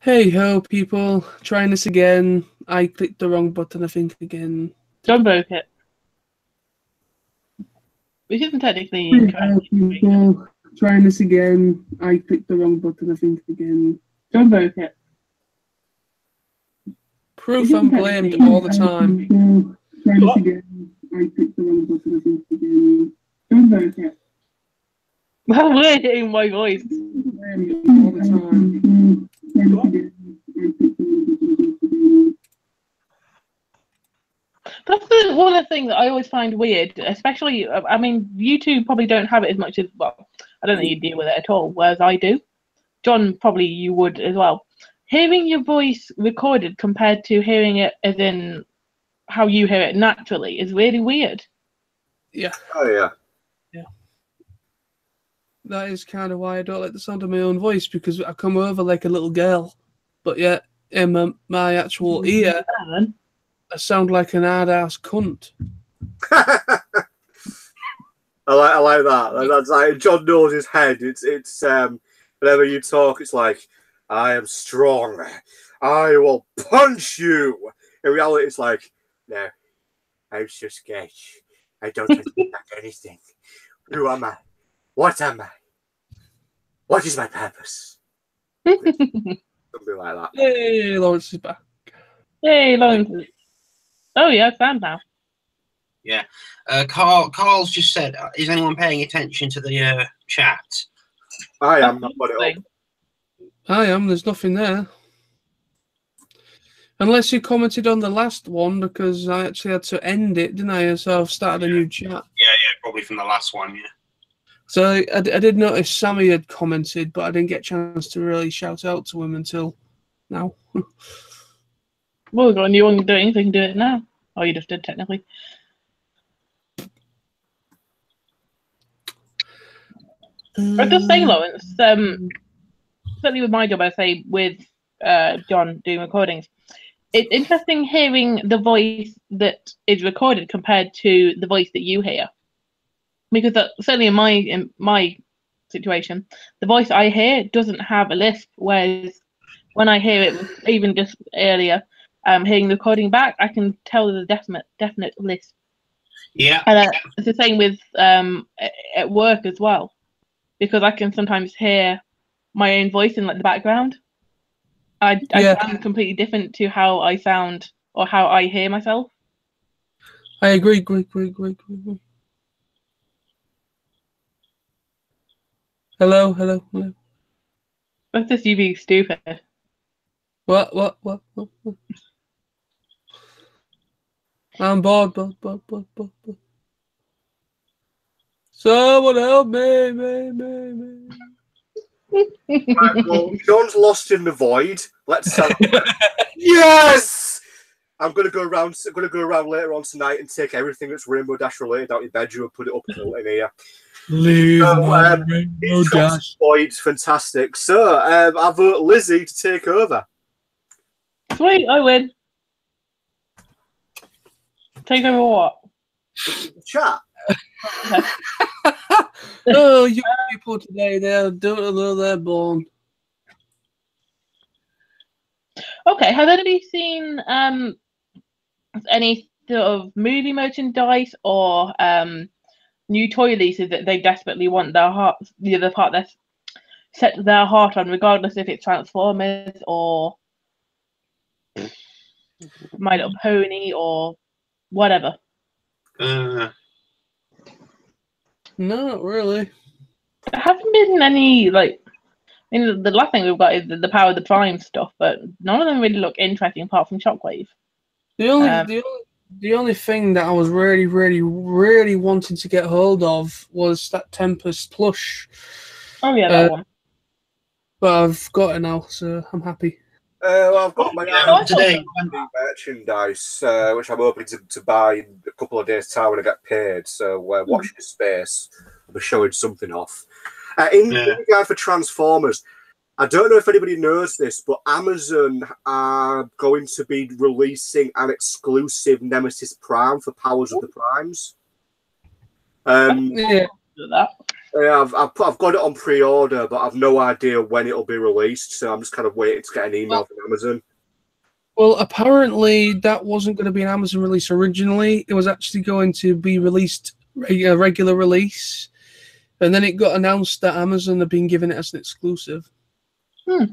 Hey ho, people. Trying this again. I clicked the wrong button, I think, again. Don't broke it. Which isn't technically Hey ho, incorrect. people. Trying this again. I clicked the wrong button, I think, again. Don't broke it. Proof I'm blamed all the time. Trying this again. I clicked the wrong button, I think, again. Don't broke it. Well, we're hitting my voice. Blamed all the time. Trying this again. I clicked the wrong button, I think, again. That's one of the things that I always find weird, especially, I mean, you two probably don't have it as much as, well, I don't think you deal with it at all, whereas I do. John, probably you would as well. Hearing your voice recorded compared to hearing it as in how you hear it naturally is really weird. Yeah. Oh, yeah. That is kind of why I don't like the sound of my own voice, because I come over like a little girl. But yet, in my actual ear, I sound like an hard-ass cunt. I like that. That's like John knows his head. It's whenever you talk, it's like, I am strong. I will punch you. In reality, it's like, no, I'm so scared. I don't understand anything. Who am I? What am I? What is my purpose? Something like that. Hey, Lawrence is back. Hey, Lawrence. Oh, yeah, Sam now. Yeah. Carl's just said, is anyone paying attention to the chat? I am. Not put it up. I am. There's nothing there. Unless you commented on the last one, because I actually had to end it, didn't I? So I've started a new chat. Yeah, probably from the last one, yeah. So I did notice Sammy had commented, but I didn't get a chance to really shout out to him until now. Well, we've got a new one doing, so you can do it now. Oh, you just did, technically. I just say, Lawrence, certainly with my job, I say with John doing recordings, it's interesting hearing the voice that is recorded compared to the voice that you hear. Because certainly in my situation, the voice I hear doesn't have a lisp, whereas when I hear it, even just earlier, hearing the recording back, I can tell there's a definite lisp. Yeah. And it's the same with at work as well, because I can sometimes hear my own voice in like the background. I sound completely different to how I sound or how I hear myself. I agree. Hello. That's just you being stupid. What? I'm bored. Someone help me. Right, well, John's lost in the void. Let's celebrate. Yes! I'm gonna go around later on tonight and take everything that's Rainbow Dash related out of your bedroom and put it up in here. Leave my Rainbow Dash. Void's fantastic. So I vote Lizzie to take over. Sweet, I win. Take over what? Chat. Oh, you people today, they don't know they're born. Okay, have anybody seen any sort of movie merchandise or new toy releases that they desperately want their heart, the other part that's set their heart on, regardless if it's Transformers or My Little Pony or whatever? No, not really. There haven't been any, like, I mean, the last thing we've got is the Power of the Prime stuff, but none of them really look interesting apart from Shockwave. The only thing that I was really wanting to get hold of was that Tempest plush. Oh yeah, that one. But I've got it now, so I'm happy. Well, I've got my today merchandise, which I'm hoping to buy in a couple of days' time when I get paid. So watch this space. I'll be showing something off. In regard for Transformers, I don't know if anybody knows this, but Amazon are going to be releasing an exclusive Nemesis Prime for Powers of the Primes. Yeah, I've got it on pre-order, but I've no idea when it'll be released. So I'm just kind of waiting to get an email from Amazon. Well, apparently that wasn't going to be an Amazon release originally. It was actually going to be released a regular release, and then it got announced that Amazon have been giving it as an exclusive. I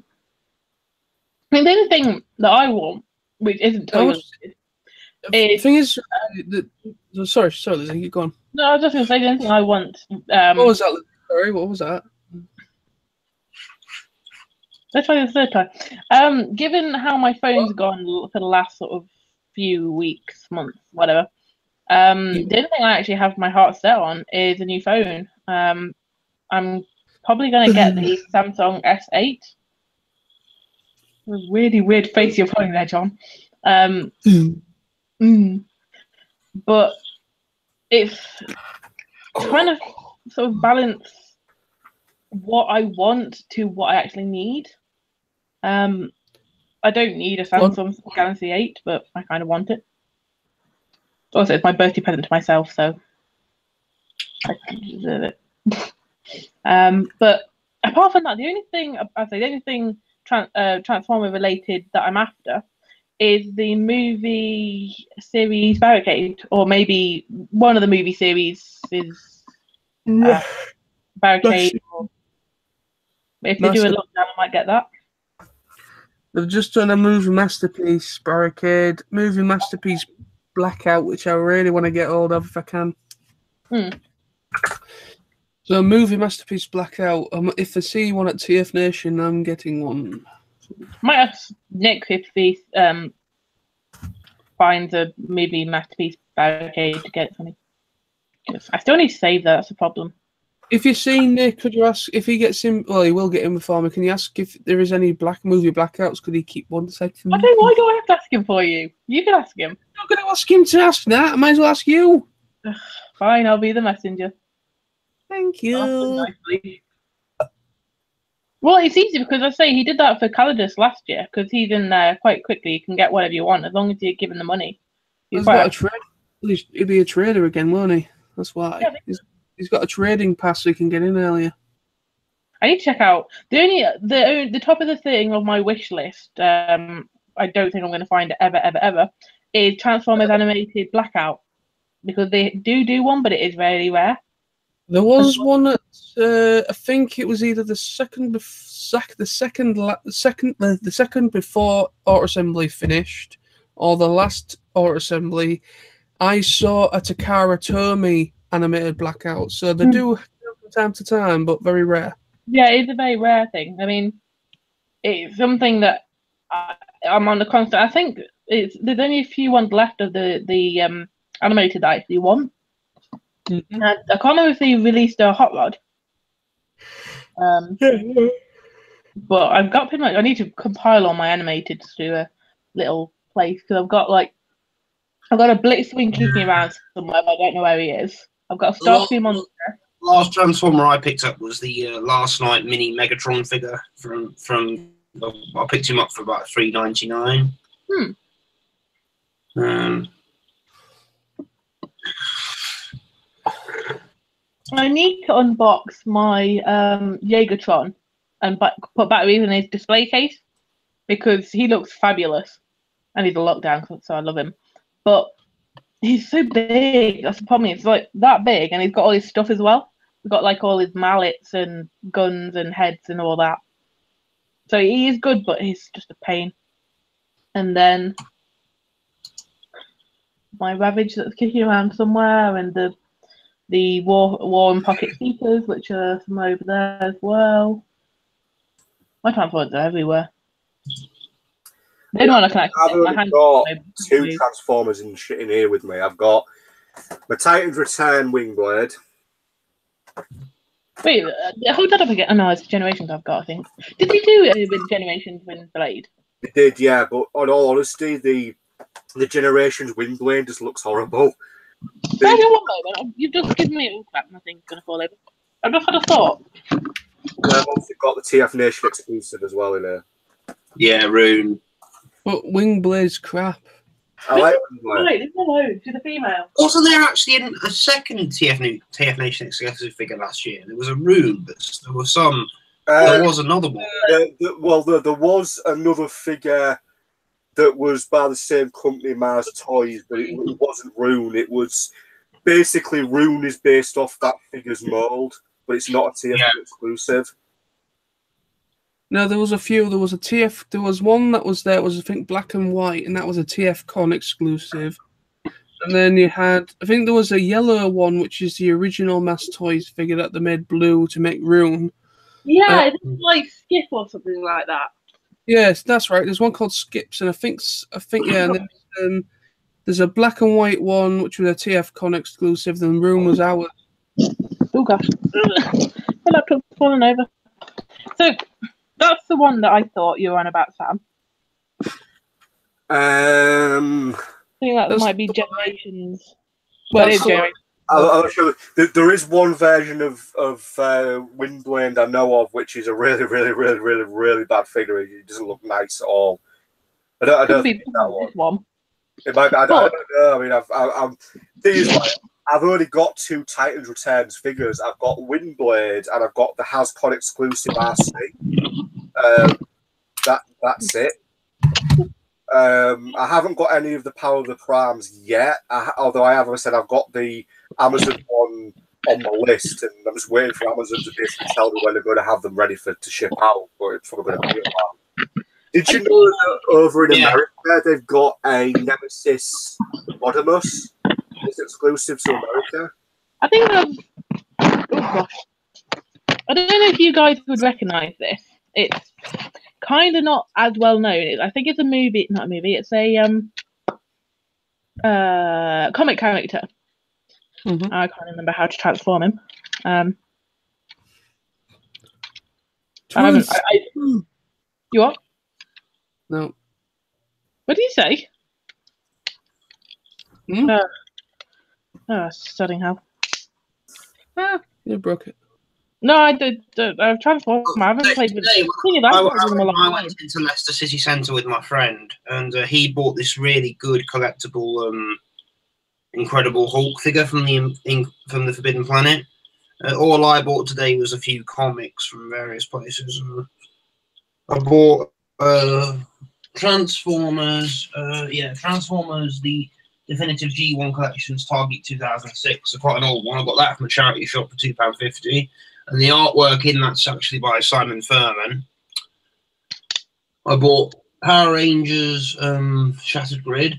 mean, the only thing that I want, which isn't totally, the thing is, sorry, Lizzie, go on. No, I was just going to say the only thing I want. What was that? Sorry, what was that? Let's try the third time. Given how my phone's gone for the last sort of few weeks, months, whatever, the only thing I actually have my heart set on is a new phone. I'm probably going to get the Samsung S8. A really weird face you're putting there, John. But it's trying to sort of balance what I want to what I actually need. I don't need a Samsung Galaxy 8, but I kind of want it. Also, it's my birthday present to myself, so I kind of deserve it. But apart from that, the only thing Transformer related that I'm after is the movie series Barricade, or maybe one of the movie series is Barricade. Or if they do a lockdown, I might get that. They've just done a movie masterpiece, Barricade, movie masterpiece Blackout, which I really want to get hold of if I can. So, movie masterpiece Blackout. If I see one at TF Nation, I'm getting one. Might ask Nick if he finds a movie masterpiece Barricade to get it for me. I still need to save that. That's a problem. If you see Nick, could you ask if he gets him? Well, he will get him before me. Can you ask if there is any movie blackouts? Could he keep one aside for me? Why do I have to ask him for you? You can ask him. I'm not going to ask him to ask that. I might as well ask you. Fine, I'll be the messenger. Thank you. Well, it's easy because I say he did that for Calidus last year because he's in there quite quickly. You can get whatever you want as long as you give him the money. He'll be a trader again, won't he? That's why. Yeah, he's got a trading pass so he can get in earlier. I need to check out the top of the thing on my wish list. I don't think I'm going to find it ever. Is Transformers animated Blackout because they do one, but it is very rare. There was one at I think it was either the second before Auto Assembly finished, or the last Auto Assembly. I saw a Takara Tomy animated Blackout, so they do from time to time, but very rare. Yeah, it's a very rare thing. I mean, it's something that I'm on the constant. I think there's only a few ones left of the animated that I actually want. Mm-hmm. I can't remember if they released a Hot Rod. But I've got pretty much. I need to compile all my animated to a little place because I've got a Blitzwing kicking around somewhere, but I don't know where he is. I've got a Starscream monster. Last Transformer I picked up was the Last Night mini Megatron figure from. I picked him up for about $3.99. I need to unbox my Jaegertron and put batteries in his display case because he looks fabulous and he's a lockdown, so I love him. But he's so big. That's the problem. It's like that big, and he's got all his stuff as well. He's got like all his mallets and guns and heads and all that. So he is good, but he's just a pain. And then my Ravage that's kicking around somewhere, and the War and Pocket Seekers, which are somewhere over there as well. My Transformers are everywhere. I've got two Transformers in here with me. I've got my Titans Return Wingblade. Wait, hold that up again. Oh no, it's Generations I've got, I think. Did they do it with Generations Windblade? They did, yeah, but on all honesty, the Generations Windblade just looks horrible. Hang on one moment. You've just given me a crap, nothing's going to fall over. I've just had a thought. I've also got the TF Nation exclusive as well in here. Yeah, Rune. But Wingblade's crap. I like Right, leave me alone. She's a female. Wasn't there actually a second TF Nation exclusive figure last year? There was a Rune, but there was some. There was another one. There was another figure that was by the same company, Mars Toys, but it wasn't Rune. It was basically Rune is based off that figure's mold, but it's not a TF exclusive. No, there was a few. There was a TF. There was one that was there. It was, I think, black and white, and that was a TF Con exclusive. And then you had, I think, there was a yellow one, which is the original Mass Toys figure that they made blue to make Rune. Yeah, it's like Skip or something like that. Yes, that's right. There's one called Skips, and I think, yeah. And then, there's a black and white one, which was a TF Con exclusive. Then Rune was ours. Oh gosh, my laptop's falling over. So. That's the one that I thought you were on about, Sam. I think that might be Generations. Well, it is Generations. I'll show you. There is one version of Windblade I know of, which is a really bad figure. It doesn't look nice at all. I don't think that one. It might be, I don't know. I mean, I've only got 2 Titans Returns figures. I've got Windblade and I've got the Hascon exclusive RC. That's it. I haven't got any of the Power of the Primes yet. Although I have, as I said, I've got the Amazon one on my list, and I'm just waiting for Amazon to basically tell me when they're going to have them ready to ship out. But it's probably going to be a while. Did you know that over in America they've got a Nemesis Rodimus? It's exclusive to America. I think oh gosh, I don't know if you guys would recognise this. It's kind of not as well known. I think it's a movie, not a movie. It's a comic character. Mm-hmm. I can't remember how to transform him. You what? No. What did you say? Studying how? You broke it. No, I did. I've transformed. I haven't played with. I went into Leicester City Centre with my friend, and he bought this really good collectible, Incredible Hulk figure from the Forbidden Planet. All I bought today was a few comics from various places. I bought Transformers. Transformers. The Definitive G1 Collections Target 2006. So quite an old one. I got that from a charity shop for £2.50. And the artwork in that's actually by Simon Furman. I bought Power Rangers Shattered Grid,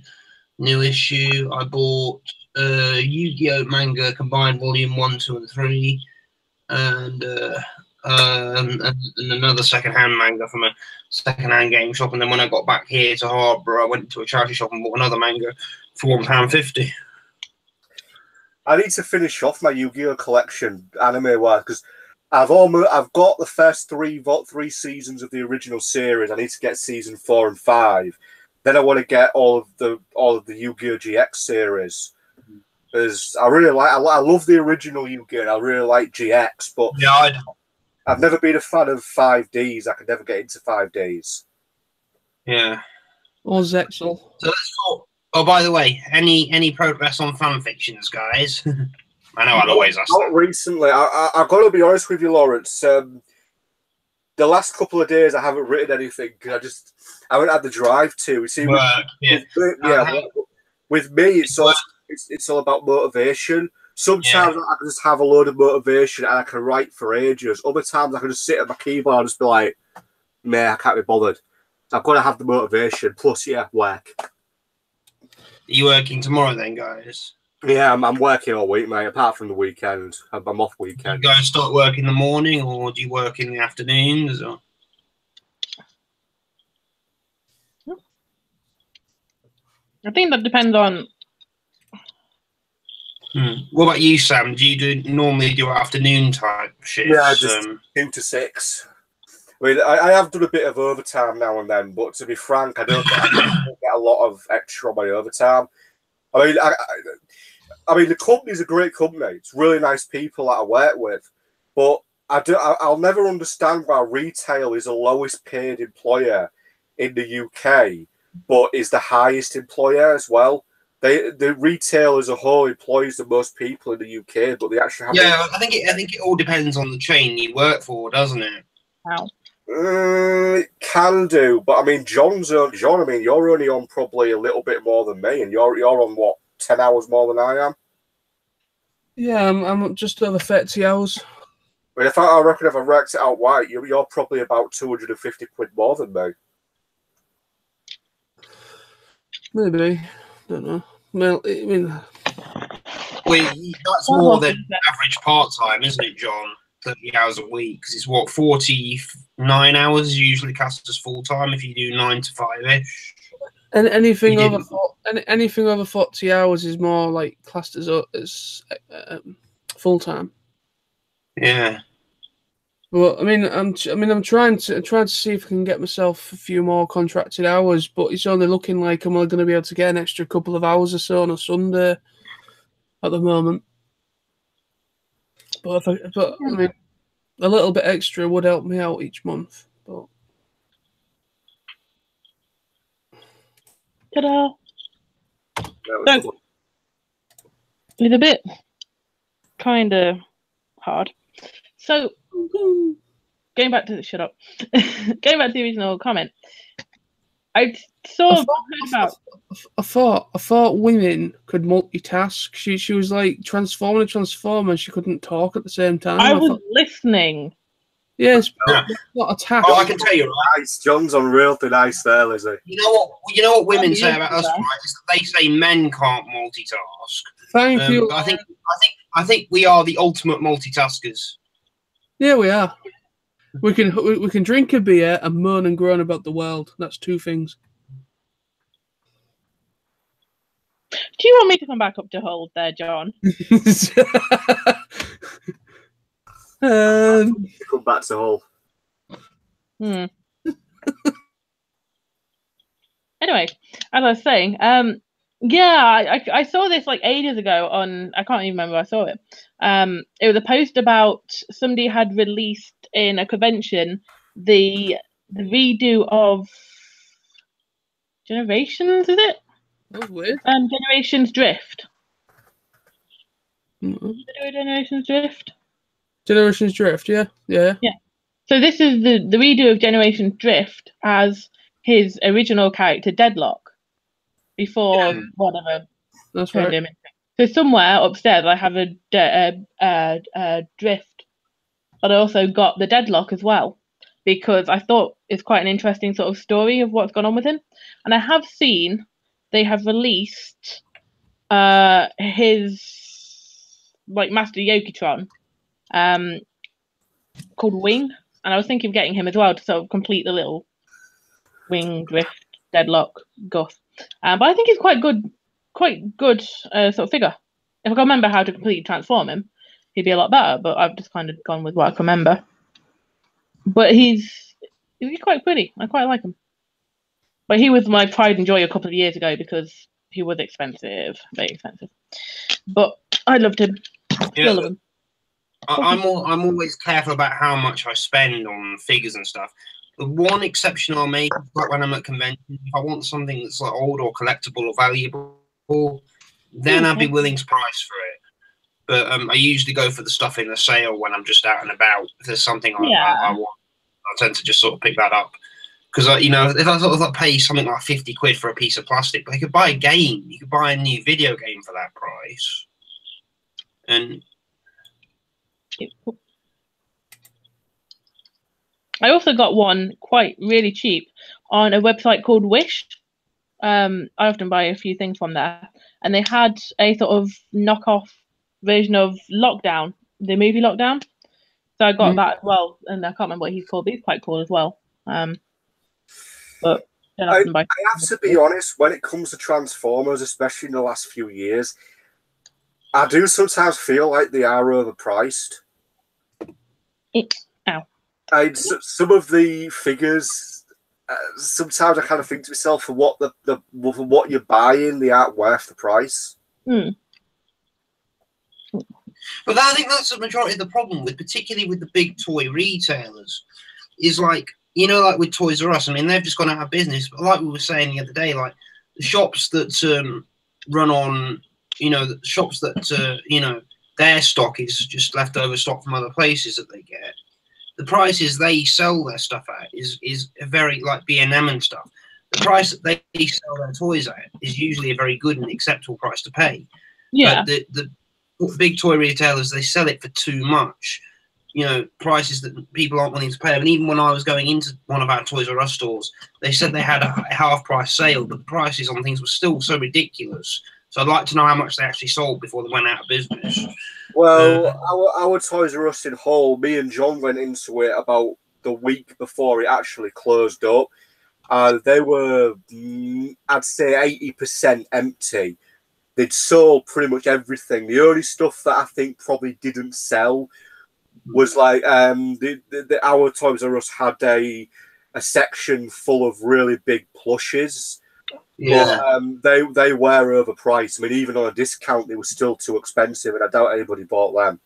new issue. I bought Yu-Gi-Oh! Manga Combined Volume 1, 2, and 3. And another second-hand manga from a second-hand game shop. And then when I got back here to Harbour, I went to a charity shop and bought another manga for £1.50. I need to finish off my Yu-Gi-Oh! Collection anime-wise because I've got the first three seasons of the original series. I need to get season 4 and 5. Then I want to get all of the Yu-Gi-Oh! GX series. Because I love the original Yu-Gi-Oh! And I really like GX, but yeah, I've never been a fan of 5Ds. I could never get into 5Ds. Yeah. Or Zexal. So let's talk. Oh, by the way, any progress on fan fictions, guys? I know I'll always ask. Not recently. I've got to be honest with you, Lawrence. The last couple of days, I haven't written anything because I haven't had the drive to. You see, with me, it's all about motivation. Sometimes I can just have a load of motivation and I can write for ages. Other times I can just sit at my keyboard and just be like, "Meh, I can't be bothered." So I've got to have the motivation. Plus, work. Are you working tomorrow then, guys? Yeah, I'm working all week, mate. Apart from the weekend, I'm off weekend. Do you go and start work in the morning, or do you work in the afternoons? Or? I think that depends on. What about you, Sam? Do you normally do afternoon type shifts? Yeah, just 2 to 6. I mean, I have done a bit of overtime now and then, but to be frank, I don't get a lot of extra on my overtime. I mean, the company's a great company. It's really nice people that I work with, but I'll never understand why retail is the lowest paid employer in the UK, but is the highest employer as well. The retail as a whole employs the most people in the UK, but they actually have. Yeah, I think it all depends on the chain you work for, doesn't it? Wow. It can do, but I mean, John. I mean, you're only on probably a little bit more than me, and you're on what, 10 hours more than I am. Yeah, I'm just over 30 hours. I mean, I reckon if I worked it out right, you're probably about 250 quid more than me. Maybe, don't know. Well, I mean, that's more than average part-time, isn't it, John? 30 hours a week, because it's what, 49 hours usually classed as full-time if you do 9 to 5-ish. and anything over 40 hours is more like classed as full-time. Yeah. Well, I mean, I'm trying to see if I can get myself a few more contracted hours, but it's only looking like I'm only going to be able to get an extra couple of hours or so on a Sunday at the moment. But I mean, a little bit extra would help me out each month. But ta-da! So, it's a bit kind of hard. So, going back to the going back to the original comment, I thought women could multitask. She was like transforming a transformer. She couldn't talk at the same time. I was listening. Yes, but not a task. Oh, I can tell you, right? Nice. John's on real thin ice there, Lizzie. You know what women say about us, right? Is that they say men can't multitask. Thank you. But I think we are the ultimate multitaskers. Yeah, we are. We can drink a beer and moan and groan about the world. That's two things. Do you want me to come back up to hold there, John? Come back to Hull. Anyway, as I was saying, yeah, I saw this like ages ago on, I can't even remember where I saw it. It was a post about somebody had released in a convention the redo of Generations, is it? That's weird. Generations Drift. Mm-hmm. Generations Drift? Generations Drift, yeah. So this is the redo of Generations Drift as his original character Deadlock before whatever. That's right. Him. So somewhere upstairs I have a Drift, but I also got the Deadlock as well because I thought it's quite an interesting sort of story of what's gone on with him, and I have seen they have released his like Master Yokitron called Wing, and I was thinking of getting him as well to sort of complete the little Wing Drift Deadlock guff. But I think he's quite good sort of figure. If I can remember how to completely transform him, he'd be a lot better. But I've just kind of gone with what I can remember. But he's quite pretty. I quite like him. But he was my pride and joy a couple of years ago because he was expensive, very expensive. But I loved him. Still love him. I'm always careful about how much I spend on figures and stuff. The one exception I'll make is like when I'm at conventions, if I want something that's like old or collectible or valuable, then I'd be willing to price for it. But I usually go for the stuff in the sale when I'm just out and about. If there's something I want, I tend to just sort of pick that up. Because if I sort of like pay something like 50 quid for a piece of plastic, but you could buy a game, you could buy a new video game for that price. And I also got one quite really cheap on a website called Wish. I often buy a few things from there, and they had a sort of knockoff version of Lockdown, the movie Lockdown. So I got that as well, and I can't remember what he's called, but he's quite cool as well. But I have to be honest, when it comes to Transformers, especially in the last few years, I do sometimes feel like they are overpriced. Some of the figures, sometimes I kind of think to myself, for what for what you're buying, they aren't worth the price. But I think that's the majority of the problem with, particularly with the big toy retailers, is like you know, like with Toys R Us, I mean, they've just gone out of business. But like we were saying the other day, like the shops that run on, you know, the shops that you know, their stock is just leftover stock from other places that they get. The prices they sell their stuff at is a very, like B&M and stuff. The price that they sell their toys at is usually a very good and acceptable price to pay. Yeah. But the big toy retailers, they sell it for too much. You know, prices that people aren't willing to pay. And even when I was going into one of our Toys R Us stores, they said they had a half-price sale, but the prices on things were still so ridiculous. So I'd like to know how much they actually sold before they went out of business. Well, our Toys R Us in Hull, me and John went into it about the week before it actually closed up. They were, I'd say, 80% empty. They'd sold pretty much everything. The only stuff that I think probably didn't sell was like our Toys R Us had a section full of really big plushes. Yeah. But they were overpriced. I mean, even on a discount, they were still too expensive, and I doubt anybody bought them.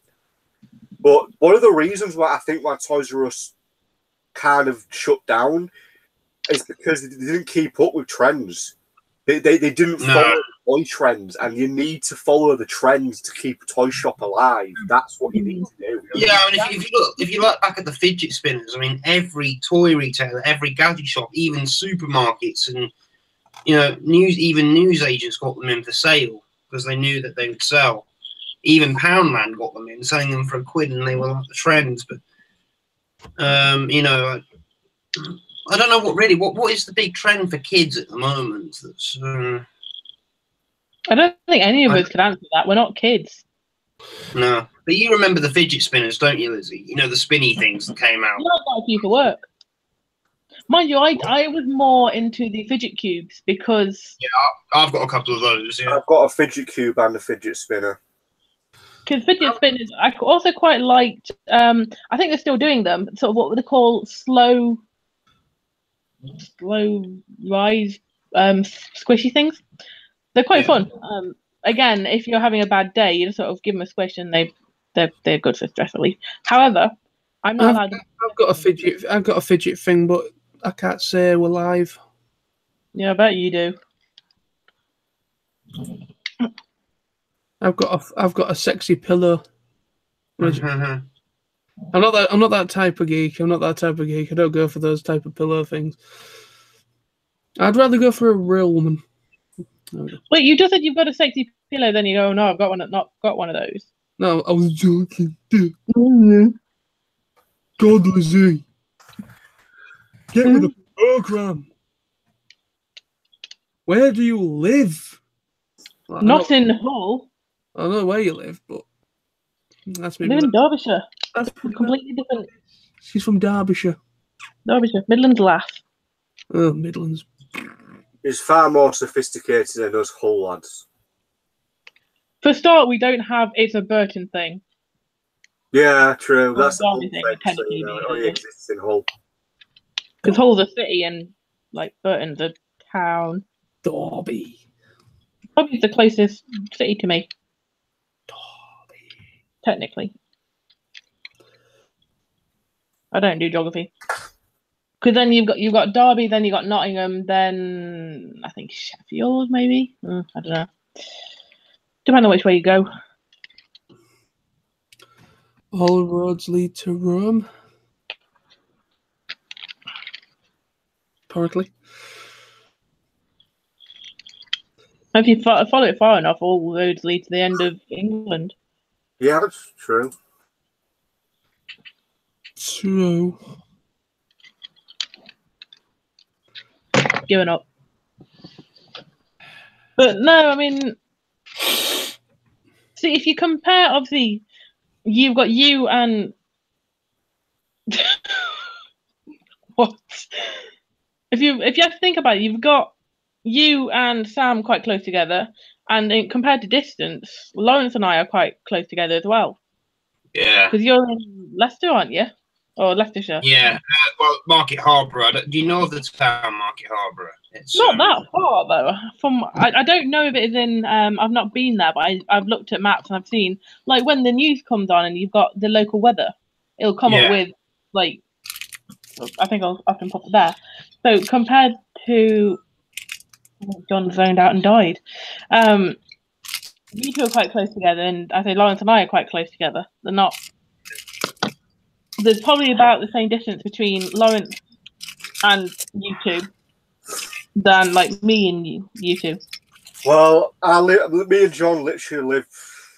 But one of the reasons why I think my Toys R Us kind of shut down is because they didn't keep up with trends. They didn't follow the toy trends, and you need to follow the trends to keep a toy shop alive. That's what you need to do. Yeah, I mean, if you look back at the fidget spinners, I mean, every toy retailer, every gadget shop, even supermarkets, and you know, news agents got them in for sale because they knew that they would sell. Even Poundland got them in, selling them for £1, and they were like the trends. But you know, I don't know what is the big trend for kids at the moment. That's I don't think any of us could answer that. We're not kids. no, but you remember the fidget spinners, don't you, Lizzie? You know, the spinny things that came out. Not like you for work. Mind you, I was more into the fidget cubes because I've got a couple of those. Yeah, I've got a fidget cube and a fidget spinner. fidget spinners, I also quite liked. I think they're still doing them. Sort of what they call slow rise squishy things. They're quite fun. Again, if you're having a bad day, you just sort of give them a squish and they're good for stress relief. However, I'm not allowed. I've got a fidget thing, but I can't say we're live. Yeah, I bet you do. I've got a sexy pillow. Mhm. I'm not that type of geek. I'm not that type of geek. I don't go for those type of pillow things. I'd rather go for a real woman. Wait, you just said you've got a sexy pillow, then you go, no, I've got one of those. No, I was joking. God, Lizzie. Get with the program. Where do you live? Not in Hull. I don't know where you live, but that's I me. live in Derbyshire. That's Completely different. She's from Derbyshire. Derbyshire. Midlands laugh. Oh, Midlands. It's far more sophisticated than us Hull lads. For a start, we don't have it's a Burton thing. Yeah, true. Well, That's the Hull Derby thing, thing, so, technically, you know, it yeah. only exists in Hull. Because Hull's a city and like Burton's a town. Derby. Probably the closest city to me, Derby. technically. I don't do geography. Because then you've got Derby, then you've got Nottingham, then I think Sheffield, maybe. I don't know. Depending on which way you go. All roads lead to Rome. Apparently. If you follow it far enough, all roads lead to the end of England. Yeah, that's true. True. Given up. But no, I mean, see, if you compare, obviously, you've got you and what? If you have to think about it, you've got you and Sam quite close together, and compared to distance, Lawrence and I are quite close together as well. Yeah. Because you're in Leicester, aren't you? Or Leicestershire? Yeah. Well, Market Harborough. Do you know of the town Market Harborough? It's not that far though. I don't know if it is in. I've not been there, but I've looked at maps and I've seen like when the news comes on and you've got the local weather, it'll come up with like I think I'll often pop it there. So compared to John zoned out and died, you two are quite close together, and I say Lawrence and I are quite close together. They're not. There's probably about the same distance between Lawrence and you two than like me and you two. Well, me and John literally live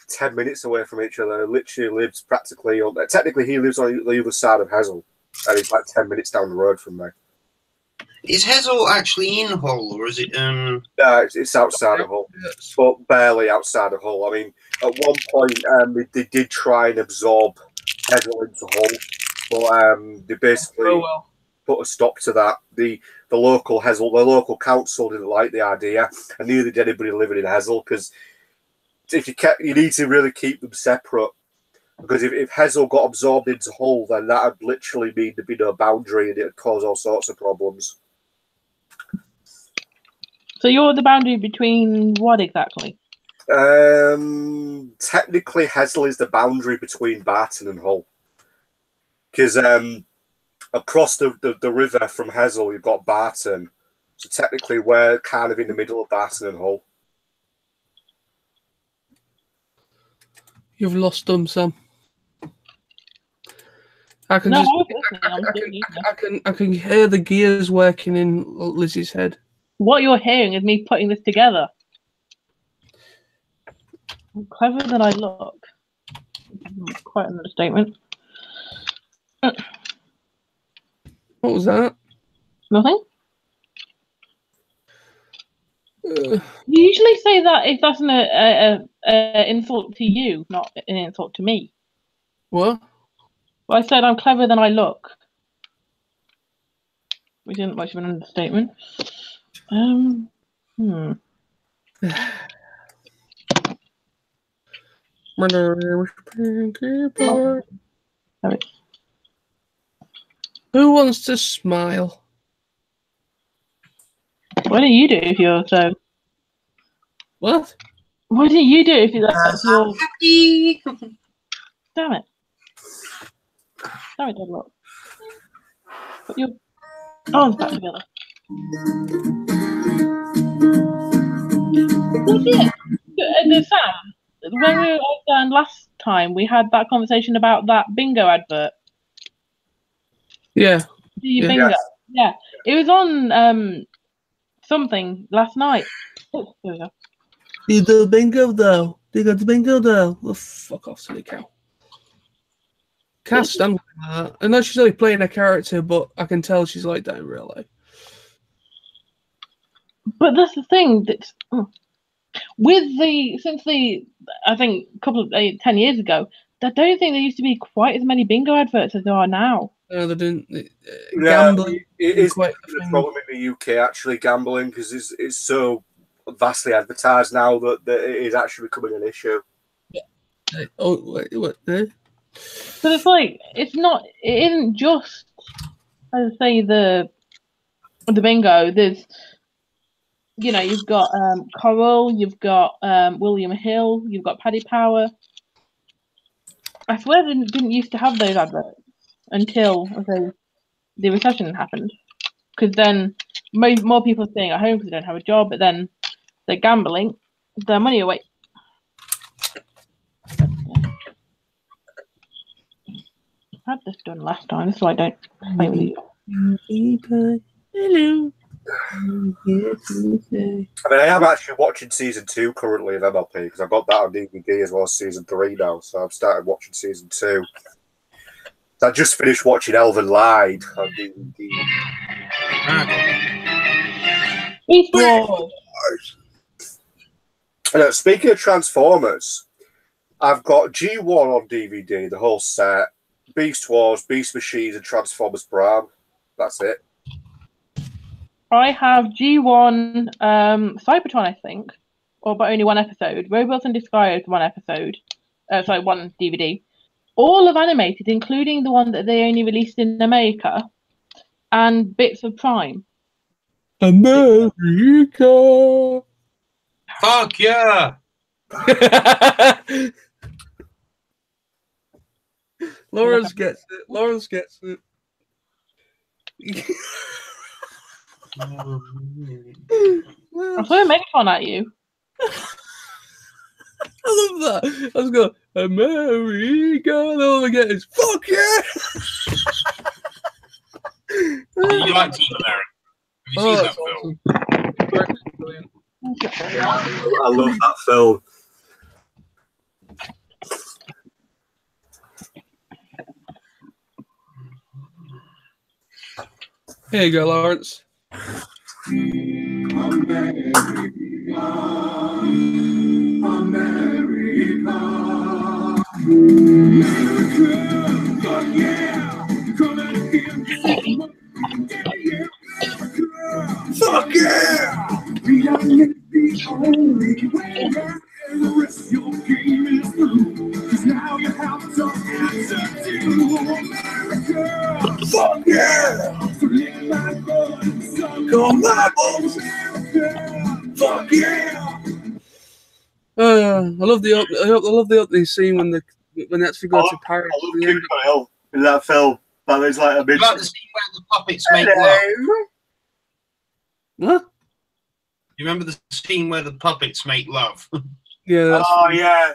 10 minutes away from each other. Literally lives practically on. Technically, he lives on the other side of Hazel, and he's like 10 minutes down the road from me. Is Hazel actually in Hull, or is it? No, it's outside of Hull, but barely outside of Hull. I mean, at one point, they did try and absorb Hazel into Hull, but they basically put a stop to that. The local council didn't like the idea, and neither did anybody living in Hazel, because you need to really keep them separate. Because if Hazel got absorbed into Hull, then that would literally mean there'd be no boundary, and it would cause all sorts of problems. So you're the boundary between what exactly? Technically, Hazel is the boundary between Barton and Hull. Because across the river from Hazel, you've got Barton. So technically, we're kind of in the middle of Barton and Hull. You've lost them, Sam. I can I can hear the gears working in Lizzie's head. What you're hearing is me putting this together. I'm cleverer than I look. Quite an understatement. What was that? Nothing? You usually say that if that's an insult to you, not an insult to me. What? Well, I said I'm cleverer than I look. Which isn't much of an understatement. Who wants to smile? What do you do if you're so? What? What do you do if you're happy? Damn it! Damn it, Deadlock. Put your arms back together. Sam, when we were done last time, we had that conversation about that bingo advert. Yeah. Bingo? Yeah. It was on something last night. Oh, here we go. You do bingo though. You got the bingo though. Oh, fuck off, silly cow. Can't stand that. I know she's only playing a character, but I can tell she's like that in real life. But that's the thing that since I think a couple of 10 years ago, I don't think there used to be quite as many bingo adverts as there are now. No, they didn't. Gambling is quite the problem in the UK. Actually, gambling, because it's so vastly advertised now that it is actually becoming an issue. Oh, wait, what? So it's like it isn't just, as I say, the bingo. There's, you've got Coral, you've got William Hill, you've got Paddy Power. I swear they didn't used to have those adverts until the recession happened. Because then more people are staying at home because they don't have a job, but then they're gambling their money away. I had this done last time, so I don't play with you. Hello. I mean, I am actually watching season 2 currently of MLP because I've got that on DVD as well as season 3 now. So I've started watching season 2. So I just finished watching Elven Lied on DVD. Speaking of Transformers, I've got G1 on DVD, the whole set, Beast Wars, Beast Machines, and Transformers Prime. That's it. I have G1, Cybertron, I think, but only one episode. Robots in Disguise, one episode. One DVD. All of animated, including the one that they only released in America, and bits of Prime. America. Fuck yeah! Lawrence gets it. I'm throwing Megaton at you. I love that. I was going, America. And all I get is, fuck yeah! You like Team America? Have you seen that that's film? awesome. Brilliant. I love that film. Here you go, Lawrence. Fuck yeah! We are the only way the rest of your game is through. 'Cause now you have to answer to America. Fuck yeah! So lick my blood and suck on my balls. Fuck yeah! I love the opening scene when they actually go to Paris. I love Kim Jong-il in that film. That is like a bit. You like the scene where the puppets make love? What? You remember the scene where the puppets make love? Yeah. That's Oh yeah,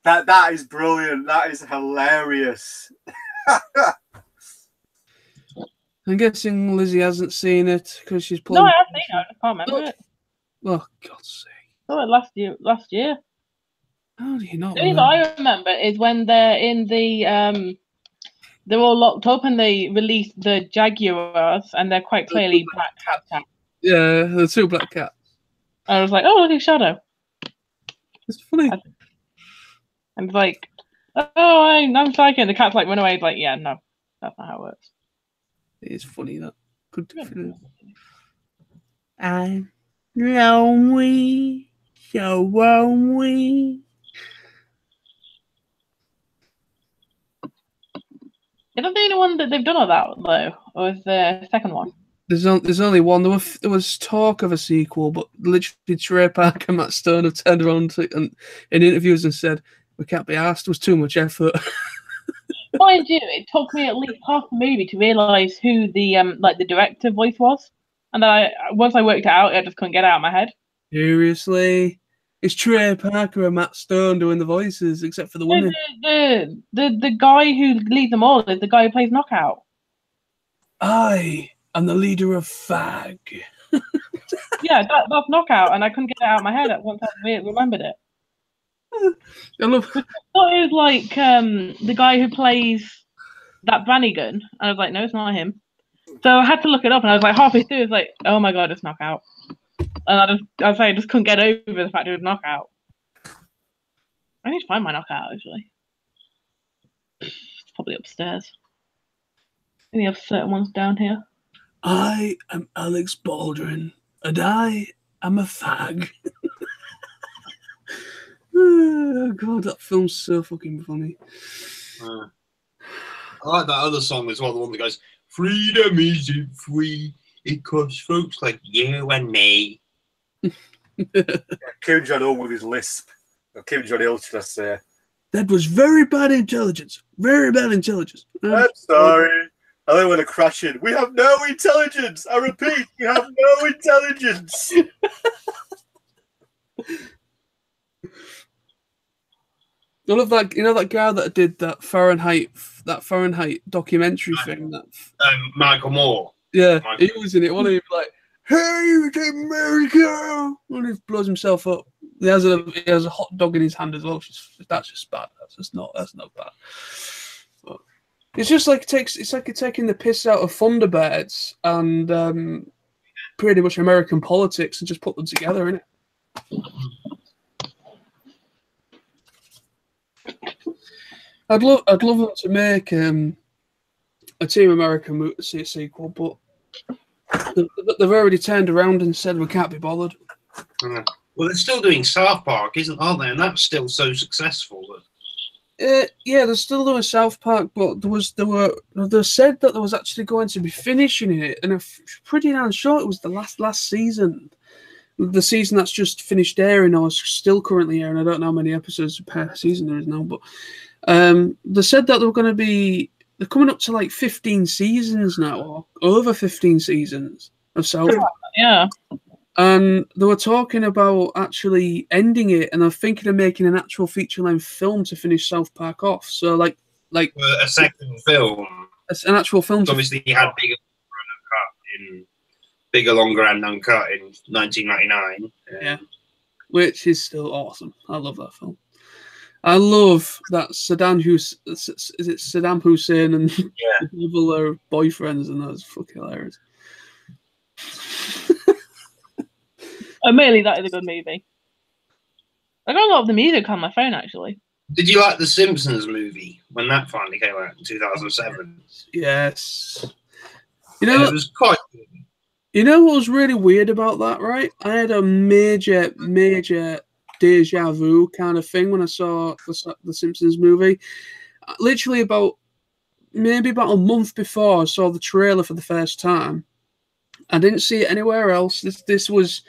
that is brilliant. That is hilarious. I'm guessing Lizzie hasn't seen it because she's No, playing. I have seen it. I just can't remember it. Oh, God's sake. I saw it last year. How do you not The only thing remember? I remember is when they're in the they're all locked up and they release the Jaguars and they're quite clearly black cats. Yeah, the two black cats. I was like, oh, look at Shadow. It's funny. And it's like, oh, I'm psychic. And the cat's like, run away. It's like, yeah, no, that's not how it works. It's funny that. Good. Yeah. I'm lonely, so lonely. Is that the only one that they've done of that, though? Or is the second one? There's only one. There was talk of a sequel, but literally Trey Parker and Matt Stone have turned around in interviews and said, we can't be asked. It was too much effort. Mind you, it took me at least half the movie to realise who the the director voice was. And then once I worked it out, I just couldn't get it out of my head. Seriously? It's Trey Parker and Matt Stone doing the voices, except for the women. The guy who leads them all is the guy who plays Knockout. I am the leader of Fag. Yeah, that's Knockout, and I couldn't get it out of my head once I remembered it. I love. I thought it was like the guy who plays that Brannigan, and I was like, no, it's not him. So I had to look it up, and I was like, halfway through, it's like, oh my god, it's Knockout. And I just couldn't get over the fact it was Knockout. I need to find my Knockout, actually. It's probably upstairs. Any other certain ones down here? I am Alex Baldwin, and I am a fag. Oh god, that film's so fucking funny. I like that other song as well, the one that goes, freedom isn't free, it costs folks like you and me. Kim Jong-il with his lisp. Or Kim Jong-il, should I say. That was very bad intelligence. Very bad intelligence. I'm sorry. I don't want to crash in. We have no intelligence. I repeat, we have no intelligence. I love that. You know that guy that did that Fahrenheit documentary thing. That Michael Moore. yeah, Michael. he was in it. One of them like, "Hey, America!" And he blows himself up. He has a hot dog in his hand as well. That's just bad. That's not bad. But it's just like it's like taking the piss out of Thunderbirds and pretty much American politics and just put them together, innit? I'd love them to make a Team America sequel, but they've already turned around and said we can't be bothered. Well, they're still doing South Park, aren't they? And that's still so successful. Yeah, they're still doing South Park, but they said that there was actually going to be finishing it, and I'm pretty damn sure it was the last season. The season that's just finished airing or is still currently airing. I don't know how many episodes per season there is now, but they said that they were going to be they're coming up to like 15 seasons now, or over 15 seasons of South Park. Yeah. And they were talking about actually ending it, and they're thinking of making an actual feature-length film to finish South Park off. So, like a second film. an actual film. So obviously, he had Bigger, Longer, and Uncut in 1999. Yeah, which is still awesome. I love that film. I love that Saddam Hussein and the devil are boyfriends, and that's fucking hilarious. Admittedly, that is a good movie. I got a lot of the music on my phone, actually. Did you like the Simpsons movie when that finally came out in 2007? Yes. You know, it was quite good. You know what was really weird about that, right? I had a major deja vu kind of thing when I saw the Simpsons movie. Literally maybe about a month before I saw the trailer for the first time. I didn't see it anywhere else. This was,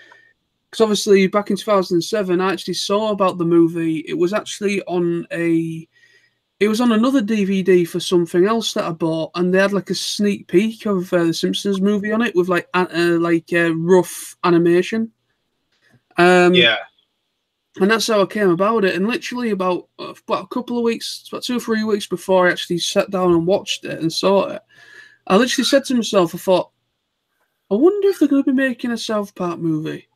because obviously back in 2007 I actually saw about the movie. It was actually on another DVD for something else that I bought, and they had like a sneak peek of the Simpsons movie on it with like rough animation. Yeah. And that's how I came about it. And literally about a couple of weeks, about 2 or 3 weeks before I actually sat down and watched it and saw it, I literally said to myself, I thought, I wonder if they're going to be making a South Park movie.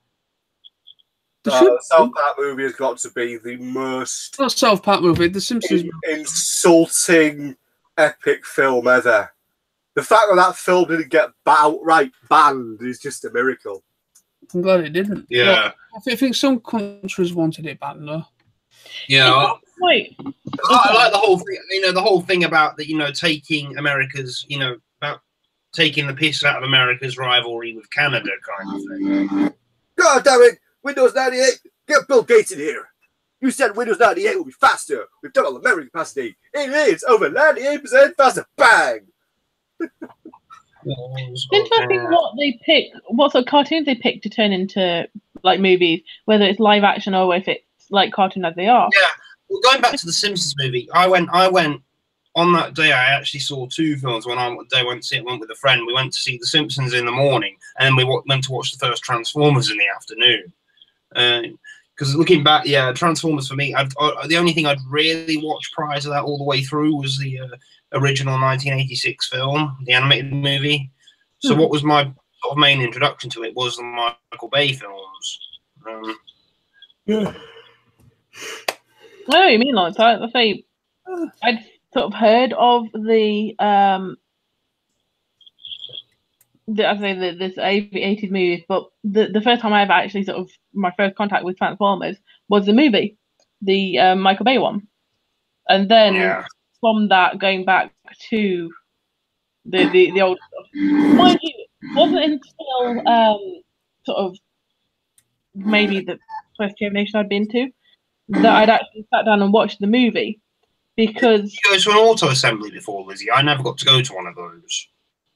The South Park movie has got to be the most... Not South Park movie, the Simpsons movie. Insulting, epic film ever. The fact that film didn't get outright banned is just a miracle. I'm glad it didn't. Yeah. Well, I think some countries wanted it banned, though. Yeah. Wait. I like the whole thing. The whole thing about taking America's, about taking the piss out of America's rivalry with Canada, kind of thing. God damn it! Windows 98, get Bill Gates in here. You said Windows 98 will be faster. We've done all the memory capacity. It is over 98% faster. Bang! It's interesting what sort of cartoons they pick to turn into like movies, whether it's live action or if it's like cartoon as they are. Yeah. Well, going back to the Simpsons movie, I went on that day. I actually saw 2 films. Went with a friend. We went to see the Simpsons in the morning, and then we went to watch the first Transformers in the afternoon. Because looking back, Transformers for me, the only thing I'd really watched prior to that all the way through was the original 1986 film, the animated movie. So what was my sort of main introduction to it was the Michael Bay films. Yeah. No, you mean like that? I say I'd sort of heard of this 80s movies, but the first time I ever actually my first contact with Transformers was the movie, the Michael Bay one, and then from that going back to the old stuff. Mind you, it wasn't until sort of maybe the first Termination I'd been to that I'd actually sat down and watched the movie, because you go to an auto assembly before, Lizzie? I never got to go to one of those.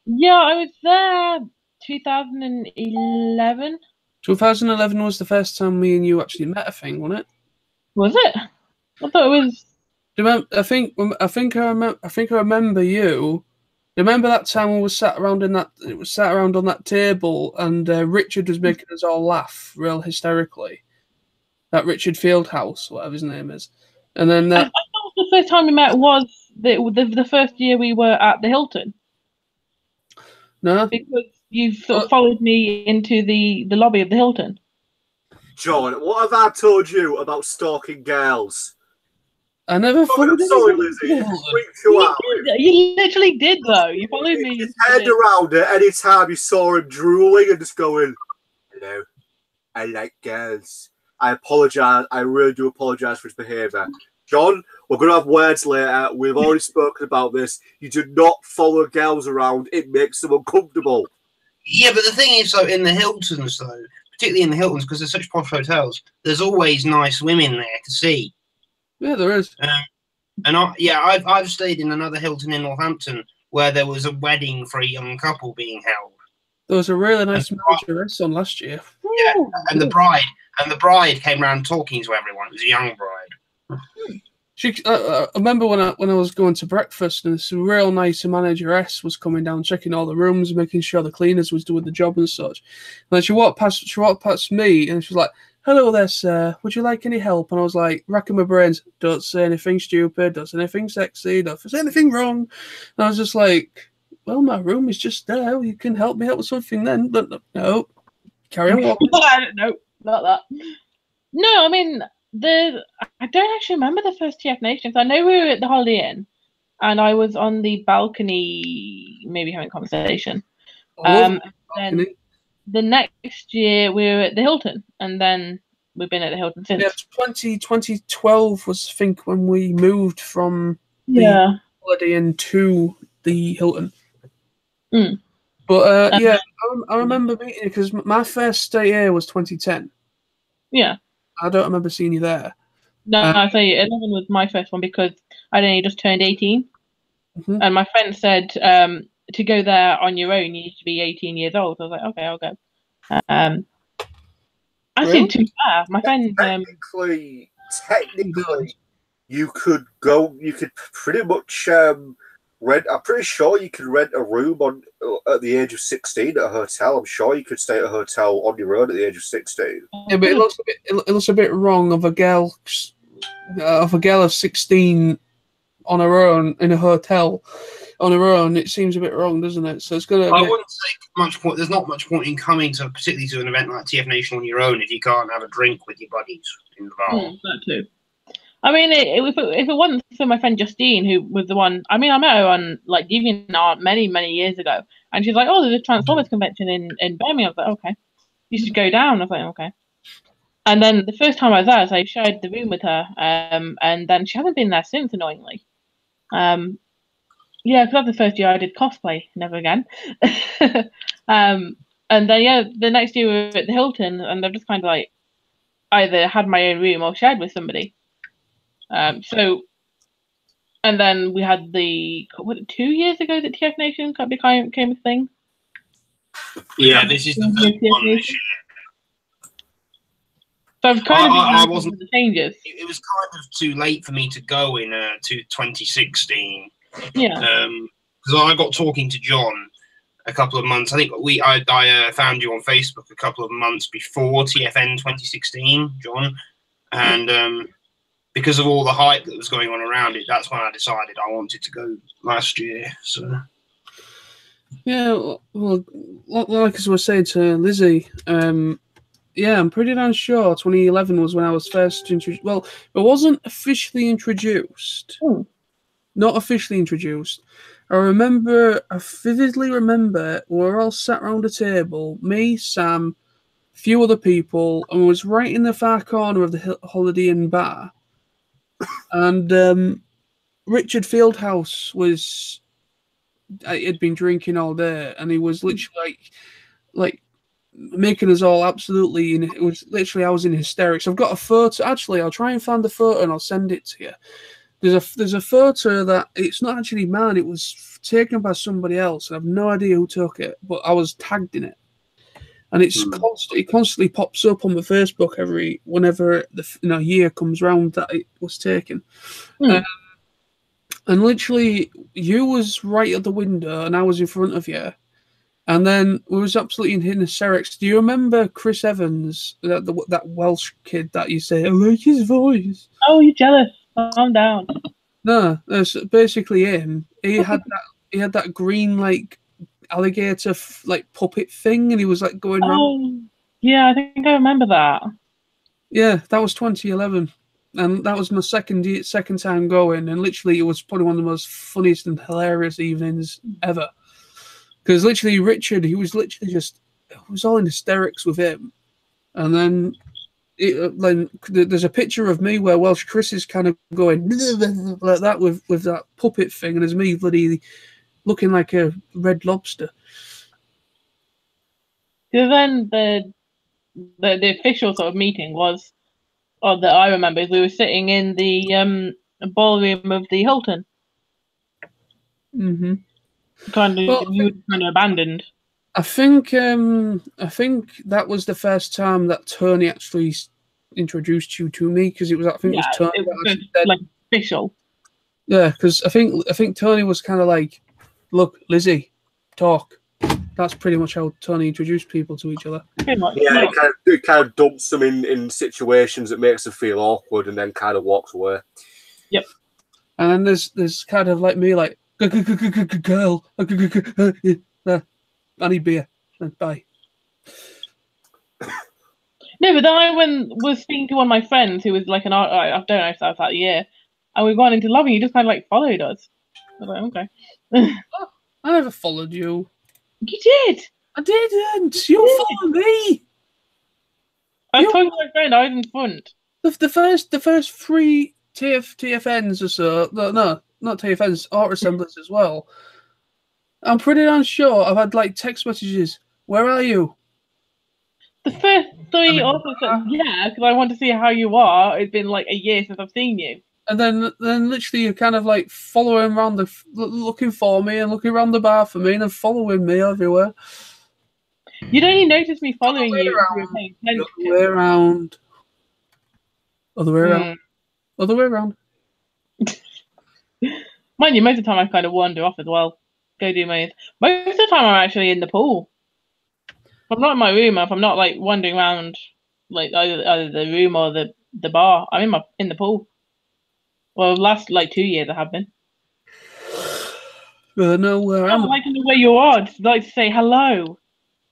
Yeah, I was there 2011. 2011 was the first time me and you actually met, I think, wasn't it? Was it? I thought it was. I think I remember you. Remember that time we were sat around on that table, and Richard was making us all laugh real hysterically. That Richard Fieldhouse, whatever his name is, and then I thought the first time we met was the first year we were at the Hilton. No, because you sort of followed me into the lobby of the Hilton. John, what have I told you about stalking girls? I never followed you. Sorry, Lizzie. You literally did, though. You followed me. His head around it any time you saw him drooling and just going, "Hello, I like girls." I apologise. I really do apologise for his behaviour. John, we're going to have words later. We've already spoken about this. You do not follow girls around. It makes them uncomfortable. Yeah, but the thing is, though, in the Hiltons, though, particularly in the Hiltons, because they're such posh hotels, there's always nice women there to see. Yeah, there is. And I've stayed in another Hilton in Northampton where there was a wedding for a young couple being held. There was a really nice marriage on last year. Yeah, and the bride came round talking to everyone. It was a young bride. I remember when I was going to breakfast, and this real nice manageress was coming down, checking all the rooms, making sure the cleaners was doing the job and such. And then she walked past me, and she was like, "Hello there, sir. Would you like any help?" And I was like, racking my brains. Don't say anything stupid. Don't say anything sexy. Don't say anything wrong. And I was just like, "Well, my room is just there. You can help me out with something then." But no, carry on walking. No, not that. No, I mean, I don't actually remember the first TF Nations. I know we were at the Holiday Inn, and I was on the balcony, maybe having a conversation. Then the next year we were at the Hilton, and then we've been at the Hilton since. Yeah, 2012 was, I think, when we moved from the Holiday Inn to the Hilton. Mm. But yeah, I remember meeting you because my first stay here was 2010. Yeah. I don't remember seeing you there. No, I say 11 was my first one because I'd only just turned 18. Mm-hmm. And my friend said to go there on your own, you need to be 18 years old. So I was like, okay, I'll go. Actually, too far. My friend. Technically, you could go. You could pretty much rent. I'm pretty sure you could rent a room at the age of 16 at a hotel. I'm sure you could stay at a hotel on your own at the age of 16. Yeah, but it looks a bit wrong of a girl of 16 on her own in a hotel on her own. It seems a bit wrong, doesn't it? So it's gonna. I wouldn't say much point. There's not much point in coming to, particularly to an event like TF Nation on your own, if you can't have a drink with your buddies in the bar. That too. I mean, if it wasn't for my friend Justine, who was the one. I mean, I met her on like DeviantArt many years ago, and she's like, "Oh, there's a Transformers convention in Birmingham." I was like, "Okay, you should go down." I was like, "Okay." And then the first time I was there, so I shared the room with her, and then she hasn't been there since, annoyingly. Yeah, because that's the first year I did cosplay, never again. And then the next year we were at the Hilton, and I've just kind of like either had my own room or shared with somebody. And then we had 2 years ago that TF Nation became a thing. Yeah, this is the first one this year. So I've kind of the changes. It was kind of too late for me to go in to 2016. Yeah. Because I got talking to John a couple of months. I think I found you on Facebook a couple of months before TFN 2016, John, and because of all the hype that was going on around it, that's when I decided I wanted to go last year. So. Yeah, well, like as I was saying to Lizzie, yeah, I'm pretty damn sure 2011 was when I was first introduced. Well, it wasn't officially introduced. Oh. Not officially introduced. I vividly remember we were all sat around a table, me, Sam, a few other people, and we was right in the far corner of the Holiday Inn bar. And Richard Fieldhouse had been drinking all day, and he was literally like making us all absolutely. It was literally, I was in hysterics. I've got a photo. Actually, I'll try and find the photo and I'll send it to you. There's a photo that it's not actually mine. It was taken by somebody else. I have no idea who took it, but I was tagged in it. And it constantly pops up on my Facebook whenever the year comes round that it was taken. And literally, you was right at the window, and I was in front of you. And then we was absolutely in hysterics. Do you remember Chris Evans, that Welsh kid that you say, "I like his voice"? Oh, you're jealous. Calm down. No, that's basically him. He had that green alligator puppet thing, and he was going around. Oh, yeah, I think I remember that. Yeah, that was 2011, and that was my second time going, and literally it was probably one of the most funniest and hilarious evenings ever. Because literally Richard, he was literally was all in hysterics with him, and then there's a picture of me where Welsh Chris is kind of going like that with that puppet thing, and there's me bloody looking like a red lobster. Because then the official sort of meeting was, or that I remember, is we were sitting in the ballroom of the Hilton. Mm-hmm. You were kind of abandoned. I think that was the first time that Tony actually introduced you to me, because it was, I think it was Tony. It was official. Yeah, because I think Tony was kind of like, look, Lizzie, talk. That's pretty much how Tony introduced people to each other. Pretty much. Yeah, it kind of dumps them in situations that makes them feel awkward, and then kind of walks away. Yep. And then there's kind of like me, like, girl, I need beer. Bye. No, but then I was speaking to one of my friends who was like an art. I don't know if that was that year, and we got into love, and he just kind of like followed us. I was like, okay. I never followed you. You did. I didn't. You followed me. I was talking to my friend. I was in front. The first three TFNs or so. No, not TFNs. Art assemblies as well. I'm pretty damn sure I've had like text messages. Where are you? The first three also said, yeah, because I want to see how you are. It's been like a year since I've seen you. And then literally you're kind of like following around, looking for me and looking around the bar for me and then following me everywhere. You'd only notice me following you if you were paying attention. Other way around. Other way around. Other way around. Mind you, most of the time I kind of wander off as well. Go do my... Most of the time I'm actually in the pool. If I'm not in my room, if I'm not like wandering around like either the room or the bar, I'm in the pool. Well, the last like 2 years I have been. No, where am I? Like in the way you are, just like to say hello.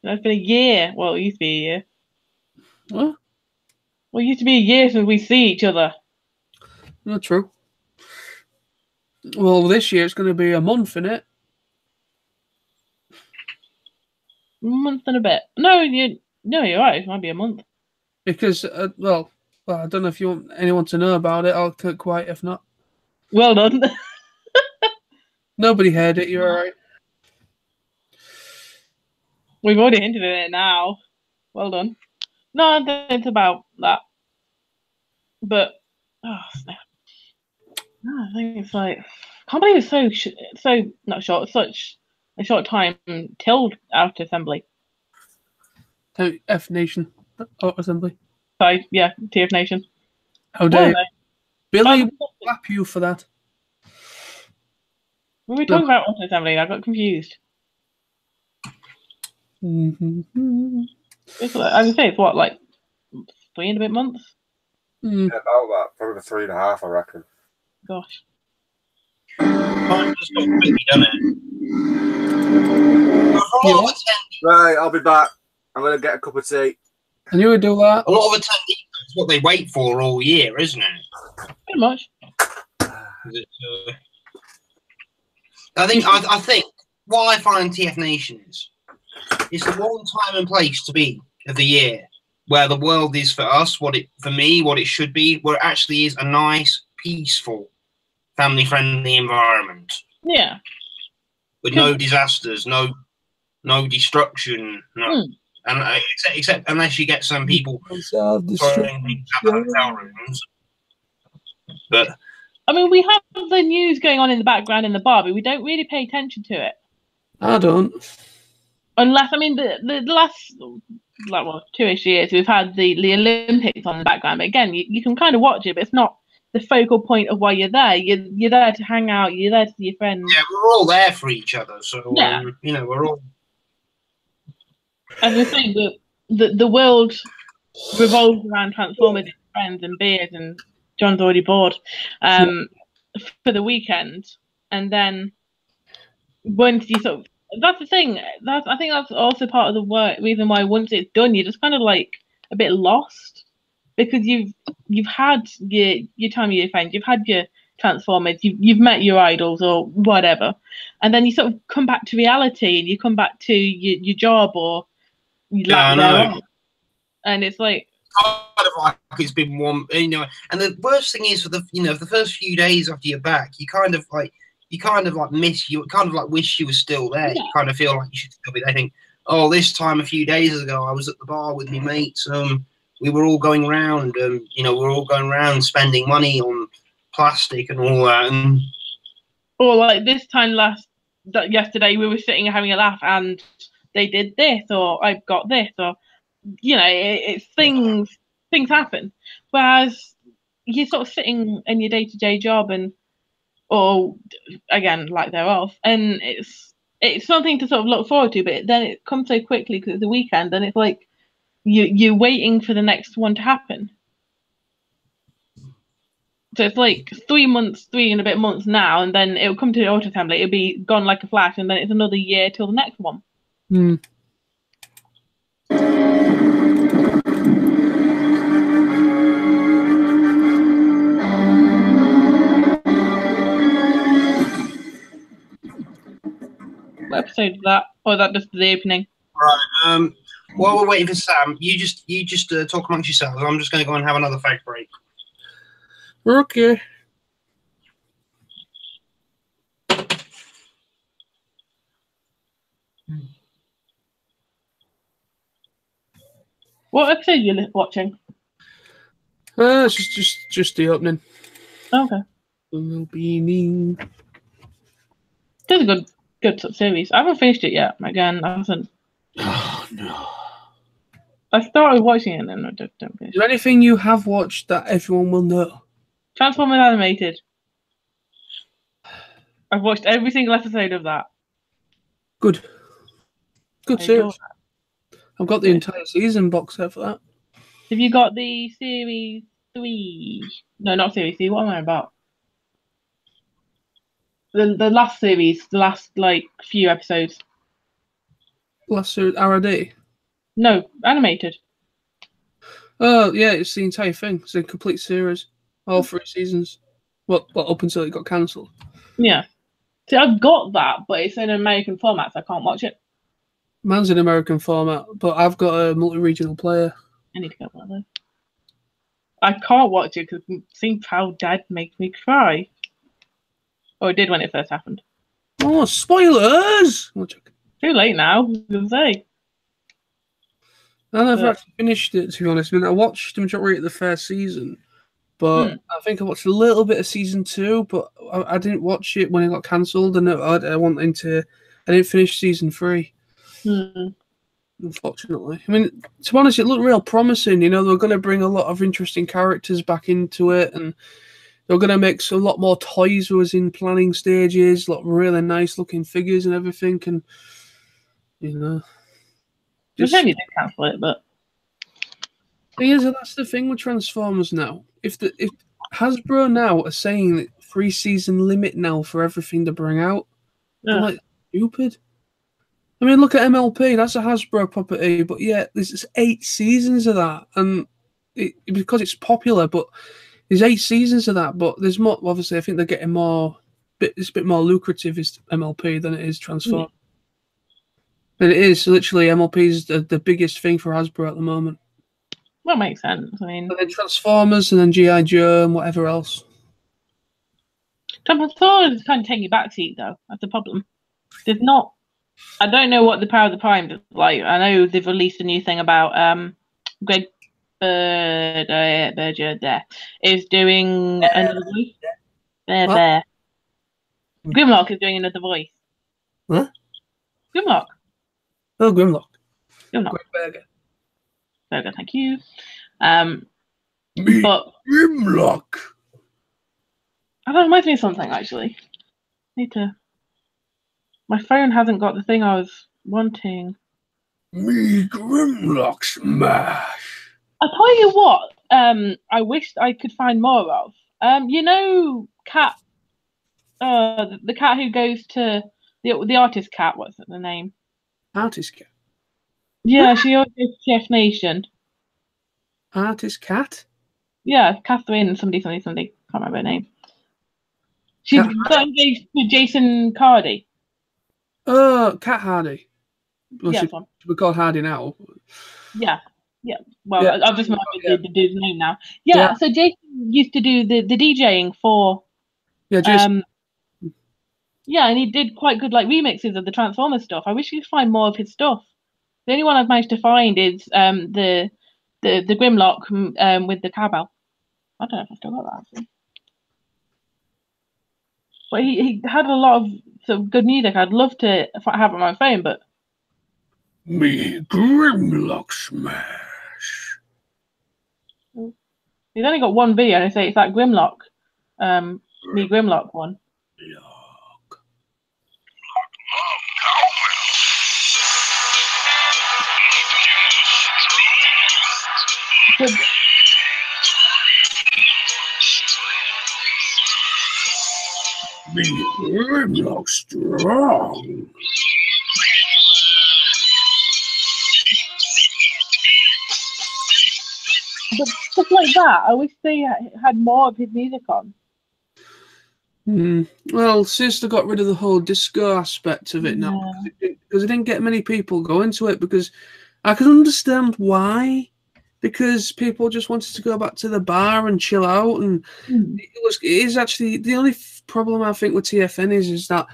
It's been a year. Well, it used to be a year. What? Well, it used to be a year since we see each other. Not true. Well, this year it's going to be a month, innit? A month and a bit. No, you're right. It might be a month. Because, well, I don't know if you want anyone to know about it. I'll keep quiet if not. Well done. Nobody heard it. You're all right. We've already hinted at it now. Well done. No, it's about that. But snap. No, I think it's like I can't believe it's so not short. Such a short time till Art Assembly. F Nation Art Assembly. Sorry, yeah, TF Nation. How dare you? Billy will slap you for that. We were talking about Art Assembly. I got confused. It's like, I would say it's what, like 3 and a bit months? Yeah, about that. Probably 3.5, I reckon. Gosh. Time just got quickly, doesn't it? Right, I'll be back. I'm going to get a cup of tea. And you would do that? A lot of attendees, it's what they wait for all year, isn't it? Pretty much. I think what I find TF Nations is the one time and place to be of the year where the world is for us, what it should be, where it actually is a nice, peaceful, family-friendly environment. Yeah. With no disasters, no destruction, no. And except unless you get some people throwing things at hotel rooms. But I mean, we have the news going on in the background in the bar, but we don't really pay attention to it. I don't. Unless, I mean, the last, like, well, 2-ish years, we've had the Olympics on the background. But again, you can kind of watch it, but it's not the focal point of why you're there. You're there to hang out. You're there to see your friends. Yeah, we're all there for each other. So, yeah. We're all... As I say, the world revolves around Transformers, friends and beers, and John's already bored for the weekend. And then once you sort of, that's the thing. I think that's also part of the reason why once it's done, you're just kind of like a bit lost because you've had your time with your friends, you've had your Transformers, you've met your idols or whatever, and then you sort of come back to reality and you come back to your job or lack thereof. And it's like kind of like it's been one, and the worst thing is for the first few days after you're back, you kind of like miss, you kind of like wish you were still there. Yeah. You kind of feel like you should still be there. I think, oh, this time a few days ago, I was at the bar with my mates. We were all going round, we're all going around spending money on plastic and all that. Or like this time yesterday, we were sitting and having a laugh, and they did this, or I've got this, or it's things happen. Whereas you're sort of sitting in your day-to-day job or again, like thereof, and it's something to sort of look forward to, but then it comes so quickly because it's the weekend, and it's like you're waiting for the next one to happen. So it's like 3 and a bit months now, and then it'll come to the auto template. It'll be gone like a flash, and then it's another year till the next one. Hmm. What episode is that? Or is that just the opening? Right. While we're waiting for Sam, you just talk amongst yourselves. I'm just going to go and have another fag break. Okay. What episode are you watching? It's just the opening. Okay. Beanie. It's a good sort of series. I haven't finished it yet. Again, I haven't. Oh no. I started watching it and then I don't finish. Is there anything you have watched that everyone will know? Transformers Animated. I've watched every single episode of that. Good series. That. I've got the entire season box set for that. Have you got the series 3? No, not series 3. What am I about? The last series, the last like few episodes. Last series, RD. No, animated. Oh yeah, it's the entire thing. It's a complete series, all 3 seasons. Well, up until it got cancelled. Yeah. See, I've got that, but it's in an American format, so I can't watch it. Mine's in American format, but I've got a multi-regional player. I need to get one of those. I can't watch it because seeing how Dad makes me cry. Or it did when it first happened. Oh, spoilers! Too late now, I was going to say. I never actually finished it, to be honest. I mean, I watched the majority of the first season, but I think I watched a little bit of season 2, but I didn't watch it when it got cancelled, and I didn't finish season 3. Unfortunately. I mean, to be honest, it looked real promising. You know, they were going to bring a lot of interesting characters back into it, and they were going to make a lot more toys who was in planning stages, a lot of really nice looking figures and everything, and, you know. Just, maybe they cancel it, but... That's the thing with Transformers now. If Hasbro now are saying that 3-season limit now for everything to bring out, I'm like, stupid. I mean, look at MLP. That's a Hasbro property, but yeah, there's 8 seasons of that, and because it's popular. But there's 8 seasons of that, but there's more. Obviously, I think they're getting more. It's a bit more lucrative is MLP than it is Transform. And it is literally MLP is the biggest thing for Hasbro at the moment. That makes sense. I mean, and then Transformers, and then GI Joe, and whatever else. Transformers is kind of taking a backseat, though. That's the problem. There's not. I don't know what the Power of the Prime is like. I know they've released a new thing about Greg Berger there is doing another voice. There. Grimlock is doing another voice. What? Grimlock. Oh, Grimlock. Greg Berger. Thank you. But Grimlock. That reminds me of something actually. Need to. My phone hasn't got the thing I was wanting. Me Grimlock smash. I'll tell you what. I wish I could find more of. You know, Cat. The cat who goes to the artist cat. What's the name? Artist cat. Yeah, she always goes to Chef Nation. Artist cat. Yeah, Catherine. Somebody. Can't remember her name. She's engaged to Jason Cardy. Oh, Cat Hardy. Well, Yeah, we call Hardy now. Yeah. Well, yeah. I've just remembered the dude's name now. Yeah, so Jason used to do the DJing for. Yeah, Jason. Yeah, and he did quite good like remixes of the Transformers stuff. I wish you could find more of his stuff. The only one I've managed to find is the Grimlock with the cowbell. I don't know if I still got that actually. But he had a lot of sort of good music. I'd love to have it on my phone, but Me Grimlock smash. He's only got one video, and I say it's that Grimlock, me Grimlock one. But Grimlock strong. But stuff like that, I wish they had more of his music on. Well, Sister got rid of the whole disco aspect of it now because it didn't get many people going to it. Because I can understand why, because people just wanted to go back to the bar and chill out, and it is actually the only problem I think with TFN is that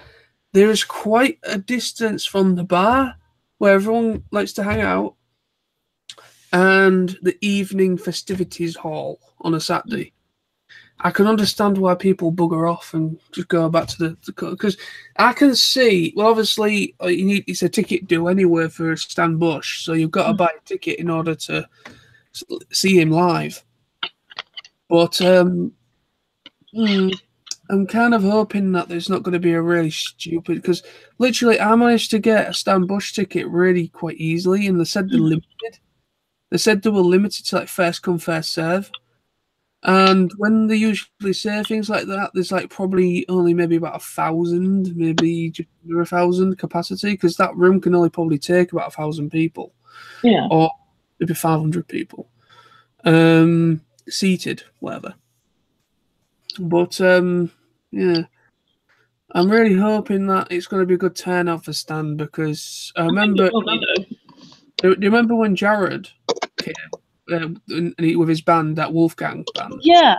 there is quite a distance from the bar where everyone likes to hang out, and the evening festivities hall on a Saturday. I can understand why people bugger off and just go back to the because I can see. Well, obviously, it's a ticket due anywhere for Stan Bush, so you've got to buy a ticket in order to see him live. But I'm kind of hoping that there's not going to be a really stupid, because literally I managed to get a Stan Bush ticket really quite easily, and they said they're limited. They said they were limited to like first come first serve. And when they usually say things like that, there's like probably only maybe about 1,000, maybe just under 1,000 capacity, because that room can only probably take about 1,000 people, or maybe 500 people, seated, whatever. But yeah, I'm really hoping that it's going to be a good turnout for Stan, because I remember. Do you remember when Jared came? With his band, that Wolfgang band. Yeah.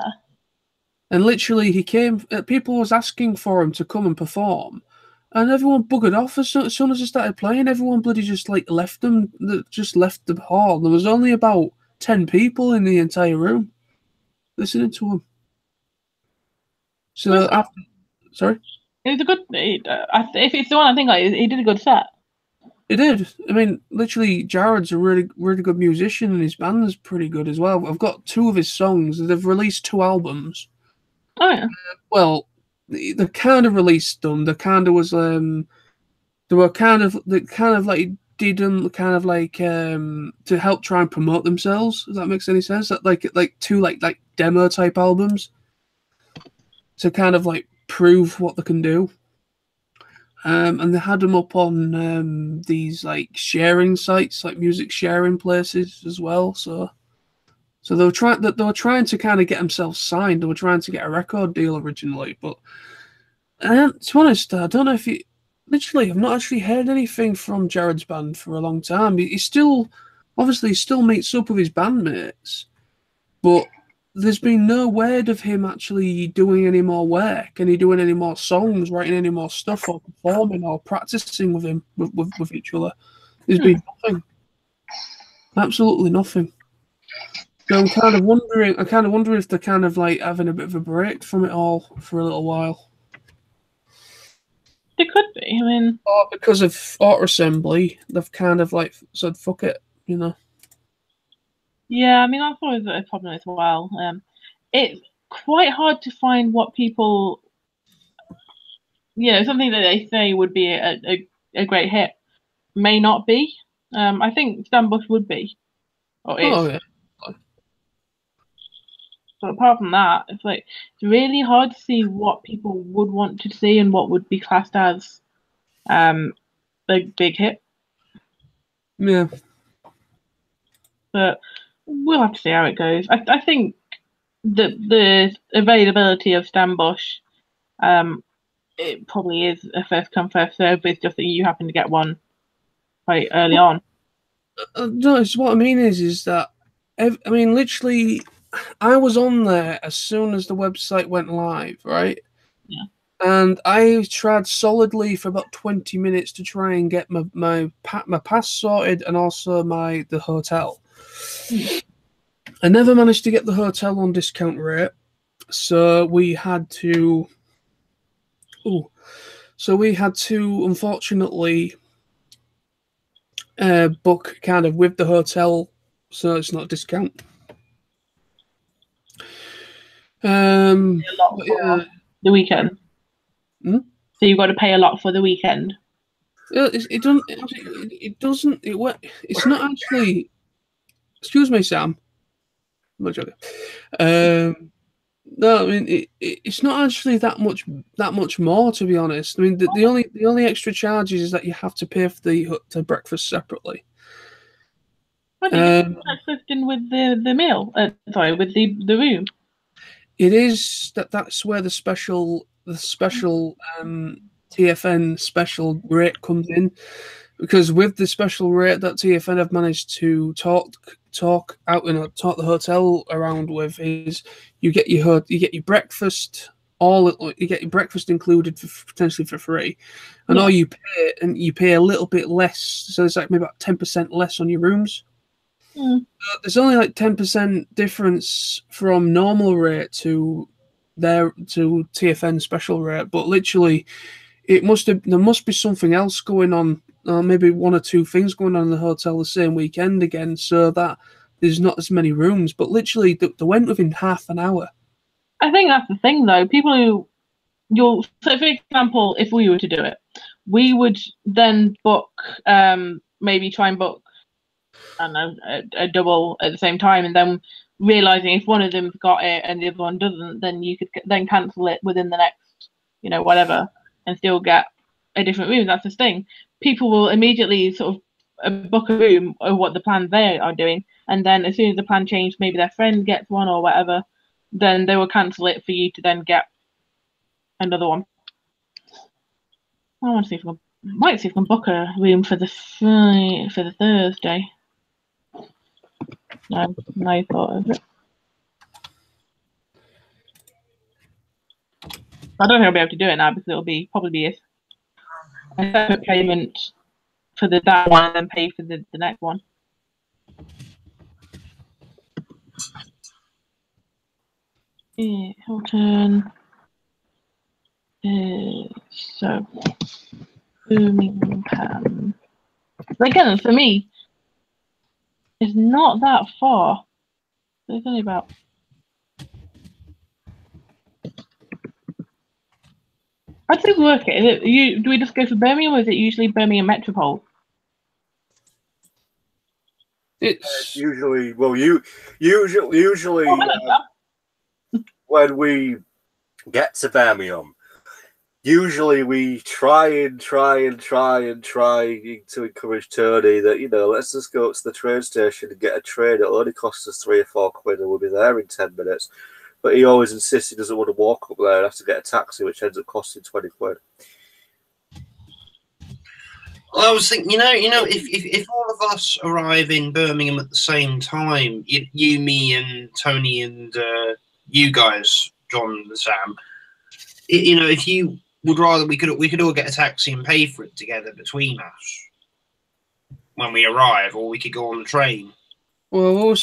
And literally he came, people was asking for him to come and perform, and everyone buggered off as soon as he started playing. Everyone bloody just like left them, just left the hall. There was only about 10 people in the entire room listening to him. So after, sorry? It was a good, if it's the one I think he did a good set. It did. I mean, literally, Jared's a really, really good musician, and his band is pretty good as well. I've got 2 of his songs. They've released 2 albums. Oh yeah. Well, they kind of released them. They kind of was they kind of like did them kind of like to help try and promote themselves. If that makes any sense? That like 2 like demo type albums to kind of like prove what they can do. And they had them up on these like sharing sites, like music sharing places as well. So they were trying to kind of get themselves signed. They were trying to get a record deal originally, but to be honest, I don't know if you. Literally, I've not actually heard anything from Jared's band for a long time. He still meets up with his bandmates, but there's been no word of him actually doing any more work, any doing any more songs, writing any more stuff, or performing, or practicing with him with each other. There's been nothing, absolutely nothing. So I'm kind of wondering if they're kind of like having a bit of a break from it all for a little while. It could be. I mean, or because of Auto Assembly, they've kind of like said, "Fuck it," you know. Yeah, I mean, that's always a problem as well. It's quite hard to find what people, something that they say would be a great hit may not be. I think Stan Bush would be, or is. Oh yeah. But apart from that, it's really hard to see what people would want to see and what would be classed as a big hit. Yeah. But we'll have to see how it goes. I think the availability of Stan Bush, it probably is a first come first serve. It's just that you happen to get one quite early on. No, it's what I mean is that literally, I was on there as soon as the website went live, right? Yeah. And I tried solidly for about 20 minutes to try and get my pass sorted, and also the hotel. I never managed to get the hotel on discount rate, so we had to. Unfortunately book kind of with the hotel, so it's not discount. A lot but for the weekend. Hmm? So you've got to pay a lot for the weekend. It doesn't. It doesn't. It's not actually. Excuse me, Sam. I'm not joking. No, I mean it's not actually that much more, to be honest. I mean the only extra charges is that you have to pay for the breakfast separately. What do you get breakfast in with the meal? Sorry, with the room. It is that's where the special TFN special rate comes in, because with the special rate that TFN have managed to talk out and talk the hotel around with is you get your breakfast, you get your breakfast included potentially for free, and all you pay a little bit less, so it's like maybe about 10% less on your rooms. There's only like 10% difference from normal rate to TFN special rate, but literally there must be something else going on, maybe one or two things going on in the hotel the same weekend again, so that there's not as many rooms. But literally they went within half an hour. I think that's the thing, though. People so for example, if we were to do it, we would then book, maybe try and book, I don't know, a double at the same time, and then realizing if one of them's got it and the other one doesn't, then you could then cancel it within the next, whatever, and still get a different room. That's the thing. People will immediately sort of book a room or what the plans they are doing, and then as soon as the plan changed, maybe their friend gets one or whatever, then they will cancel it for you to then get another one. I want to see if I might see if I can book a room for the Thursday. No thought of it. I don't think I'll be able to do it now because it'll probably be a separate payment for that one and then pay for the next one. Yeah, Hilton. So Birmingham. Again, for me, it's not that far. It's only about. I'd say work it. Do we just go for Birmingham, or is it usually Birmingham Metropole? It's usually when we get to Birmingham, usually we try to encourage Tony that, let's just go to the train station and get a train. It'll only cost us £3 or £4 and we'll be there in 10 minutes. But he always insists he doesn't want to walk up there and have to get a taxi, which ends up costing £20. Well, I was thinking, if all of us arrive in Birmingham at the same time, you, me, and Tony, and you guys, John and Sam, if you would rather, we could all get a taxi and pay for it together between us when we arrive, or we could go on the train. Well,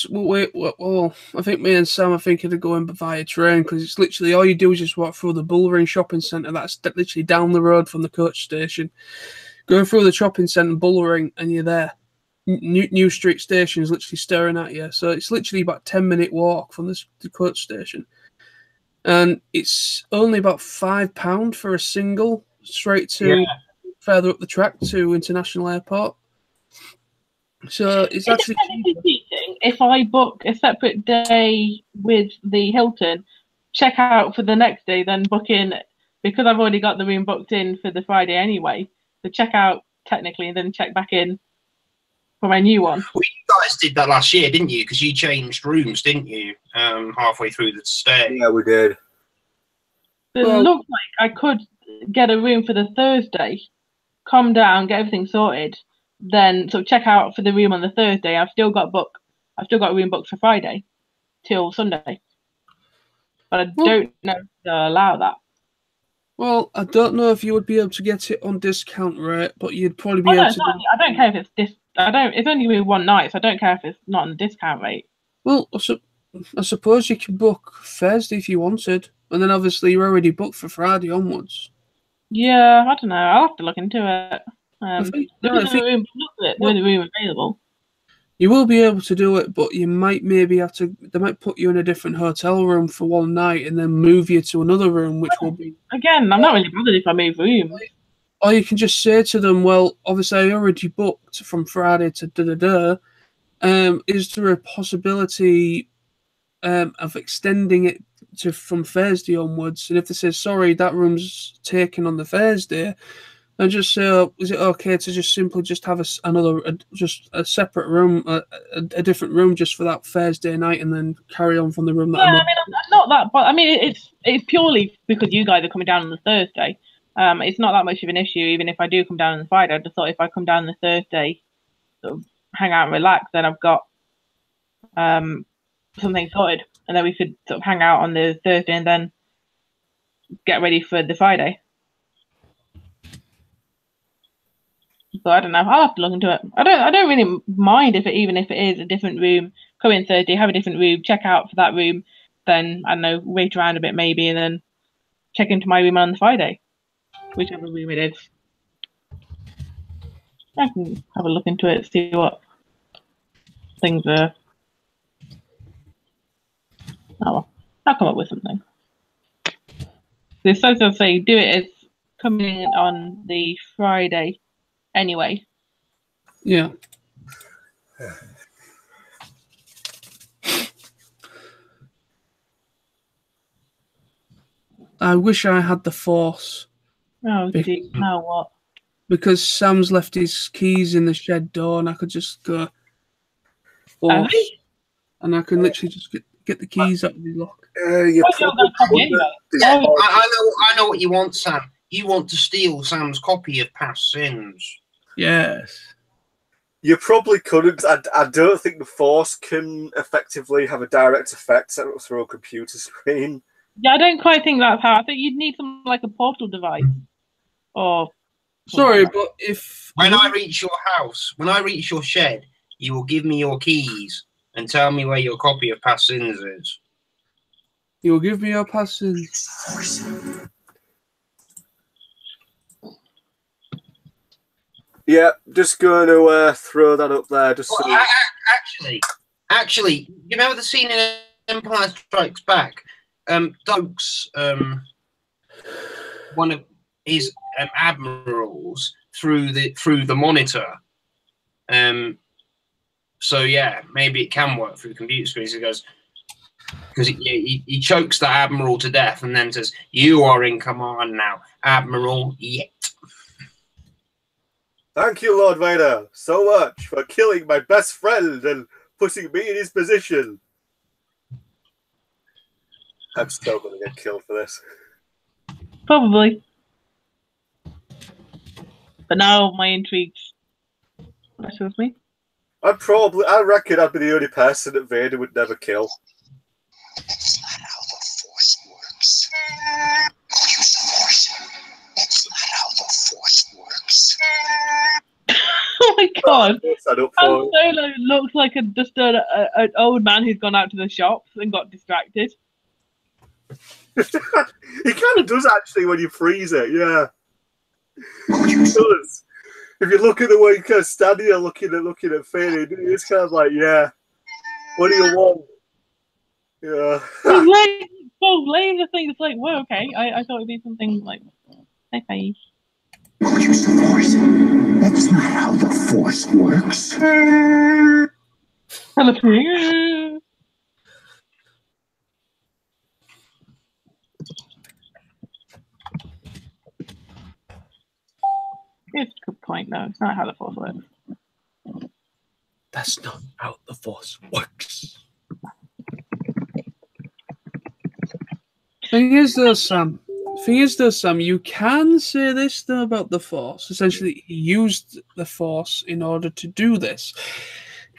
I think me and Sam are thinking of going via train, because it's literally all you do is just walk through the Bullring shopping centre. That's literally down the road from the coach station. Go through the shopping centre, Bullring, and you're there. New Street Station is literally staring at you. So it's literally about a 10-minute walk from the coach station. And it's only about £5 for a single straight to further up the track to International Airport. So it's actually cheating if I book a separate day with the Hilton, check out for the next day, then book in, because I've already got the room booked in for the Friday anyway. So check out technically and then check back in for my new one. Well, you guys did that last year, didn't you? Because you changed rooms, didn't you? Halfway through the stay. Yeah, we did. It looks like I could get a room for the Thursday, calm down, get everything sorted, then sort of check out for the room on the Thursday. I've still got a room booked for Friday till Sunday, but I don't know if they'll allow that. Well, I don't know if you would be able to get it on discount rate, but you'd probably be able to. I don't care if it's it's only going to be one night, so I don't care if it's not on the discount rate. Well, I suppose you can book Thursday if you wanted, and then obviously you're already booked for Friday onwards. Yeah, I don't know. I'll have to look into it. The only room available. You will be able to do it, but you might maybe have to. They might put you in a different hotel room for one night and then move you to another room, which will be. Again, I'm not really bothered if I move rooms. Or you can just say to them, "Well, obviously, I already booked from Friday to da da da. Is there a possibility of extending it to from Thursday onwards?" And if they say, "Sorry, that room's taken on the Thursday," and just say, oh, "Is it okay to just simply just have just a separate room, a different room just for that Thursday night, and then carry on from the room that Yeah, I'm I mean, I'm not that, but I mean, it's purely because you guys are coming down on the Thursday. It's not that much of an issue, even if I do come down on the Friday. I just thought if I come down on the Thursday, sort of hang out and relax, then I've got something sorted, and then we could sort of hang out on the Thursday and then get ready for the Friday. So I don't know. I'll have to look into it. I don't really mind even if it is a different room. Come in Thursday, have a different room, check out for that room, then I don't know, wait around a bit maybe, and then check into my room on the Friday, whichever room it is. I can have a look into it, see what things are. Oh well, I'll come up with something. The socials say do it as coming in on the Friday anyway. Yeah. I wish I had the Force. Oh dear, now what? Because Sam's left his keys in the shed door, and I could just go Force, and I can literally just get the keys out of the lock. I know what you want, Sam. You want to steal Sam's copy of Past Sins. Yes. You probably couldn't. I don't think the Force can effectively have a direct effect through a computer screen. Yeah, I don't quite think that's how. I think you'd need something like a portal device. Or sorry, but if when I reach your house, when I reach your shed, you will give me your keys and tell me where your copy of Past Sins is. You will give me your Past Sins. Yeah, just going to throw that up there. Just well, actually, you remember the scene in Empire Strikes Back? Doak's one of his admirals through the monitor. So yeah, maybe it can work through the computer screen. So he goes because he chokes the admiral to death and then says, "You are in command now, Admiral." Yet. Thank you, Lord Vader, so much for killing my best friend and putting me in his position. I'm still going to get killed for this. Probably. But now my intrigue's messing with me. I reckon I'd be the only person that Vader would never kill. That's not how the Force works. Use the Force. That's not how the Force works. Oh my god! Han Solo looks like just an old man who's gone out to the shops and got distracted. He kind of does actually when you freeze it, yeah. He does. If you look at the way he kind of standing there looking at Finn, it's kind of like, yeah. What do you want? Yeah. Laser thing. It's like, whoa, okay. I thought it'd be something like, okay. Use the Force. That's not how the Force works. It's a good point, though. It's not how the Force works. That's not how the Force works. Thing is, though, Sam, you can say this, though, about the Force. Essentially, he used the Force in order to do this.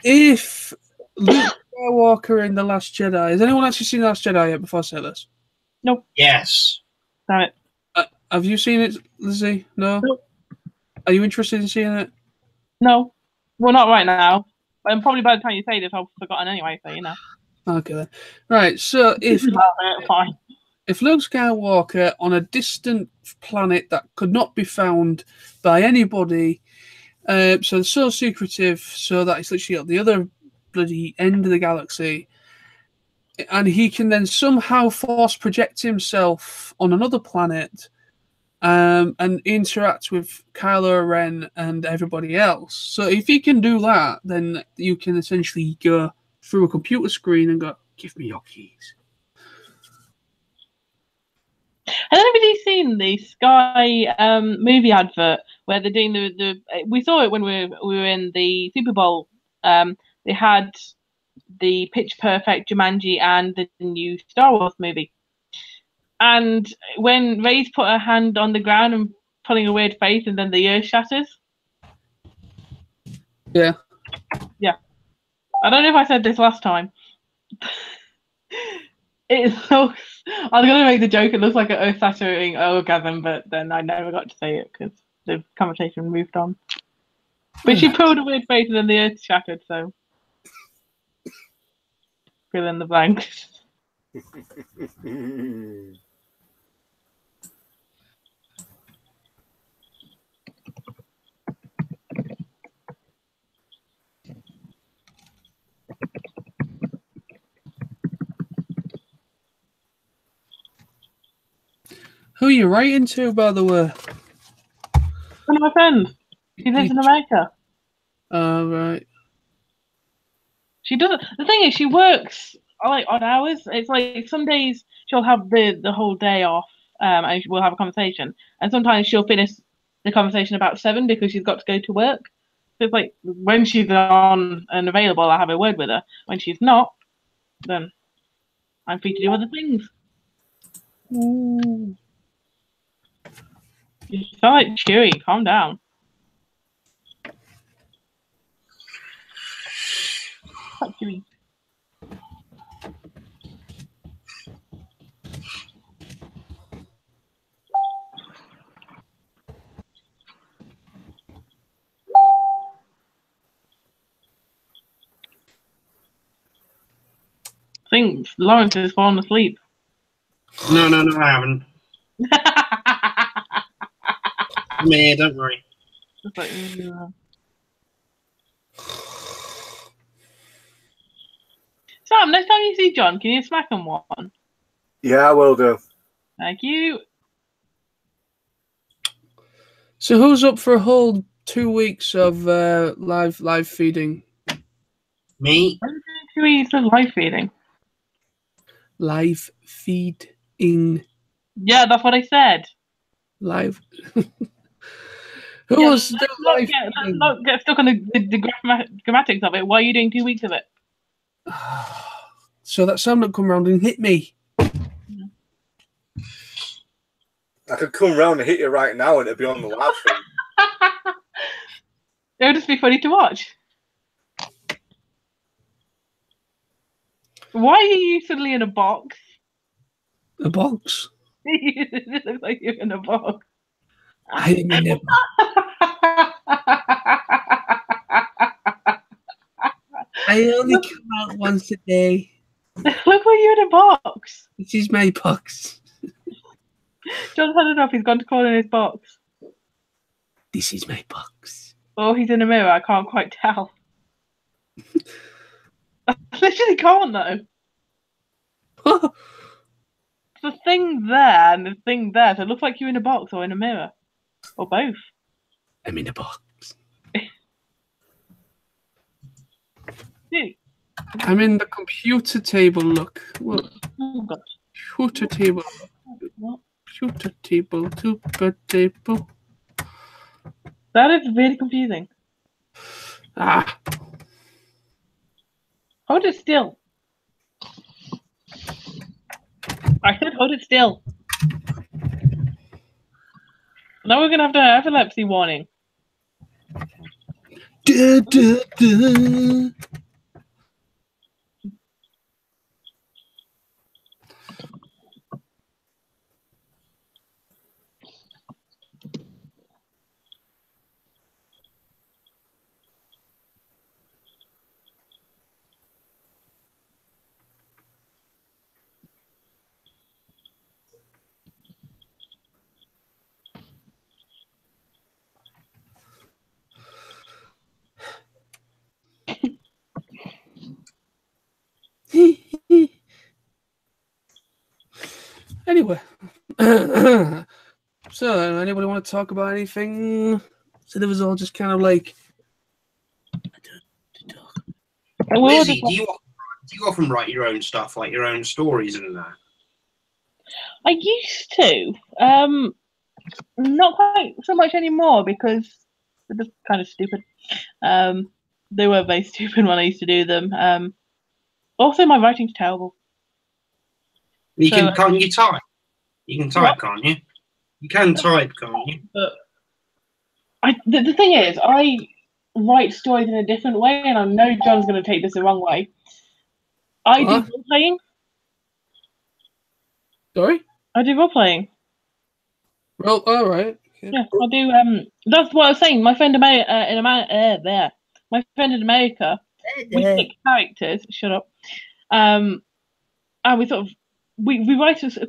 If Luke Skywalker in The Last Jedi... Has anyone actually seen The Last Jedi yet before I say this? Nope. Yes. Damn it. Have you seen it, Lizzie? No? Nope. Are you interested in seeing it? No. Well, not right now. And probably by the time you say this, I've forgotten anyway, so you know. Okay, then. Right, so if Luke Skywalker on a distant planet that could not be found by anybody So it's so secretive, so that it's literally at the other bloody end of the galaxy. And he can then somehow force project himself on another planet and interact with Kylo Ren and everybody else. So if he can do that, then you can essentially go through a computer screen and go, give me your keys. Has anybody seen the Sky movie advert where they're doing the? We saw it when we were in the Super Bowl. They had the Pitch Perfect, Jumanji, and the new Star Wars movie. And when Rey's put her hand on the ground and pulling a weird face, and then the earth shatters. Yeah. Yeah. I don't know if I said this last time. It looks. I was going to make the joke. It looks like an earth-shattering orgasm, but then I never got to say it because the conversation moved on. But she pulled a weird face, and then the earth shattered. So fill in the blanks. Who are you writing to, by the way? One of my friends. She lives in America. Oh, right. She doesn't. The thing is, she works like odd hours. It's like some days she'll have the whole day off, and we'll have a conversation. And sometimes she'll finish the conversation about 7 because she's got to go to work. So it's like when she's on and available, I have a word with her. When she's not, then I'm free to do other things. Ooh. You sound like Chewy. Calm down. Fuck Chewy. I think Lawrence has fallen asleep. No, I haven't. I'm here, don't worry. Just like, Sam, next time you see John, can you smack him one? Yeah, I will do. Thank you. So who's up for a whole 2 weeks of live feeding? Me? 2 weeks of live feeding. Live feeding. Yeah, that's what I said. Live. Who was still live Let's feeding? not get stuck on the grammatics of it. Why are you doing 2 weeks of it? So that Sam would come round and hit me. I could come round and hit you right now and it'd be on the live feed. It would just be funny to watch. Why are you suddenly in a box? A box? It looks like you're in a box. I'm in a I only come out once a day. Look like you're in a box. This is my box. John's had enough. He's gone to call in his box. This is my box. Oh, he's in a mirror. I can't quite tell. I literally can't though. The thing there and the thing there. So it looks like you're in a box or in a mirror. Or both. I'm in a box. Dude. I'm in the computer table, look. What? Oh, God. Computer table. What? Computer table. Super table. That is really confusing. Ah. Hold it still. I said hold it still. Now we're going to have an epilepsy warning. Da, da, da. anyway, so anybody want to talk about anything? So there was all just kind of like. Lizzie, do you often write your own stuff, like your own stories and that? I used to. Not quite so much anymore because they're just kind of stupid. They were very stupid when I used to do them. Also, my writing's terrible. Can't you type? You can type, What? can't you? You can type, can't you? But the thing is, I write stories in a different way, and I know John's going to take this the wrong way. I do What? role playing. Sorry. I do role playing. Well, all right. Okay. Yeah, I do. That's what I was saying. My friend my friend in America, we pick characters. Shut up. And we sort of we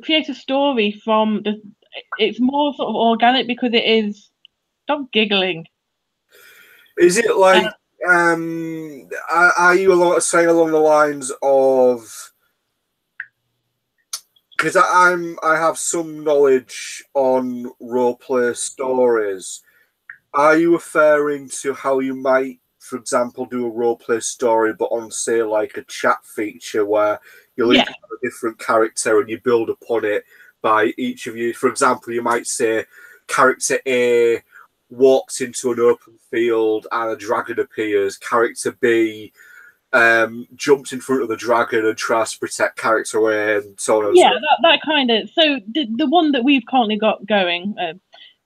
create a story from the. It's more sort of organic because it is. Stop giggling. Is it like are you saying along the lines of? Because I have some knowledge on roleplay stories. Are you referring to how you might, for example, do a roleplay story, but on, say, like a chat feature where you link to a different character and you build upon it by each of you? For example, you might say character A walks into an open field and a dragon appears. Character B jumps in front of the dragon and tries to protect character A, and so on. Yeah, that kind of. So the one that we've currently got going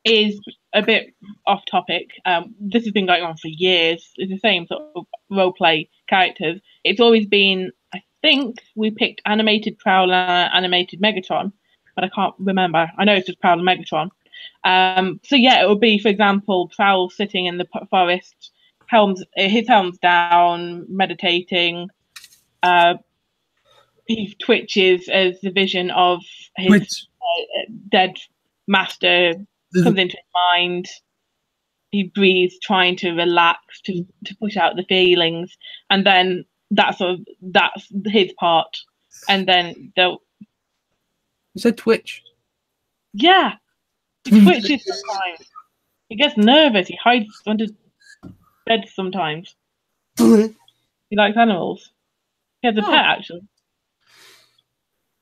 is a bit off topic. This has been going on for years. It's the same sort of role play characters. It's always been. I think we picked animated Prowler, animated Megatron, but I can't remember. I know it's just Prowler, Megatron. So yeah, it would be, for example, Prowl sitting in the forest. His helm's down, meditating. He twitches as the vision of his dead master comes into his mind. He breathes, trying to relax, to push out the feelings, and then that's his part. And then they'll. You said twitch. Yeah, he twitches sometimes. He gets nervous. He hides under bed sometimes. He likes animals. He has a pet, actually.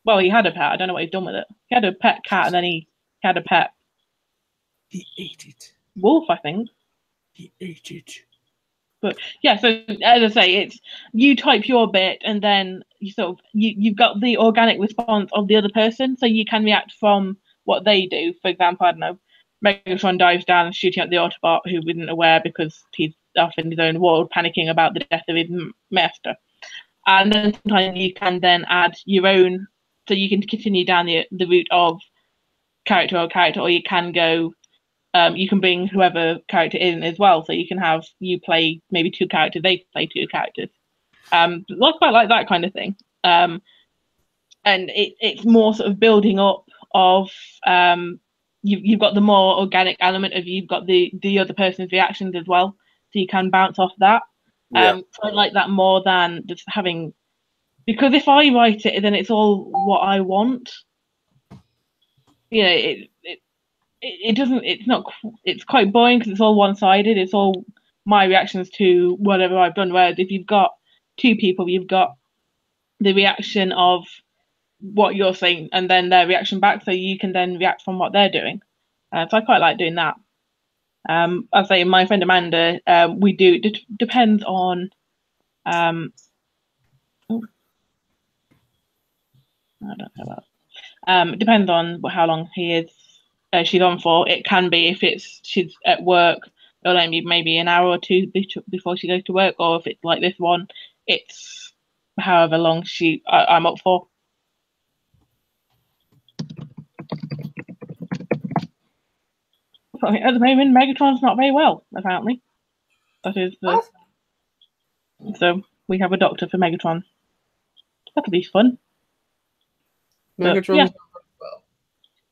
Well, he had a pet. I don't know what he's done with it. He had a pet cat, and then he had a pet He ate it. wolf, I think. He ate it. But yeah, so as I say, it's you type your bit, and then you've got the organic response of the other person, so you can react from what they do. For example, I don't know, Megatron dives down and shooting at the Autobot who isn't aware because he's off in his own world, panicking about the death of his master. And then sometimes you can then add your own, so you can continue down the route of character, or you can go. You can bring whoever character in as well, so you can have you play maybe two characters, they play two characters. Lots quite like that kind of thing. And it's more sort of building up of you've got the more organic element of you've got the other person's reactions as well, so you can bounce off that. So I like that more than just having, because if I write it, then it's all what I want. You know, it doesn't. It's not. It's quite boring because it's all one-sided. It's all my reactions to whatever I've done. Whereas if you've got two people, you've got the reaction of what you're saying and then their reaction back, so you can then react from what they're doing. So I quite like doing that. I'll say my friend Amanda, we do. It depends on. I don't know about. It depends on how long she's on for. It can be if she's at work, it'll only be maybe an hour or two before she goes to work, or if it's like this one, it's however long I'm up for. At the moment, Megatron's not very well, apparently. That is so we have a doctor for Megatron. That'll be fun. Megatron's yeah. not very well.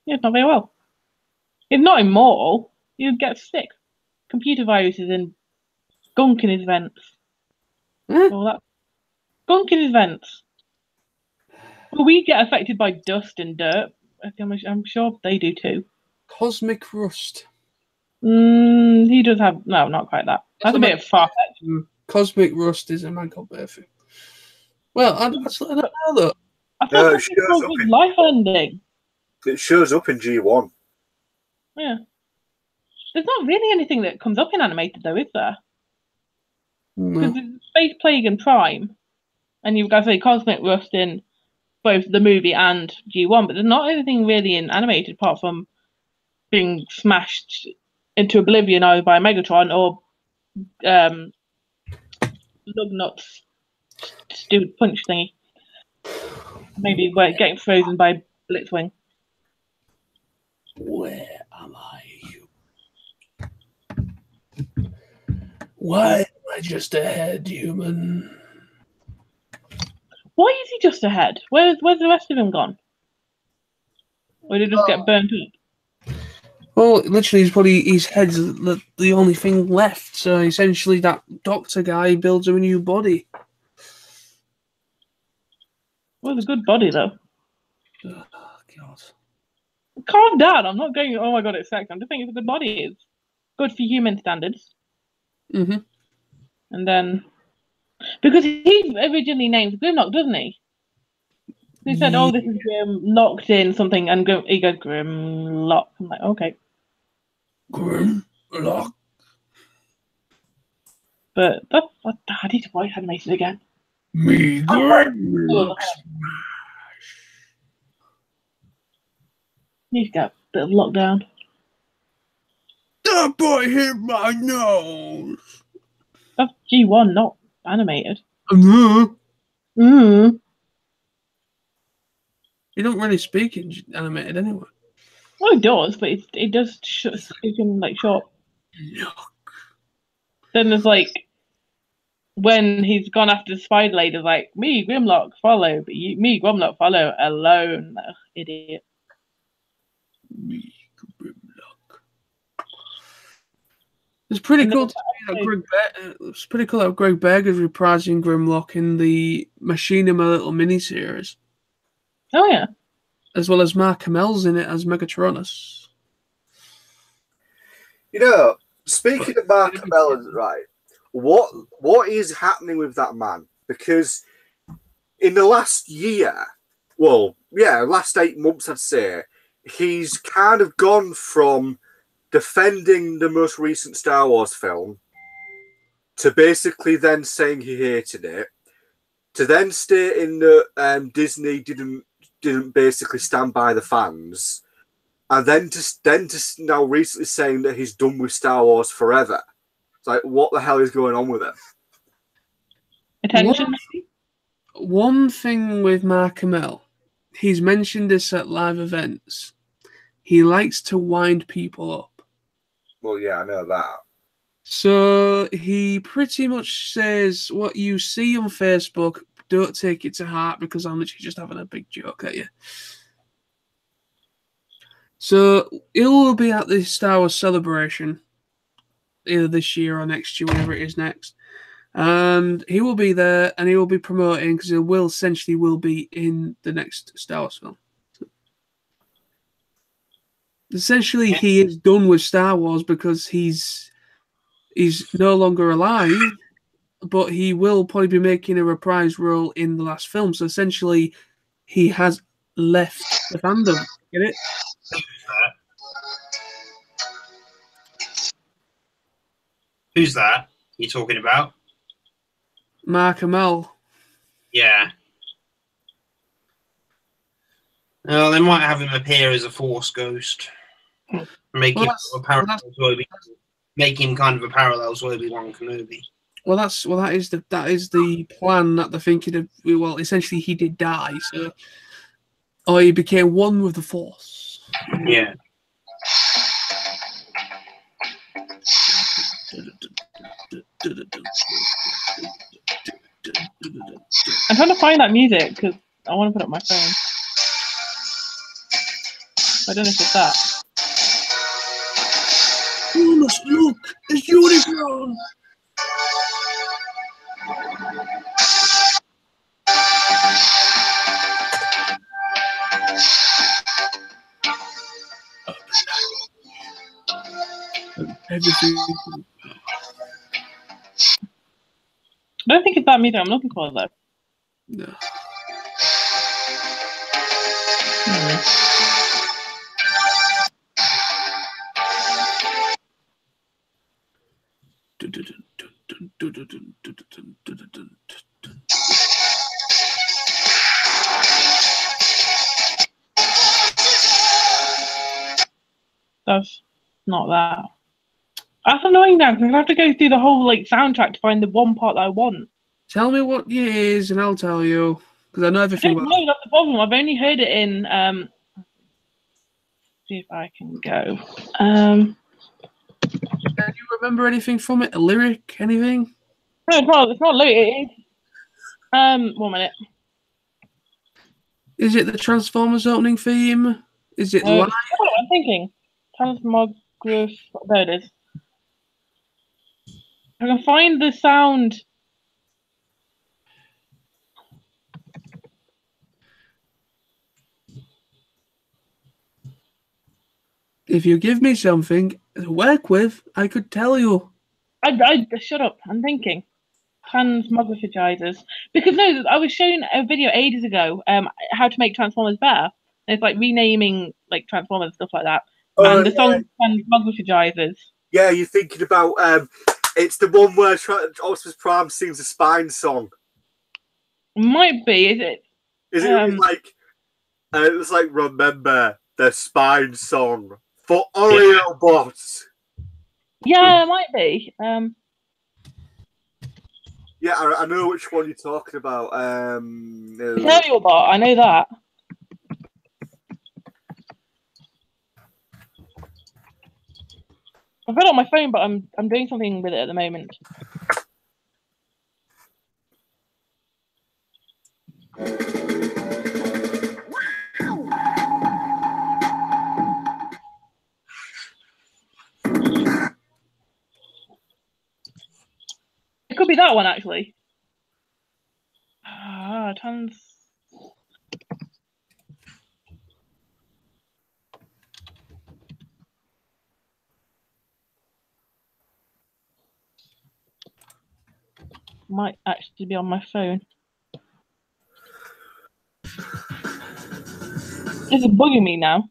Yeah, it's not very well. It's not immortal. You'd get sick. Computer viruses and gunk in his vents. All that. Gunk in his vents. Well, we get affected by dust and dirt. I'm sure they do too. Cosmic Rust. He does have no, not quite that. That's a bit far fetched. Cosmic Rust is a man called Murphy. Well, I don't know though. I No, thought it shows was up his in- life ending. It shows up in G1. Yeah. There's not really anything that comes up in animated though, is there? Because No. it's Space Plague and Prime, and you've got to say Cosmic Rust in both the movie and G1, but there's not anything really in animated apart from being smashed into oblivion either by Megatron or Lugnut's stupid punch thingy. Maybe we're getting frozen by Blitzwing. Where am I? Why am I just a head human? Why is he just ahead? Where's the rest of him gone? Or did he just get burnt up? Well, literally, his head's the only thing left. So essentially, that doctor guy builds him a new body. Well, it's a good body though. Oh, God. Calm down. I'm not going, oh my god, it's sex. I'm just thinking it's a good body. It's good for human standards. Mm-hmm. And then, because he originally named Grimlock, doesn't he? He said, oh, this is Grim locked in something, and he goes, Grimlock. I'm like, okay. Grimlock. But that's, I need to voice animated again. Me Grimlock. Need to get a bit of lockdown. That boy hit my nose. That's G1, not animated. You Mm. don't really speak in animated anyway. Well, it does, but it does speak in like short. No. Then there's like when he's gone after the spider lady, there's like me Grimlock follow, but me Grimlock follow alone. Ugh, idiot. Me Grimlock. It's pretty And cool then- to see that it's pretty cool that Greg Berger's reprising Grimlock in the Machinima little miniseries, Oh yeah. as well as Mark Hamill's in it as Megatronus. You know, speaking of Mark Hamill, right? What is happening with that man? Because in the last year, well, yeah, last 8 months, I'd say, he's kind of gone from defending the most recent Star Wars film to basically then saying he hated it, to then stating that Disney didn't basically stand by the fans, and then to now recently saying that he's done with Star Wars forever. It's like, what the hell is going on with him? Attention. One thing with Mark Hamill, he's mentioned this at live events. He likes to wind people up. Well, yeah, I know that. So he pretty much says what you see on Facebook, don't take it to heart because I'm literally just having a big joke at you. So he'll be at the Star Wars Celebration either this year or next year, whenever it is next. And he will be there and he will be promoting because he will essentially be in the next Star Wars film. Essentially, he is done with Star Wars because he's no longer alive, but he will probably be making a reprise role in the last film. So essentially, he has left the fandom. Get it? Who's that you're talking about? Mark Hamill. Yeah. Well, they might have him appear as a Force ghost. Make him kind of a parallel to Obi-Wan Kenobi. Well, that is the plan that they're thinking of. Well, essentially, he did die, so he became one with the Force. Yeah. I'm trying to find that music because I want to put it on my phone. I don't know if it's that. You must look, it's Unicron. Everything. I don't think it's that music I'm looking for, though. No. That's not that. That's annoying now because I have to go through the whole like soundtrack to find the one part that I want. Tell me what it is, and I'll tell you because I know I everything. don't know, that's the problem. I've only heard it in. See if I can go. Can you remember anything from it? A lyric? Anything? No, it's not. It's not Louis. It is. 1 minute. Is it the Transformers opening theme? Is it No, live? I'm thinking. Transmograph. There it is. I can find the sound. If you give me something to work with, I could tell you. I shut up. I'm thinking. Transmographizers. Because no, I was shown a video ages ago. How to make Transformers better. And it's like renaming like Transformers and stuff like that. And the song Transmographizers. Yeah, you're thinking about it's the one where Optimus Prime sings a Spine song. Might be, is it? Is it like it was like remember the Spine song for Oreo Bots? Yeah, it might be. Yeah, I know which one you're talking about. Serialbot, I know that. I've got it on my phone, but I'm doing something with it at the moment. It could be that one actually. Tons. Might actually be on my phone. This is bugging me now.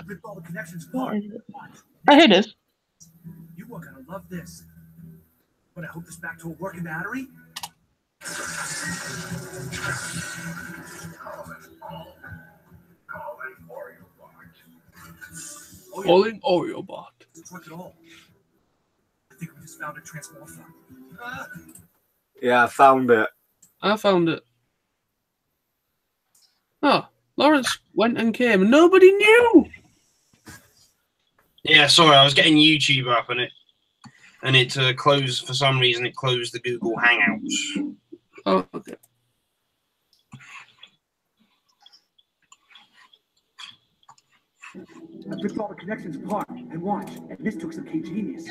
Ripped all the connections What apart. is it? Oh, here it is. You are gonna love this. But I hook this back to a working battery. Calling Oreo Bot. It's worth it all. I think we just found a transformer. Yeah, I found it. I found it. Oh, Lawrence went and came. Nobody knew. Yeah, sorry, I was getting YouTube up and it closed for some reason. It closed the Google Hangouts. Oh, okay. I ripped all the connections apart and watch, and this took some genius.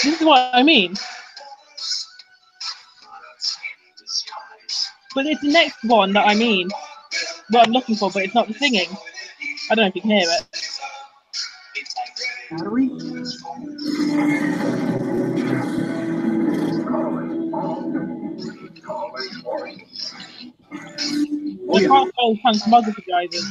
This is what I mean. But it's the next one that I mean. What I'm looking for, but it's not the singing. I don't know if you can hear it. Battery? I can't spell Transmographizers.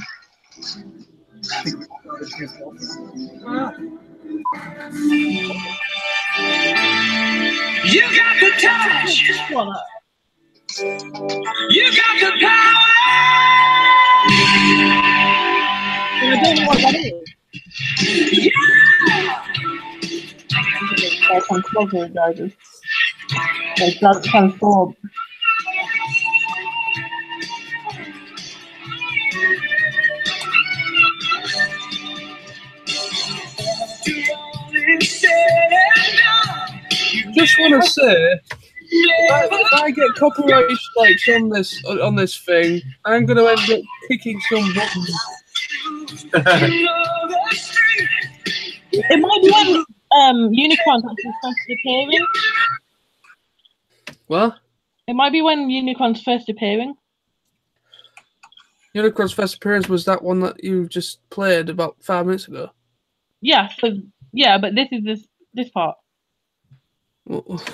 You got the touch. This one. You got the power. And I don't know what that is. Transmographizers. They transform. Just want to say, if I get copyright strikes on this thing, I'm going to end up kicking some buttons. It might be when Unicorn actually started appearing. What? It might be when Unicron's first appearing. Unicron's first appearance was that one that you just played about 5 minutes ago. Yeah, so yeah, but this is this part. Oh,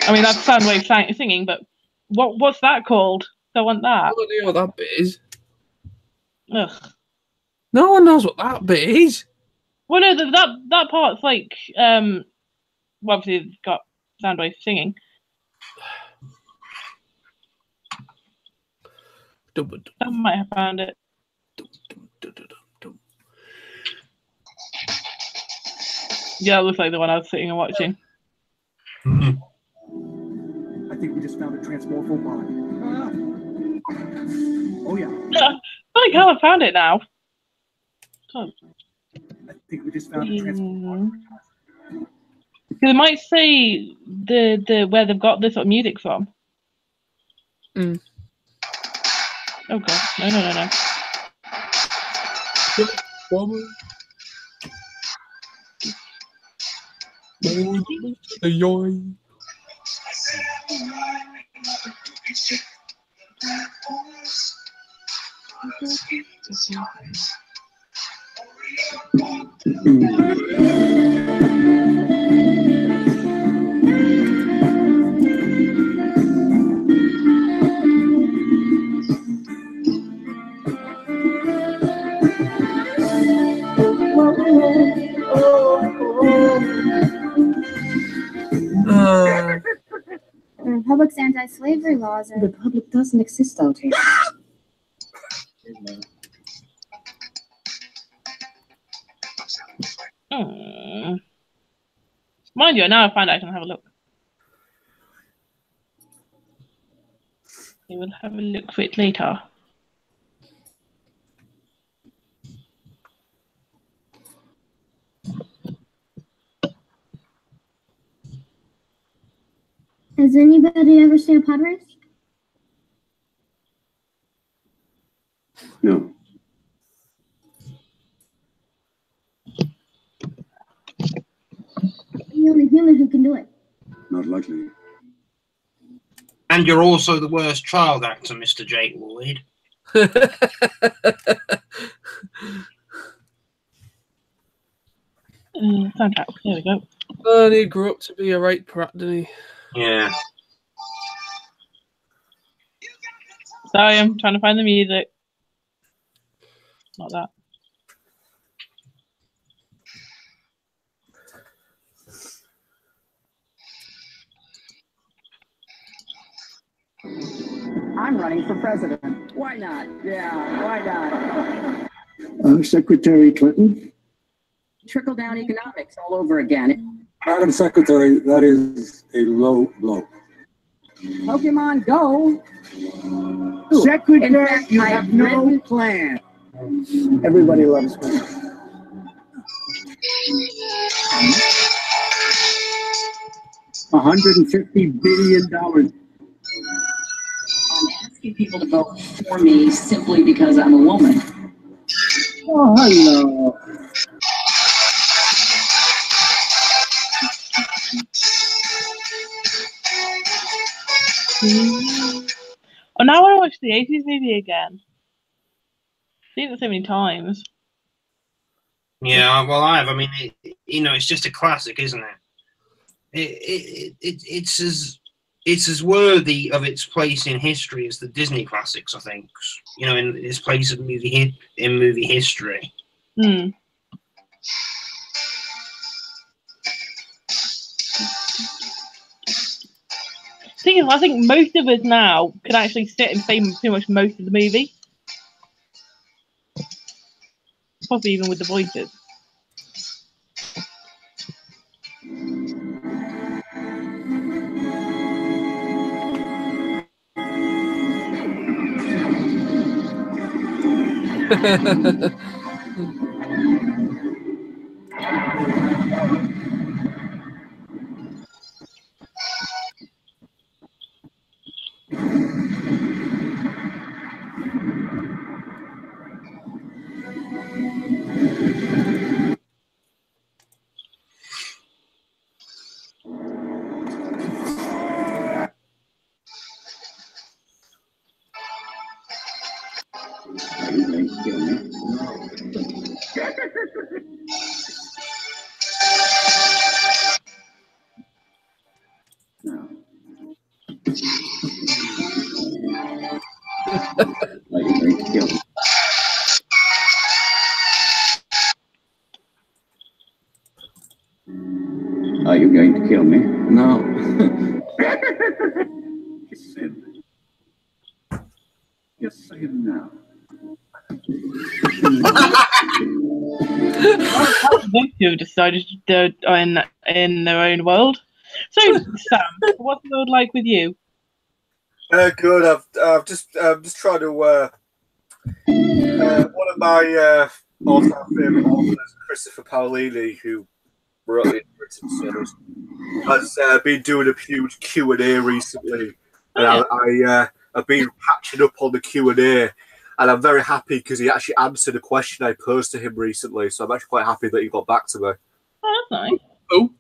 I mean, that's Soundwave singing, but what's that called? I want that. I don't know what that bit is. Ugh. No one knows what that bit is. Well, no, that part's like well, obviously it's got Soundwave singing. I might have found it. Yeah, it looks like the one I was sitting and watching. I think we just found a transmorpho body. Oh yeah. I like how I found it now. Oh. I think we just found a transmorpho body. Because it might say the where they've got this sort of music from. Mm. Oh god, no. The Republic's anti-slavery laws are... The Republic doesn't exist out here. Mind you, now I find I can have a look. We will have a look for it later. Has anybody ever seen a pod race? No. You're the only human who can do it. Not likely. And you're also the worst child actor, Mr. Jake Lloyd. Soundtrack. There we go. And he grew up to be a right prat, didn't he? Yeah. Sorry, I'm trying to find the music. Not that. I'm running for president. Why not? Yeah, why not? Secretary Clinton? Trickle-down economics all over again. Madam Secretary, that is a low blow. Pokemon Go. Secretary, fact, you I've have no written- plan. Everybody loves me. $150 billion. I'm asking people to vote for me simply because I'm a woman. Oh, hello. Oh, now I want to watch the 80s movie again. I've seen it so many times. Yeah, well, I have. I mean, it's just a classic, isn't it? It's as worthy of its place in history as the Disney classics, I think. In its place of movie history. Hmm. Thing is, I think most of us now can actually sit and say pretty much most of the movie. Possibly even with the voices. No. Are you going to kill me? Are you going to kill me? No. Yes, I am. Yes, I am now. Those two have decided to do in their own world. So, Sam, what's the world like with you? Good. I'm just trying to. One of my all-time favorite authors, Christopher Paolini, who wrote the Written Series, has been doing a huge Q&A recently, and I've been catching up on the Q&A, and I'm very happy because he actually answered a question I posed to him recently. So I'm actually quite happy that he got back to me. Oh, that's nice. Oh,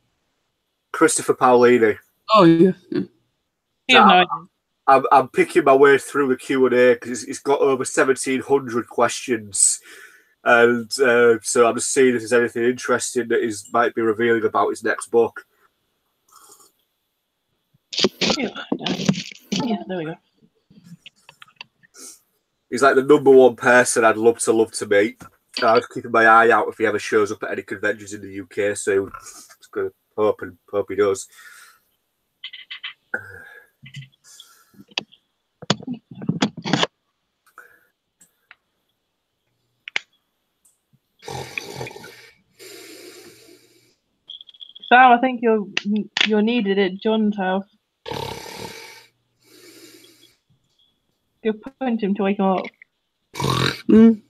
Christopher Paolini. oh yeah. You have no idea. I'm picking my way through the Q&A because it's got over 1,700 questions, and so I'm just seeing if there's anything interesting that might be revealing about his next book. Yeah, there we go. He's like the #1 person I'd love to meet. I was keeping my eye out if he ever shows up at any conventions in the UK soon. Just gonna hope he does. Sam, I think you're needed at John's house. Go punch him to wake him up.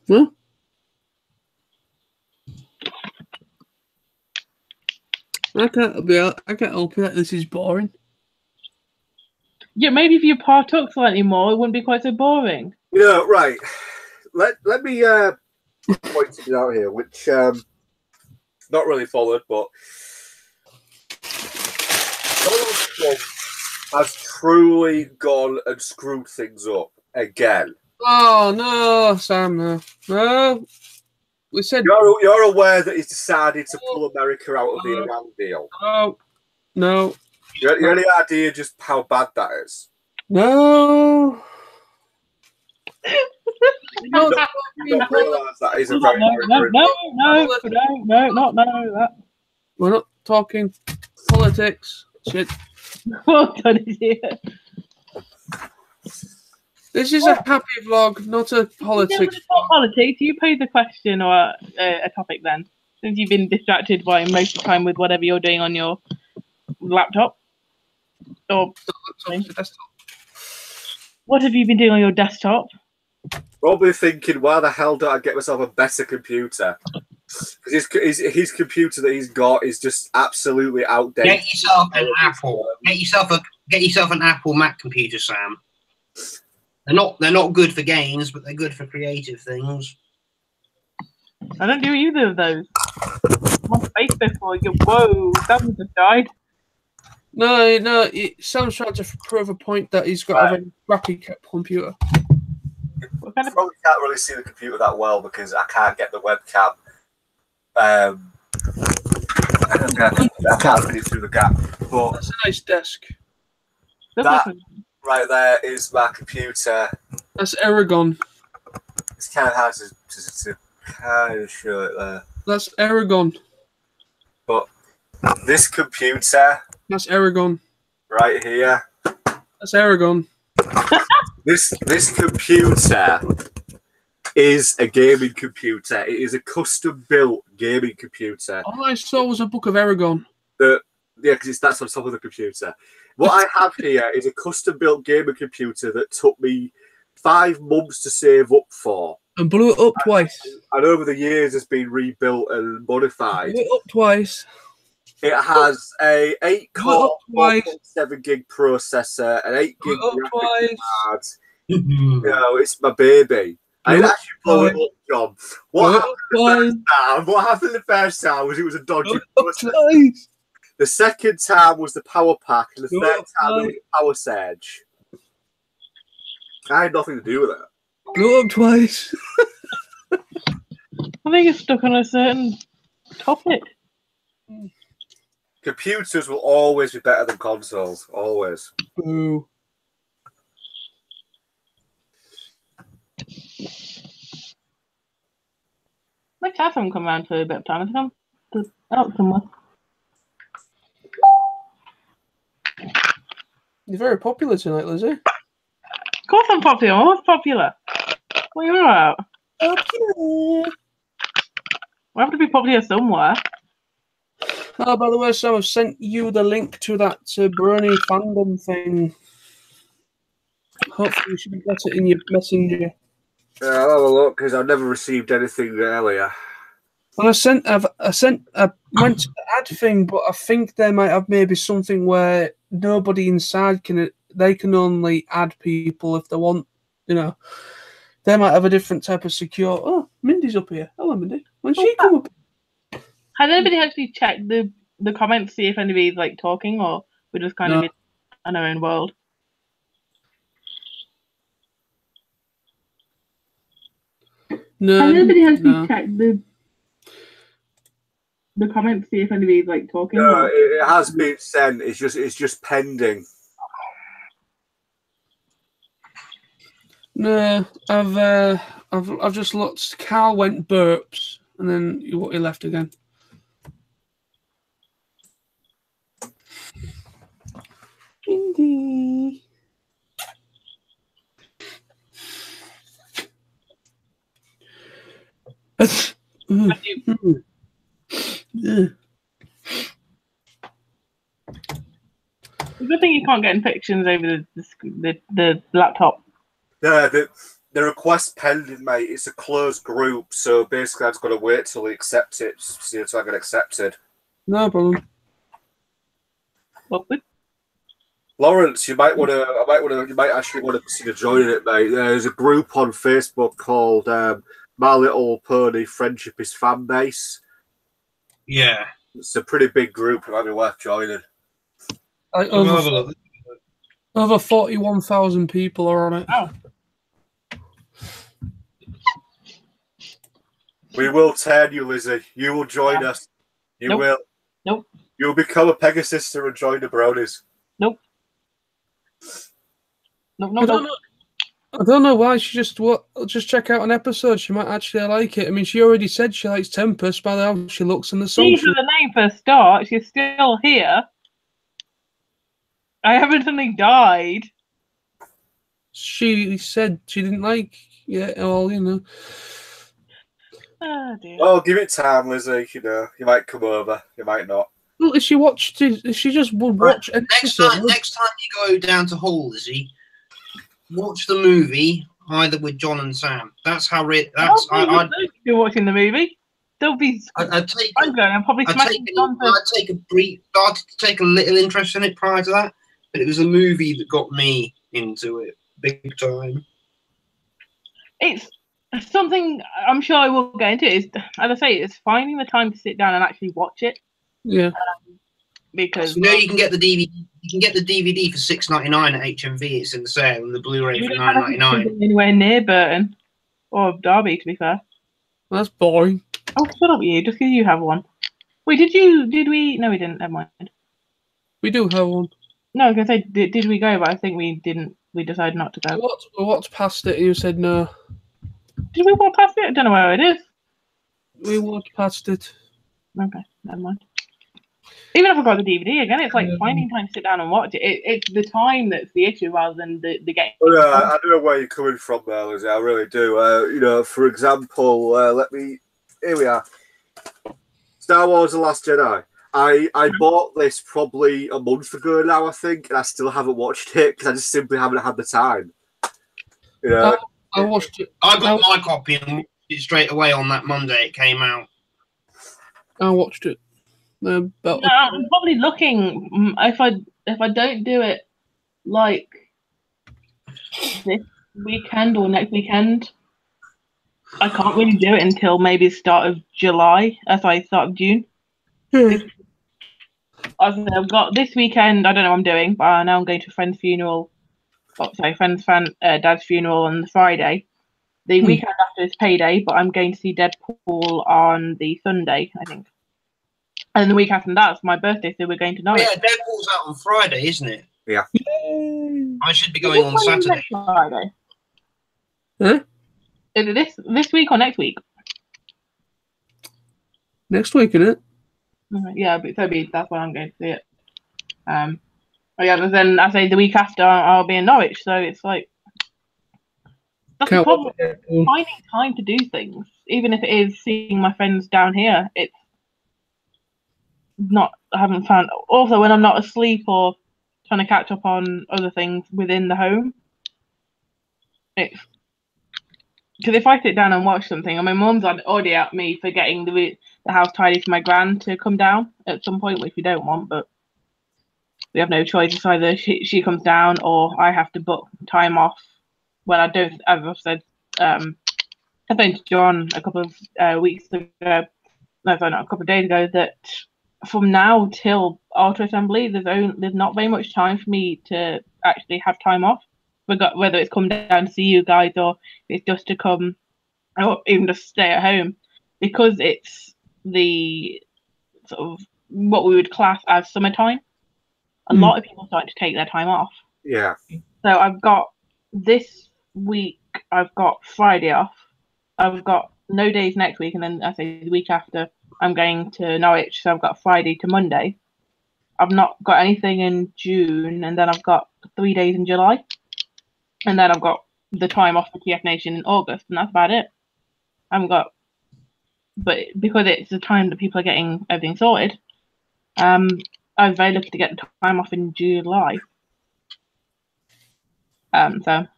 Well, I can't help it. This is boring. Yeah, maybe if you partook slightly more, it wouldn't be quite so boring. You know, right. Let me point something out here, which not really followed, but Donald Trump has truly gone and screwed things up again. Oh no, Sam, no. We said You're aware that he's decided to pull America out of the Iran deal. No. You have any idea just how bad that is? No. You don't realise that is a very, No. We're not talking politics. Shit. Well done, idiot. This is a happy vlog, not a politics vlog. Politics. You pose the question or a topic then, since you've been distracted by most of the time with whatever you're doing on your laptop or Desktop. What have you been doing on your desktop? Probably thinking, why the hell don't I get myself a better computer? Because his computer that he's got is just absolutely outdated. Get yourself an Apple. Get yourself an Apple Mac computer, Sam. They're not good for games, but they're good for creative things. I don't do either of those. I'm on Facebook or whoa, that one just died. No, Sam's trying to prove a point that he's got a very crappy computer. What kind of... Probably can't really see the computer that well because I can't get the webcam. I can't read it through the gap. But that's a nice desk. That right there is my computer. That's Aragon. It's kind of hard to kind of show it there. That's Aragon. But this computer. That's Aragon. Right here. That's Aragon. This computer is a gaming computer. It is a custom-built gaming computer. All I saw was a book of Aragon. Yeah, because that's on top of the computer. What I have here is a custom-built gaming computer that took me 5 months to save up for. And blew it up twice. And over the years, it's been rebuilt and modified. Blew it up twice. It has a 8-core, 1.7 gig processor, an 8 gig graphics card. You know, it's my baby. I didn't actually blow it up, John. What happened the first time was it was a dodgy processor. The second time was the power pack, and the third time was the power surge. I had nothing to do with it. Blew up twice. I think it's stuck on a certain topic. Computers will always be better than consoles. Always. Boo. My cats haven't come around for a bit of time. I think I'm out somewhere. You're very popular tonight, Lizzie. Of course I'm popular. I'm always popular. What are you on about? Popular. We have to be popular somewhere. Oh, by the way, Sam, I've sent you the link to that Brony fandom thing. Hopefully you should get it in your messenger. Yeah, I'll have a look because I've never received anything earlier. Well, I went to the ad thing, but I think they might have maybe something where nobody inside they can only add people if they want, you know. They might have a different type of secure. Oh, Mindy's up here. Hello, Mindy. When she come up? Has anybody actually checked the comments, see if anybody's like talking, or we're just kind of in our own world? No. Has anybody actually checked the comments, see if anybody's like talking? No, or... it has been sent. It's just pending. No, I've just looked. Carl went burps, and then he left again. Mindy. Yeah. The good thing you can't get infections over the laptop. No, the request pending, mate. It's a closed group, so basically I've got to wait till he accepts it, so I get accepted. No problem. Awkward. Lawrence, you might actually want to consider joining it, mate. There's a group on Facebook called My Little Pony Friendship is Fan Base. Yeah. It's a pretty big group. It might be worth joining. Over 41,000 people are on it. Oh. We will turn you, Lizzie. You will join us. You will. Nope. You'll become a Pegasister and join the Brownies. Nope. I don't know why she just check out an episode. She might actually like it. I mean, she already said she likes Tempest by how she looks in the song. These are the name for a start. She's still here. I haven't suddenly died. She said she didn't like. Yeah, well, you know. Oh dear. Well, give it time, Lizzie. You know, you might come over. You might not. Well, if she just would watch an episode. Next time you go down to Hull, Lizzie, watch the movie either with John and Sam. That's how I'd be watching the movie. They'll be. I'd take a little interest in it prior to that, but it was a movie that got me into it big time. It's something I'm sure I will get into. Is, as I say, it's finding the time to sit down and actually watch it. Yeah. Because you know you can get the DVD. You can get the DVD for $6.99 at HMV. It's in the sale, and the Blu-ray for $9.99. Anywhere near Burton or Derby, to be fair. That's boring. Oh, shut up, you! Just because you have one. Wait, did we? No, we didn't. Never mind. We do have one. No, I was gonna say, did we go? But I think we didn't. We decided not to go. We walked past it, and you said no. Did we walk past it? I don't know where it is. We walked past it. Okay, never mind. Even if I got the DVD again, it's like finding time to sit down and watch it. It's the time that's the issue rather than the game. Well, I know where you're coming from there, Lizzie. I really do. You know, for example, here we are. Star Wars: The Last Jedi. I bought this probably a month ago now, I think, and I still haven't watched it because I just simply haven't had the time. You know, I watched it. I got my copy and watched it straight away on that Monday it came out. I watched it. I'm probably looking if I don't do it like this weekend or next weekend, I can't really do it until maybe start of June. I've got this weekend. I don't know what I'm doing, but now I'm going to a friend's funeral. Dad's funeral on the Friday, the weekend after is payday, but I'm going to see Deadpool on the Sunday, I think. And the week after that's my birthday, so we're going to Norwich. Yeah, Deadpool's out on Friday, isn't it? Yeah. I should be going on Saturday. Next Friday. Huh? Is it this week or next week? Next week, isn't it? Yeah, but that's when I'm going to see it. But then I say the week after I'll be in Norwich, so it's like that's the problem. Finding time to do things, even if it is seeing my friends down here, it's not. I haven't found. Also, when I'm not asleep or trying to catch up on other things within the home, it's because if I sit down and watch something, and my mum's already at me for getting the house tidy for my gran to come down at some point, which we don't want, but we have no choice. It's either she comes down or I have to book time off. Well, I don't, as I've said, I spoke to John a couple of weeks ago, no, sorry, not a couple of days ago, that from now till Altar Assembly, there's not very much time for me to actually have time off, whether it's come down to see you guys or it's just to come, or even just stay at home, because it's the sort of what we would class as summertime. A lot of people starting to take their time off. Yeah. So I've got this week, I've got Friday off. I've got no days next week, and then I say the week after I'm going to Norwich, so I've got Friday to Monday. I've not got anything in June, and then I've got 3 days in July. And then I've got the time off for TF Nation in August, and that's about it. I haven't got, but because it's the time that people are getting everything sorted, I was very lucky to get the time off in July. So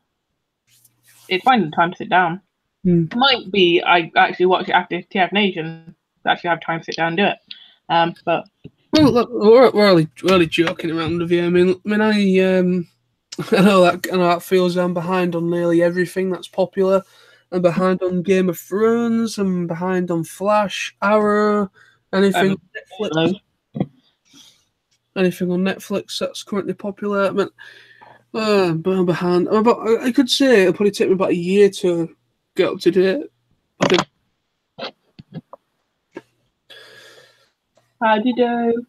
it's finding the time to sit down. Might be I actually watch it after TF Nation to actually have time to sit down and do it. But well, look, we're only joking around with you. I mean, I know that feels I'm behind on nearly everything that's popular. I'm behind on Game of Thrones. I'm behind on Flash, Arrow, anything Netflix. Anything on Netflix that's currently popular. I mean, but I'm behind. I could say it'll probably take me about a year to get up to date. How'd you do?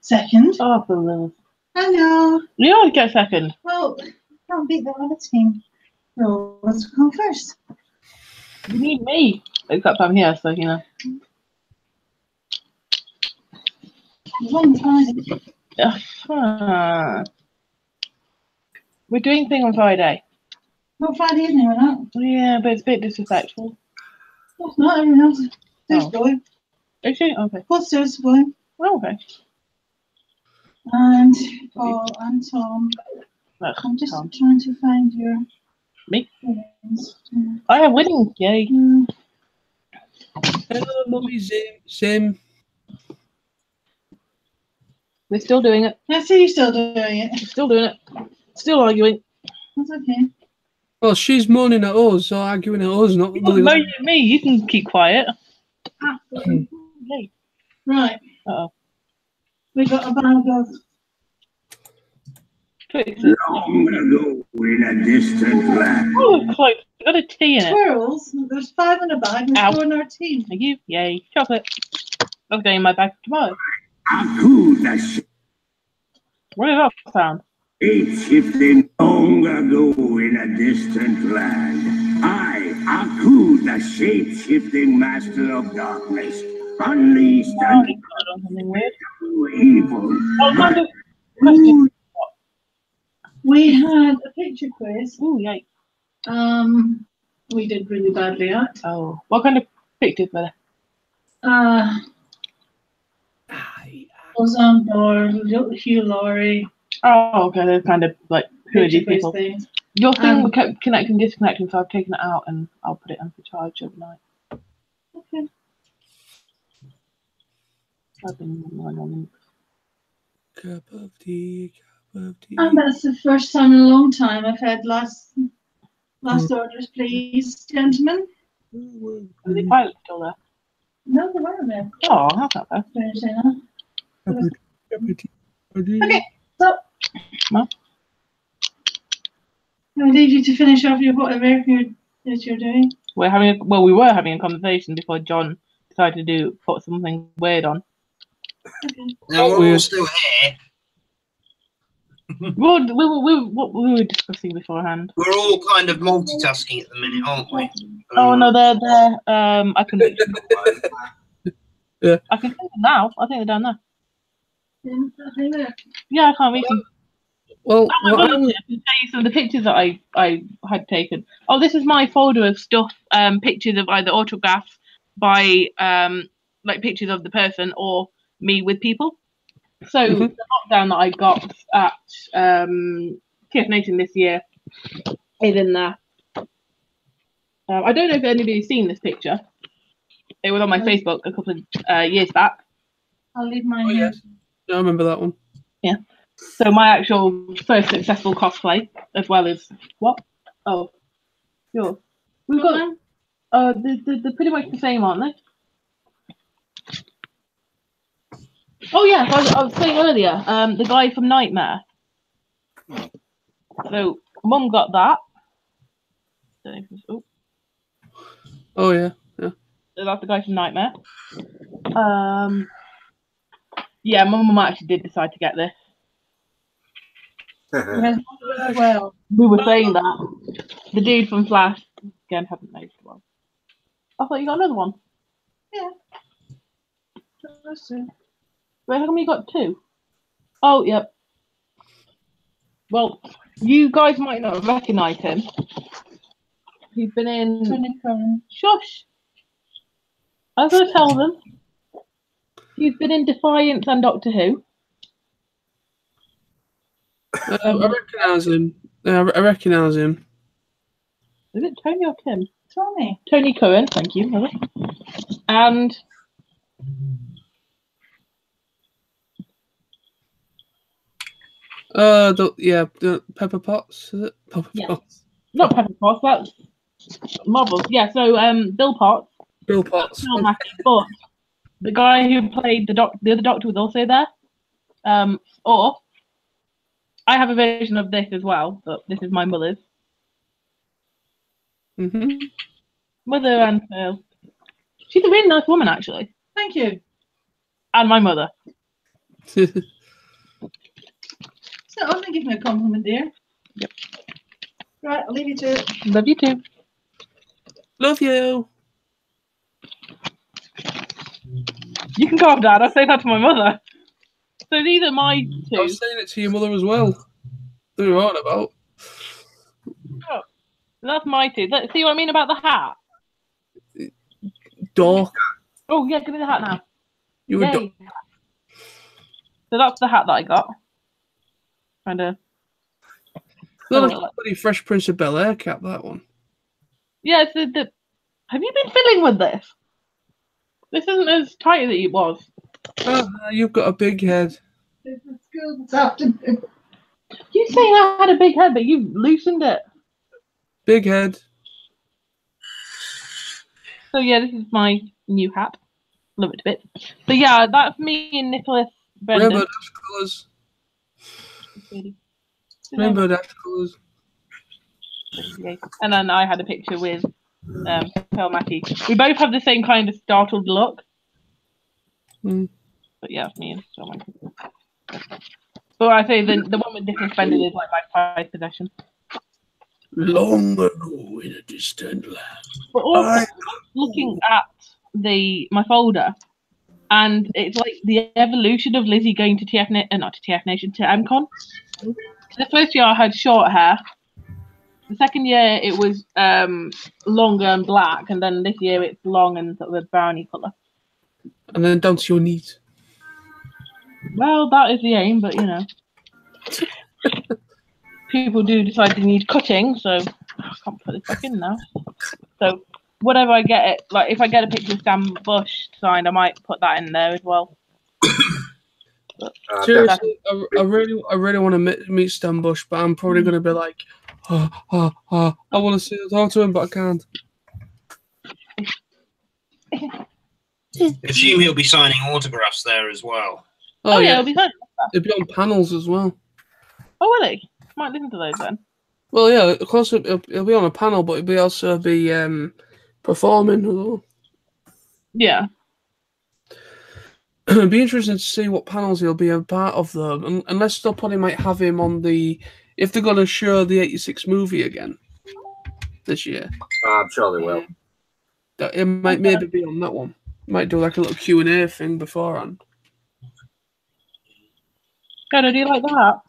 Second. Oh, for love. Hello. You always get second. Well, can't beat the other team. No, let's go first. You need me. Except I'm here, so you know. One Friday. We're doing thing on Friday. Not Friday, isn't it? We're not. Yeah, but it's a bit disrespectful. It's not everyone else. There's going. Is she? Okay. What's there's going? Oh, okay. And Paul and Tom. I'm just trying to find your me. Names. I have winning. Yay. Hello, Mummy Sim. We're still doing it. I see you still doing it. Still doing it. Still arguing. That's okay. Well, she's moaning at us, so arguing at us, not moaning at me. You can keep quiet. Right. Uh-oh. We got a bag of long ago in a distant land. Oh, close. Got a tea in it. Squirrels. There's 5 in a bag. We're storing our tea. Thank you. Yay. Chocolate. That's going in my bag tomorrow. What is that sound? Shape-shifting long ago in a distant land. I, Aku, the shape-shifting master of darkness, unleashed and evil. We had a picture quiz. Ooh, yay. We did really badly at. Oh, what kind of pictures were there? Ozan Hugh Laurie. Oh, okay. They're kind of like, who are these people? Things. Your thing kept connecting, disconnecting, so I've taken it out and I'll put it on for charge overnight. Okay. I've been on cup of tea. And that's the first time in a long time I've had last orders, please, gentlemen. Are the pilots still there? No, they weren't there. Oh, that's not bad. Okay, so I leave you to finish off your whatever you're Yes, you're doing. We were having a conversation before John decided to put something weird on. Okay. Now we're all still here. What we were discussing beforehand. We're all kind of multitasking at the minute, aren't we? Oh no, they're I can. Yeah. I can see them now. I think they're down there. Yeah. Yeah, I can't read them. Well, I can tell you some of the pictures that I had taken. Oh, this is my folder of stuff, pictures of either autographs by like pictures of the person or me with people. So the lockdown that I got at TF Nation this year is in there. I don't know if anybody's seen this picture. It was on my Facebook a couple of years back. I'll leave mine Oh, here. yes. I remember that one. Yeah. So my actual first successful cosplay, as well as what? Oh, sure. We've got they're pretty much the same, aren't they? Oh yeah, I was saying earlier, the guy from Nightmare. So Mum got that. Oh yeah, yeah. So that's the guy from Nightmare. Yeah, Mum actually did decide to get this. Well, We were saying that the dude from Flash again hadn't made one. I thought you got another one. yeah. That's it. Wait, how come you got two? Oh, yep. Well, you guys might not recognise him. He's been in. Tony Curran. Shush. I was going to tell them. He's been in Defiance and Doctor Who. I recognise him. I recognise him. Is it Tony or Tim? Tony. Tony Curran, thank you, mother. And the Pepper Potts, is it? Pepper Potts. not Pepper Potts, that's Marvel. Yeah, so Bill Potts. Bill Potts. Phil Mackey, but the guy who played the other Doctor was also there. Or I have a version of this as well, but this is my mother's. Mother and Phil. She's a really nice woman, actually. Thank you. And my mother. So only give me a compliment, dear. Yep. Right, I'll leave you to it. Love you too. Love you. You can go off, Dad. I say that to my mother. So these are my I two. was saying it to your mother as well. What are you on about? Oh, that's my two. See what I mean about the hat? Dork. Oh, yeah, give me the hat now. You were Yay. dork. So that's the hat that I got. Kind of. Not a bloody Fresh Prince of Bel-Air cap, that one. Yeah, it's the. Have you been fiddling with this? This isn't as tight as it was. You've got a big head. It's school this afternoon. You saying I had a big head, but you loosened it. Big head. So yeah, this is my new hat. Love it a bit. So yeah, that's me and Nicholas Brendan. Rainbow Dash colours. Rainbow Dash colours. And then I had a picture with Phil Mackey. We both have the same kind of startled look. But yeah, it's me and Phil Mackey. But I say the one with Nicholas Brendan is like my prized possession. Long ago in a distant land. But also looking at my folder, and it's like the evolution of Lizzie going to not to TF Nation, to MCon. The first year I had short hair. The second year it was longer and black, and then this year it's long and sort of a browny colour. And then down to your knees. Well, that is the aim, but you know. People do decide to need cutting, so I can't put this back in now. So whatever I get it, like if I get a picture of Stan Bush signed, I might put that in there as well. Seriously, I really want to meet Stan Bush, but I'm probably going to be like, I want to talk to him, but I can't. Assume he'll be signing autographs there as well. Oh yeah, it'll be fun. He'll be on panels as well. Oh really? Might listen to those then. Well, yeah, of course it'll be on a panel, but it'll also be performing as well. Yeah. It'd be interesting to see what panels he'll be a part of, though. Unless they'll probably might have him on the... If they're going to show the 86 movie again this year. I'm sure they will. It might maybe be on that one. Might do like a little Q&A thing beforehand. Shadow, do you like that?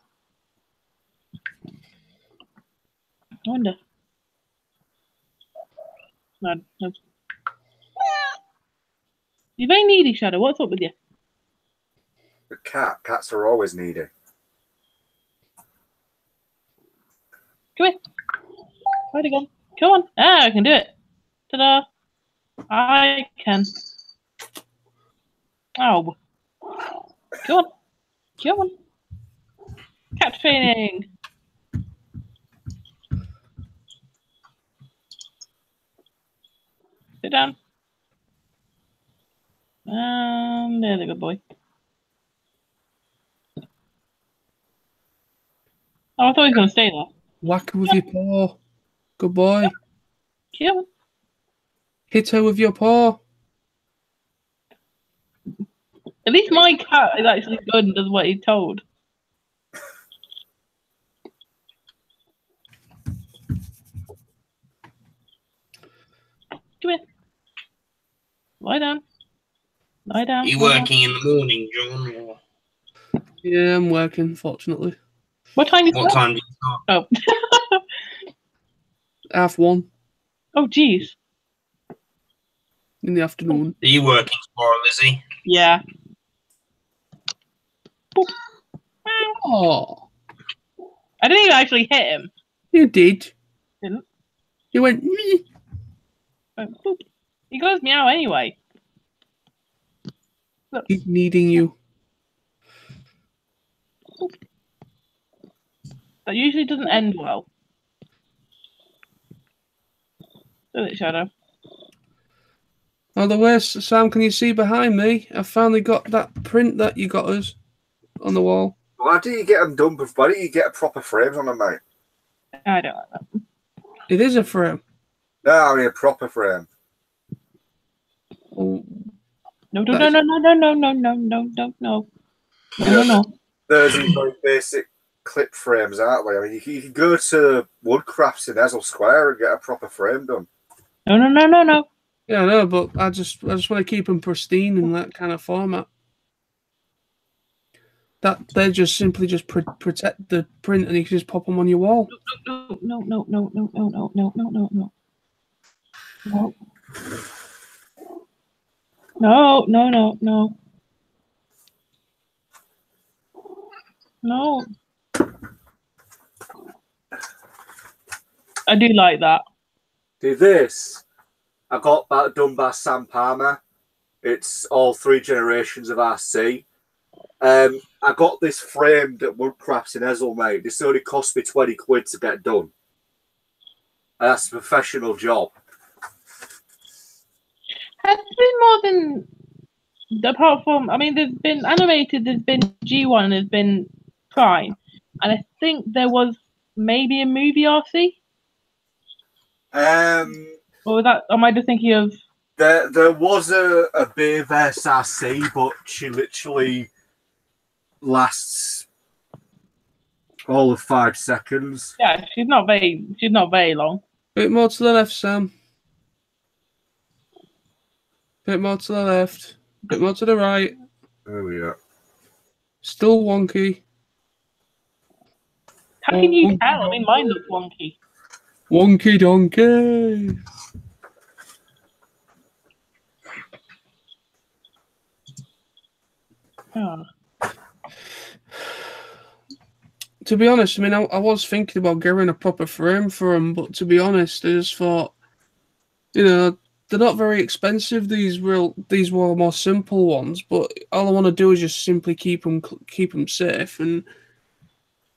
I wonder. No. You're very needy, Shadow. What's up with you? The cats are always needy. Come here. Where'd it go? Come on. I can do it. Ta-da. I can. Oh. Come on. Cat training. Sit down. There's a good boy. Oh, I thought he was going to stay there. Whack her with your paw. Good boy. Come on. Hit her with your paw. At least my cat is actually good and does what he's told. Come here. Lie down. Are you working in the morning, John? Or... Yeah, I'm working, fortunately. What time What time do you start? Oh. 1:30. Oh, jeez. In the afternoon. Are you working tomorrow, Lizzie? Yeah. Oh. I didn't even actually hit him. You did. Didn't. You went, me. Boop. He goes meow anyway. Look. He's needing you. Boop. That usually doesn't end well. Does it, Shadow? Oh, the worst, Sam, can you see behind me? I finally got that print that you got us on the wall. Why do you get them done? Why don't you get a proper frames on them, mate? I don't like that. It is a frame. No, I mean a proper frame. Oh, No. There's these very basic clip frames, aren't we? I mean, you can go to Woodcrafts in Ezel Square and get a proper frame done. No. yeah, I know, but I just want to keep them pristine in that kind of format. That they just simply just protect the print, and you can just pop them on your wall. No. No. I do like that. Do this. I got that done by Sam Palmer. It's all 3 generations of RC. I got this framed at Woodcrafts in Ezel, mate. This only cost me 20 quid to get done. And that's a professional job. Has there been more than, apart from, I mean, there's been animated, there's been G1, there's been Prime, and I think there was maybe a movie RC? Or that, am I just thinking of? There was a Bayverse RC, but she literally lasts all of 5 seconds. Yeah, she's not very long. Bit more to the left, Sam. Bit more to the left. Bit more to the right. There we go. Still wonky. How can you tell? I mean, mine looks wonky. Wonky donkey. Oh. To be honest, I mean, I was thinking about getting a proper frame for them, but to be honest, I just thought, you know, they're not very expensive. These were more simple ones, but all I want to do is just simply keep them safe and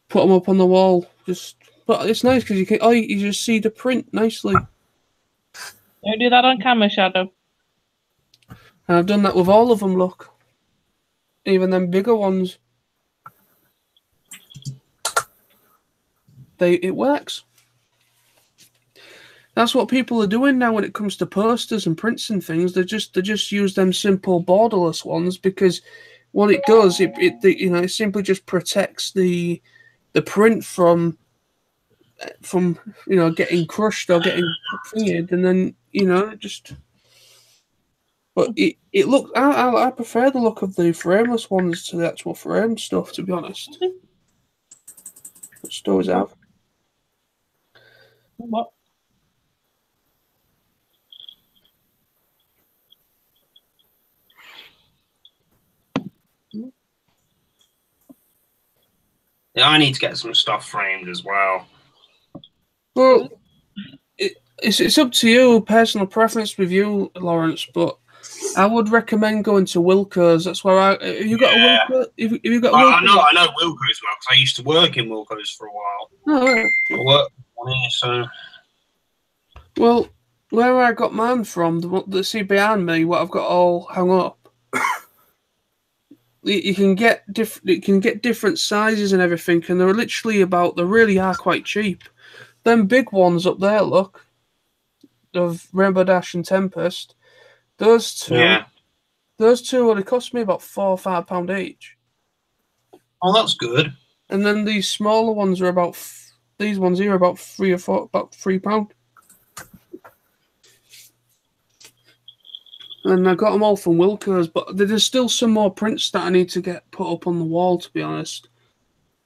put them up on the wall. But it's nice because you just see the print nicely. Don't do that on camera, Shadow. And I've done that with all of them. Look, even them bigger ones. It works. That's what people are doing now when it comes to posters and prints and things. They just use them simple borderless ones because what it does, it simply just protects the print from getting crushed or getting fingered, and then just. But it looks. I prefer the look of the frameless ones to the actual frame stuff. To be honest, what stores have. What? Yeah, I need to get some stuff framed as well. Well, it's up to you, personal preference with you, Lawrence. But I would recommend going to Wilko's. That's where have you got a Wilko? Have you got a Wilko's? I know Wilko's well because I used to work in Wilko's for a while. Oh, right. I worked on here, so. Well, where I got mine from, the see behind me, what I've got all hung up. You can get different sizes and everything, and they're literally they really are quite cheap. Them big ones up there, look, of Rainbow Dash and Tempest, those two only cost me about £4 or £5 each. Oh, that's good. And then these smaller ones are these ones here are about £3. And I got them all from Wilko's, but there's still some more prints that I need to get put up on the wall, to be honest.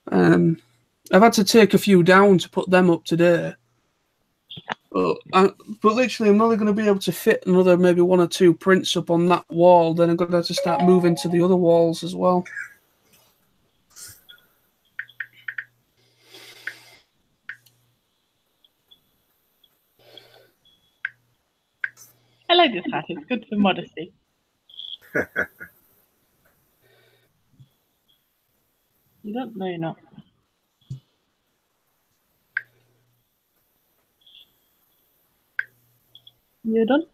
I've had to take a few down to put them up today. But literally, I'm only going to be able to fit another maybe 1 or 2 prints up on that wall. Then I'm going to have to start moving to the other walls as well. I like this hat. It's good for modesty. You don't? No, you're not. You're done?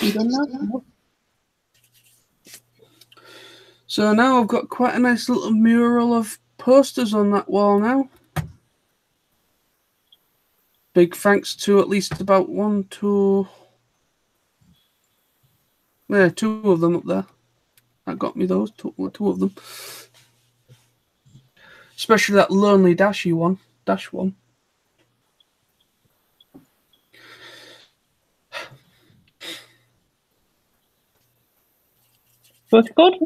You done now? So now I've got quite a nice little mural of posters on that wall now. Big thanks to at least about 1, 2... Yeah, 2 of them up there. That got me those, two of them. Especially that Lonely Dash one. What's it called?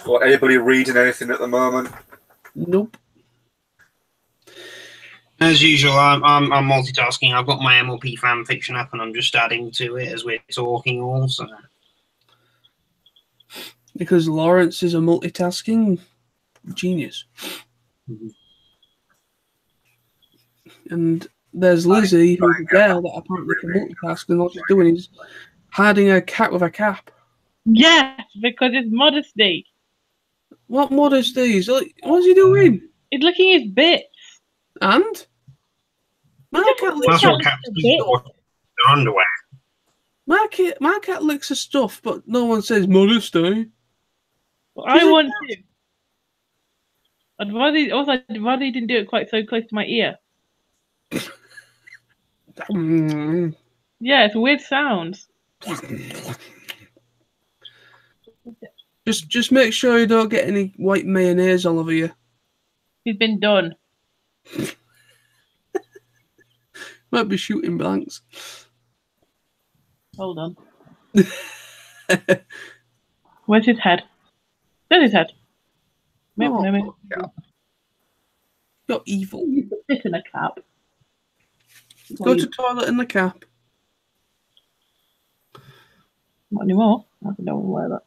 Or anybody reading anything at the moment? Nope. As usual, I'm multitasking. I've got my MLP fan fiction up, and I'm just adding to it as we're talking. Also, because Lawrence is a multitasking genius, and there's Lizzie, who's a girl that apparently can multitask, and all she's doing is hiding a cat with a cap. Yes, because it's modesty. What modesty? What's he doing? He's licking his bits. And? My cat licks their underwear. My cat licks her stuff, but no one says modesty. Well, I want to. I'd rather he didn't do it quite so close to my ear. Yeah, it's weird sounds. Just make sure you don't get any white mayonnaise all over you. He's been done. Might be shooting blanks. Hold on. Where's his head? There's his head. Maybe. You're evil. You can sit in a cap. Go to toilet in the cap. Not anymore. I don't wear that.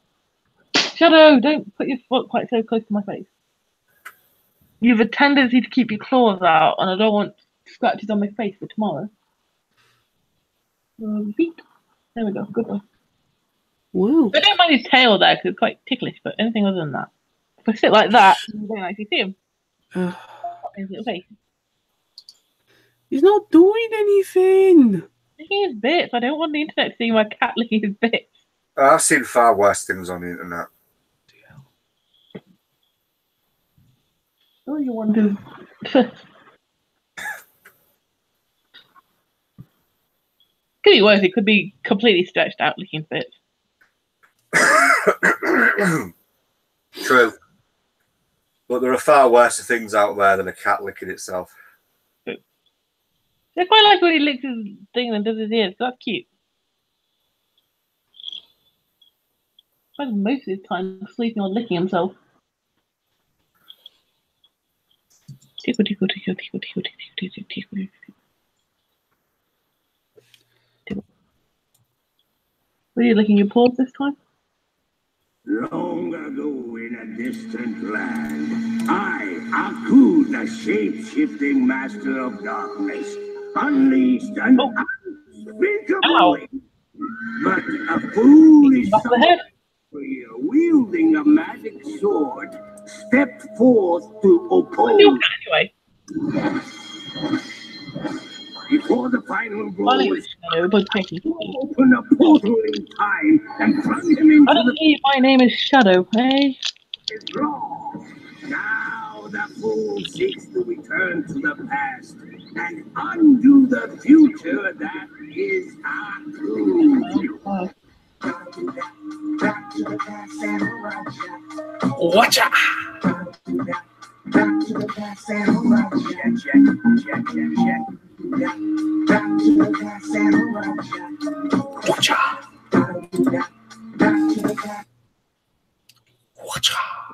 Shadow, don't put your foot quite so close to my face. You have a tendency to keep your claws out, and I don't want scratches on my face for tomorrow. Feet. There we go. Good one. Wow. I don't mind his tail there because it's quite ticklish, but anything other than that, If I sit like that, you don't actually see him. His little face. He's not doing anything. Licking his bits. I don't want the internet to see my cat licking his bits. I've seen far worse things on the internet. Oh, you wonder. Could be worse. It could be completely stretched out licking bits. True. But there are far worse things out there than a cat licking itself. I quite like when he licks his thing and does his ears. That's cute. Spends most of his time sleeping or licking himself. Tickle, tickle, tickle, tickle, tickle, tickle, tickle, tickle, tickle. Were you licking your paws this time? Long ago in a distant land, I, Aku, the shape-shifting master of darkness, unleashed an unspeakable, but a foolish warrior wielding a magic sword stepped forth to oppose. Before the final blow was open a portal in time and plung him into the... My name is Shadow, hey? Now the fool seeks to return to the past and undo the future that is Aku. Watch out! Back to the past and check. Back to the past and watch out! Watch out!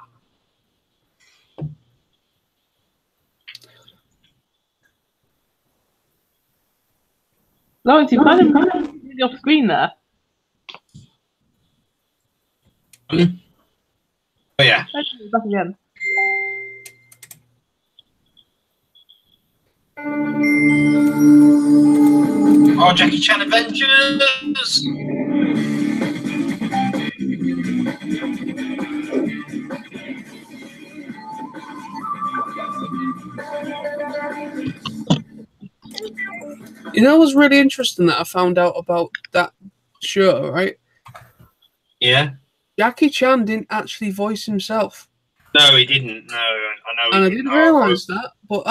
Lawrence, you kind of off screen there. Oh yeah. Back again. Oh, Jackie Chan Adventures! You know, it was really interesting that I found out about that show, right? Yeah. Jackie Chan didn't actually voice himself. No, he didn't. No, I know. And I didn't realise that, but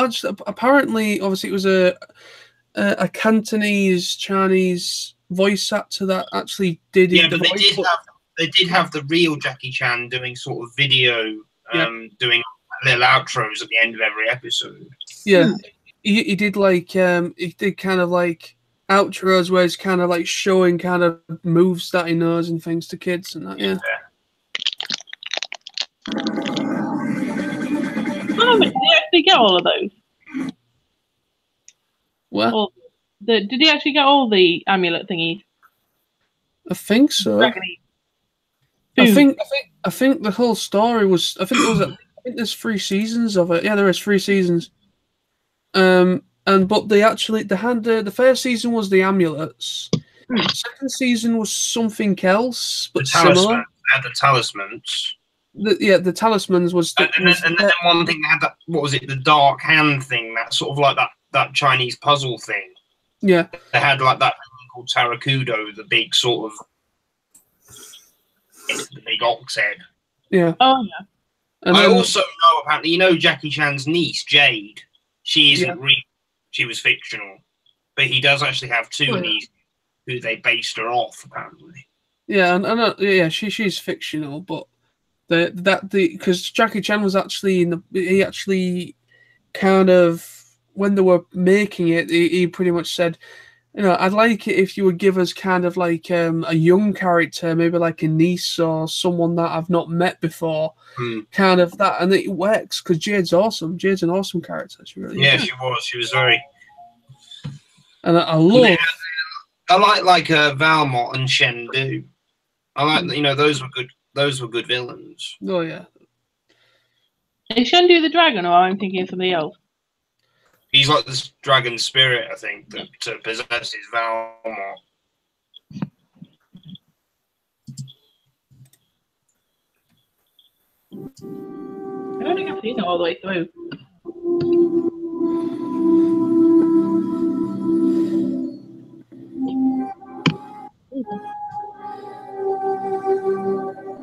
apparently, obviously, it was a Cantonese Chinese voice actor that actually did. Yeah, but they did have the real Jackie Chan doing sort of video, doing little outros at the end of every episode. Yeah, he did like he did kind of like outros where he's kind of like showing kind of moves that he knows and things to kids and that. Yeah. Oh, did he actually get all of those? What? Did he actually get all the amulet thingies? I think so. I think the whole story was. I think there's 3 seasons of it. Yeah, there is 3 seasons. But they had the first season was the amulets. The second season was something else, but similar. They had the talismans. The talismans was. And then one thing they had that. What was it? The dark hand thing. That sort of like that Chinese puzzle thing. Yeah. They had like that thing called Tarakudo, the big sort of the big ox head. Yeah. Oh yeah. And I also know apparently Jackie Chan's niece Jade. She isn't real. She was fictional, but he does actually have 2 nieces who they based her off apparently. Yeah, she's fictional, but because Jackie Chan was actually he actually kind of when they were making it, he pretty much said, I'd like it if you would give us kind of like a young character, maybe like a niece or someone that I've not met before, kind of that, and it works because Jade's awesome. Jade's an awesome character. She really is. She was. She was very. And I love. I like Valmont and Shendu. I like those were good. Those were good villains. Oh yeah. Is Shendu the dragon, or I'm thinking of somebody else? He's like this dragon spirit, I think, that possesses Valmont. I don't think I've seen it all the way through.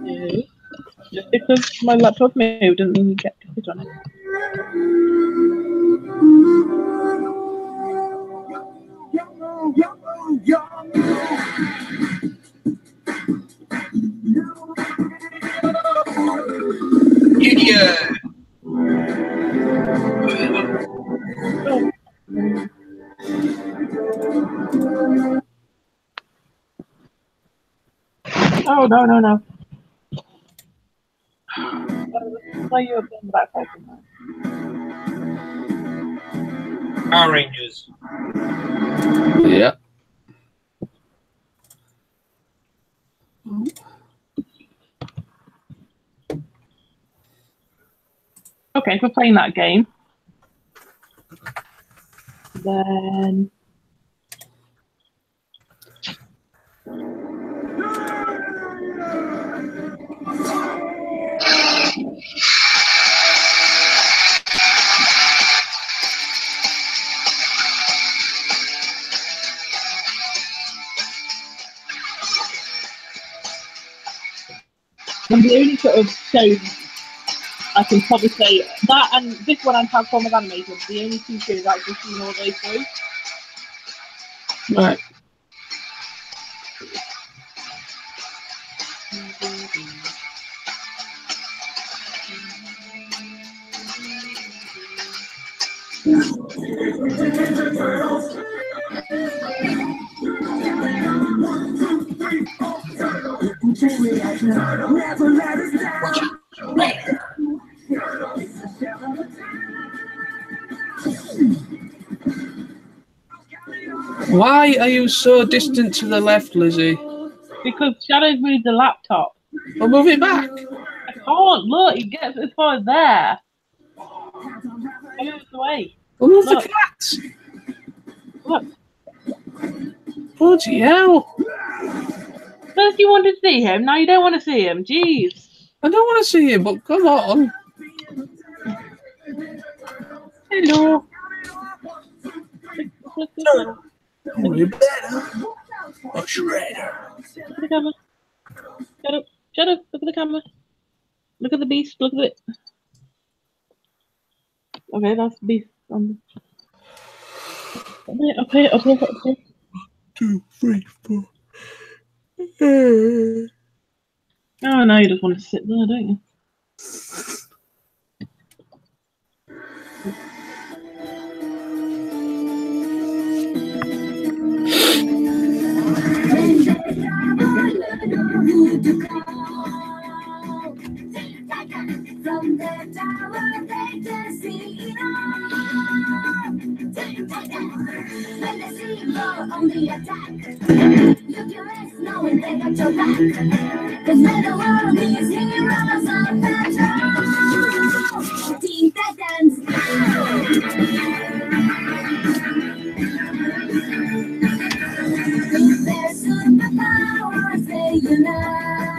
No. Just because my laptop moved doesn't mean you get to sit on it. Idiot! Oh, no. Why you up in that Pokemon? Power Rangers. Yeah. Okay, if we're playing that game, then and the only sort of shows I can probably say that and this one and Transformers Animated, the only two shows I've actually seen all the way through. Right. Why are you so distant to the left, Lizzie? Because Shadow's moved the laptop. Well, move it back. I can't, look, it gets as far as there. I moved away. Well, move Look. the cat. Look. Bloody hell. First you wanted to see him, now you don't want to see him. Jeez. I don't want to see him, but come on. Hello. Oh, you better. Oh, Shredder. Look at the camera. Shut up. Shut up. Look at the camera. Look at the beast. Look at it. Okay, that's the beast. Okay. 2, 3, 4. Oh, no, you just want to sit there, don't you? From the tower they can see it all. When they see you go on the attack, look your ass knowing they got your back. Cause when the world is heroes on patrol, Teen Titans. With their superpowers they unite.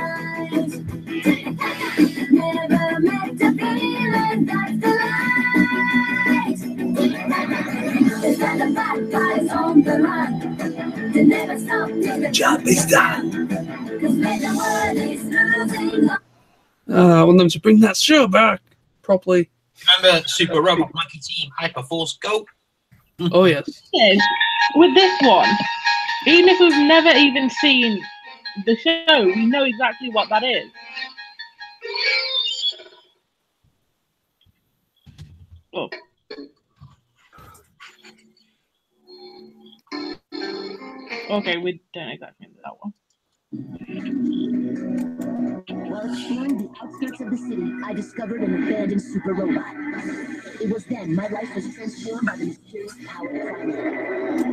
Never meant to feel it, that's the light. They stand the bad guys on the run. They never stop till the job is done. Cause when the world is losing. I want them to bring that show back properly. Remember Super Robot Monkey Team Hyperforce Go? Oh, yes. With this one, even if we've never even seen the show, we know exactly what that is. Oh. Okay, we don't exactly know that one. While exploring the outskirts of the city, I discovered an abandoned super robot. It was then my life was transformed by the mysterious power of fire.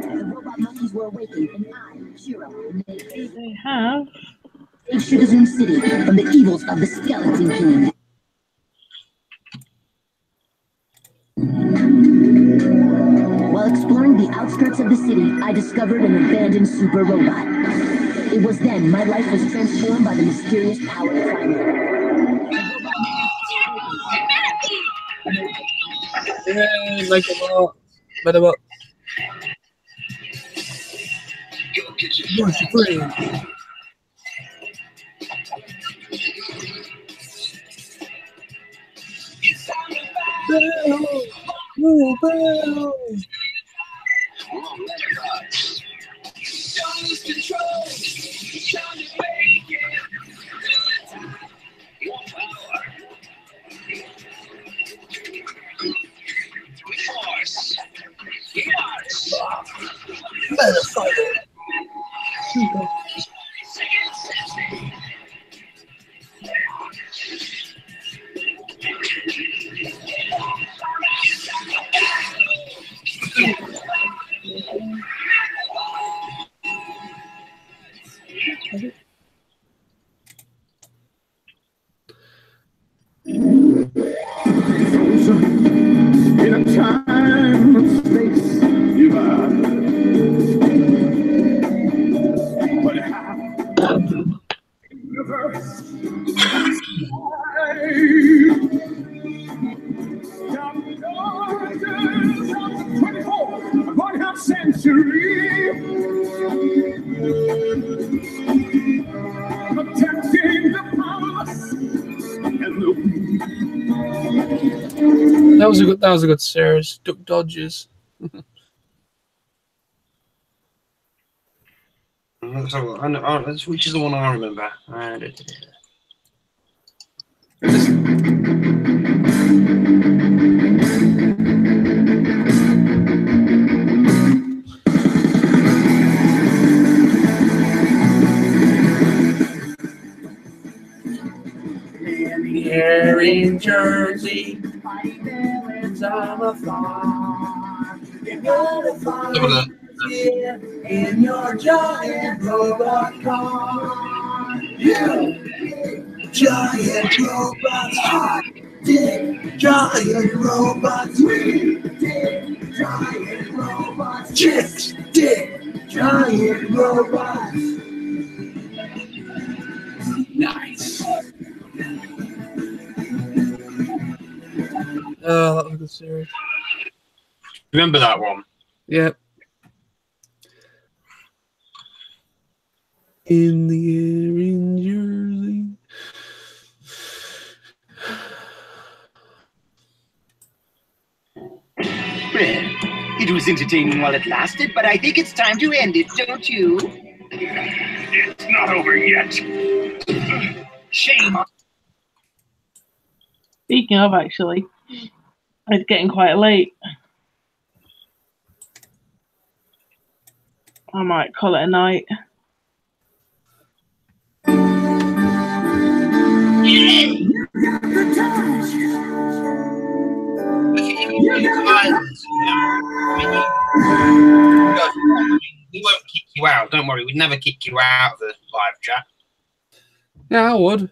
The robot monkeys were awakened, and I, Shiro, made They have Sugar Zoom City from the evils of the Skeleton King. While exploring the outskirts of the city, I discovered an abandoned super robot. It was then my life was transformed by the mysterious power of fire. Yay, like a lot. Better what? You're supreme. Bell, oh, bell. Better fight it. In a time and space divine. But how universe of 24 1/2 century, protecting the powerless and the weak. That was a good series. Duck Dodgers. Let's have a look. Which is the one I remember? Here in Jersey, my feelings on the farm. You're gonna find here in your giant robot car. You giant robots, hot dick, giant robots, we dick, giant robots, chicks, dick, giant robots. Nice. Oh, that was a good series. Remember that one? Yep. In the air in Jersey. It was entertaining while it lasted, but I think it's time to end it, don't you? It's not over yet. Shame on. Speaking of, actually, it's getting quite late. I might call it a night. We won't kick you out. Don't worry. We'd never kick you out of the live chat. Yeah, I would.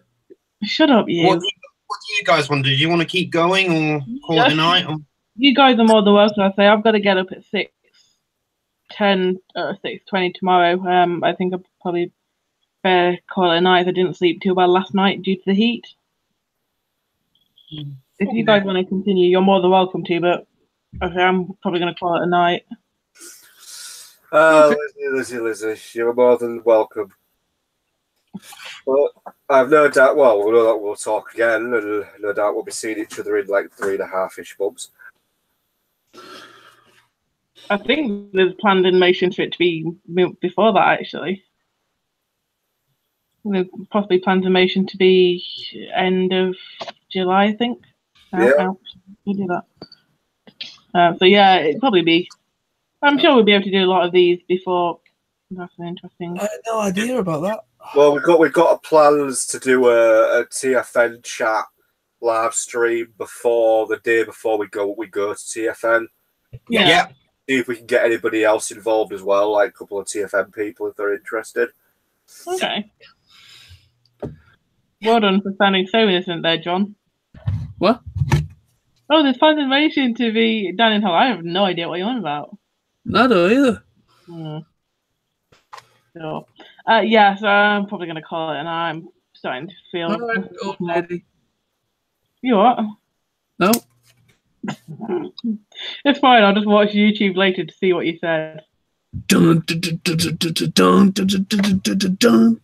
Shut up, you. What do you guys want to do? Do you want to keep going or call it a night? Or? You guys are more than welcome. I say I've got to get up at 6:10, 6:20 tomorrow. I think I'll probably better call it a night. I didn't sleep too well last night due to the heat. If you guys want to continue, you're more than welcome to, but okay, I'm probably going to call it a night. Lizzie, you're more than welcome. Well, I've no doubt, well, we know that we'll talk again, and no doubt we'll be seeing each other in like 3.5-ish months. I think there's planned in motion for it to be before that, actually. There's possibly planned in motion to be end of July, I think. Yeah. We'll do that. So yeah, it'd probably be. I'm sure we'll be able to do a lot of these before. That's interesting. I had no idea about that. Well, we've got plans to do a TFN chat live stream before the day before we go to TFN. Yeah. See if we can get anybody else involved as well, like a couple of TFN people if they're interested. Okay. Well done for sounding so innocent there, John. What? Oh, there's planned in motion to be down in Hull. I have no idea what you're on about. I don't either. Sure. Yeah, so I'm probably going to call it, and I'm starting to feel. All right, old lady. You what? No. It's fine. I'll just watch YouTube later to see what you said. Dun, dun, dun, dun, dun, dun, dun, dun, dun, dun, dun, dun.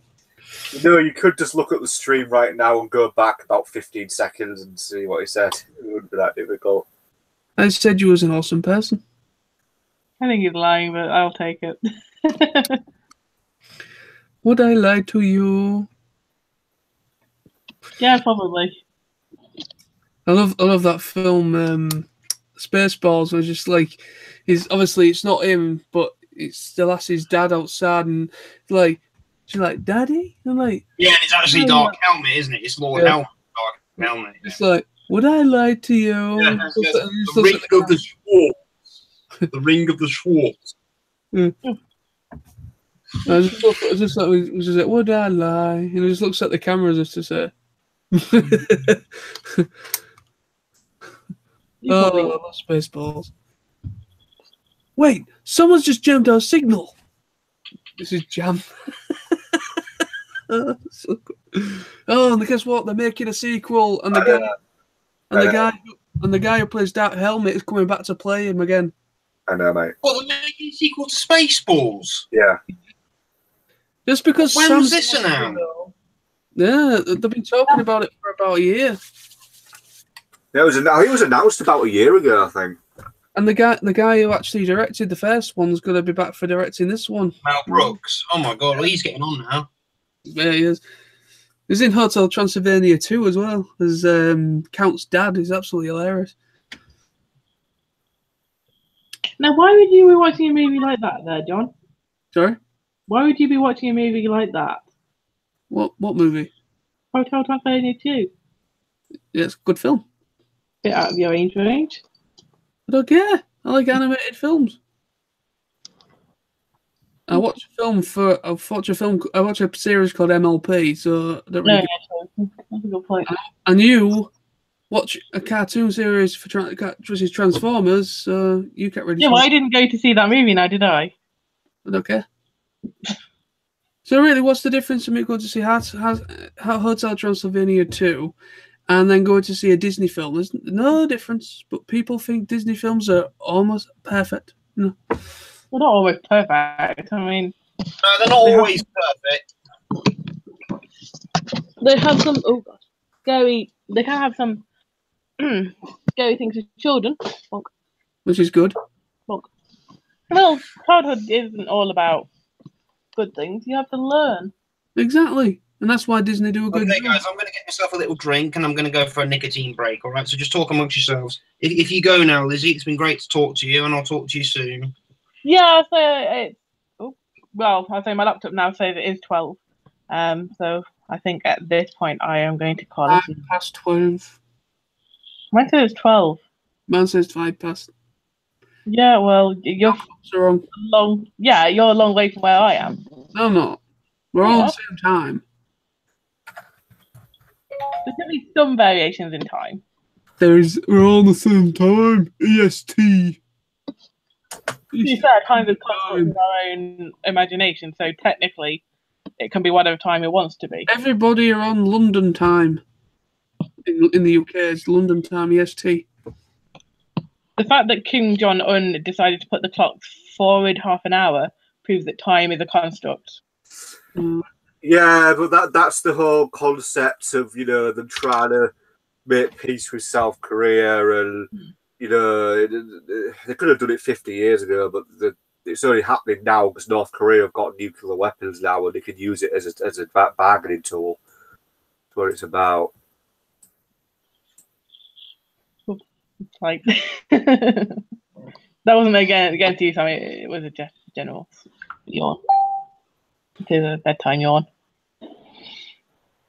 You know, you could just look at the stream right now and go back about 15 seconds and see what he said. It wouldn't be that difficult. I said you was an awesome person. I think he's lying, but I'll take it. Would I lie to you? Yeah, probably. I love that film, Spaceballs. Where it's just like, it's not him, but it's the lass's dad outside, and like she's like, "Daddy," and I'm like, yeah, it's actually Dark Helmet, isn't it? It's Lord Helmet, Dark Helmet. Yeah. It's like, would I lie to you? Yeah, the ring of the Schwartz. The ring of the Schwartz. I just like, would I lie? And he just looks at the camera just to say. Oh, I love Spaceballs. Wait, someone's just jammed our signal. This is Jam. Oh, and guess what? They're making a sequel, and the guy who plays Dark Helmet is coming back to play him again. I know, mate. What, they're making a sequel to Spaceballs? Yeah. Just because when Sam's was this announced? Yeah, they've been talking about it for about a year. It was announced about a year ago, I think. And the guy who actually directed the first one's going to be back for directing this one. Mel Brooks. Oh my god, well, he's getting on now. Yeah, he is. He's in Hotel Transylvania 2 as well as Count's dad. He's absolutely hilarious. Now, why would you be watching a movie like that, there, John? Sorry? Why would you be watching a movie like that? What movie? Hotel Transylvania 2. Yeah, it's a good film. Bit out of your age range. I don't care. I like animated films. I watch a series called MLP, so I don't really. That's a good point. And you watch a cartoon series for Transformers, so you get ready. Yeah, well, I didn't go to see that movie now, did I? I don't care. So really, what's the difference in me going to see Hotel Transylvania 2 and then going to see a Disney film? There's no difference, but people think Disney films are almost perfect. No. They're not always perfect. I mean... No, they're not always perfect. They have some... Oh, God. Scary... They can have some scary things for children. Bonk. Which is good. Bonk. Well, childhood isn't all about good things. You have to learn. Exactly. And that's why Disney do a good job. Guys, I'm going to get myself a little drink and I'm going to go for a nicotine break, all right? So just talk amongst yourselves. If you go now, Lizzie, it's been great to talk to you and I'll talk to you soon. Yeah, so it's... Oh, well, I'll say my laptop now says it is 12. So I think at this point I am going to call it. Past 12. Mine says 12. Mine says 5 past. Yeah, well, you're wrong. Yeah, you're a long way from where I am. No, I'm not. We're all at the same time. There's going to be some variations in time. We're all at the same time. EST. To be fair, time is constant in our own imagination, so technically it can be whatever time it wants to be. Everybody are on London time. In the UK, it's London time, EST. The fact that Kim Jong-un decided to put the clock forward half an hour proves that time is a construct. Yeah, but that's the whole concept of, them trying to make peace with South Korea, and they could have done it 50 years ago, but it's only happening now because North Korea have got nuclear weapons now and they can use it as a bargaining tool. That's what it's about. Like that wasn't against you, Sammy. It was a general yawn. It is a bedtime yawn.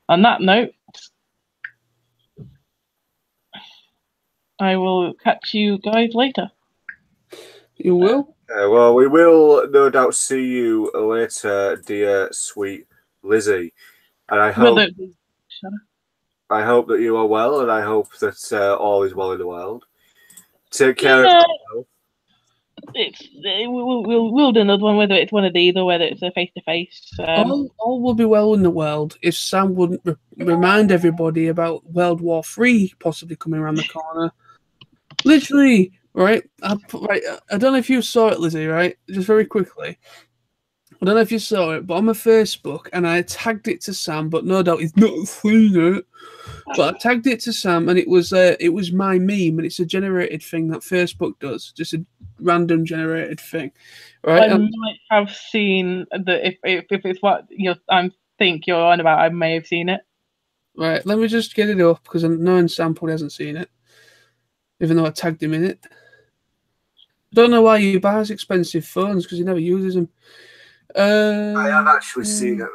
On that note, I will catch you guys later. You will? Well, we will no doubt see you later, dear sweet Lizzie. And I hope that you are well, and I hope that all is well in the world. Take care of yourself. We'll do another one, whether it's one of these or whether it's a face-to-face. All will be well in the world if Sam wouldn't remind everybody about World War III possibly coming around the corner. Literally, right? I don't know if you saw it, Lizzie, right? Just very quickly. I don't know if you saw it, but on my Facebook, and I tagged it to Sam, but no doubt he's not seen it. But I tagged it to Sam, and it was my meme, and it's a generated thing that Facebook does, just a random generated thing, right? I might have seen if it's what think you're on about. I may have seen it. Right, let me just get it up because I'm knowing Sam probably hasn't seen it, even though I tagged him in it. I don't know why he buys expensive phones because he never uses them. I have actually seen it,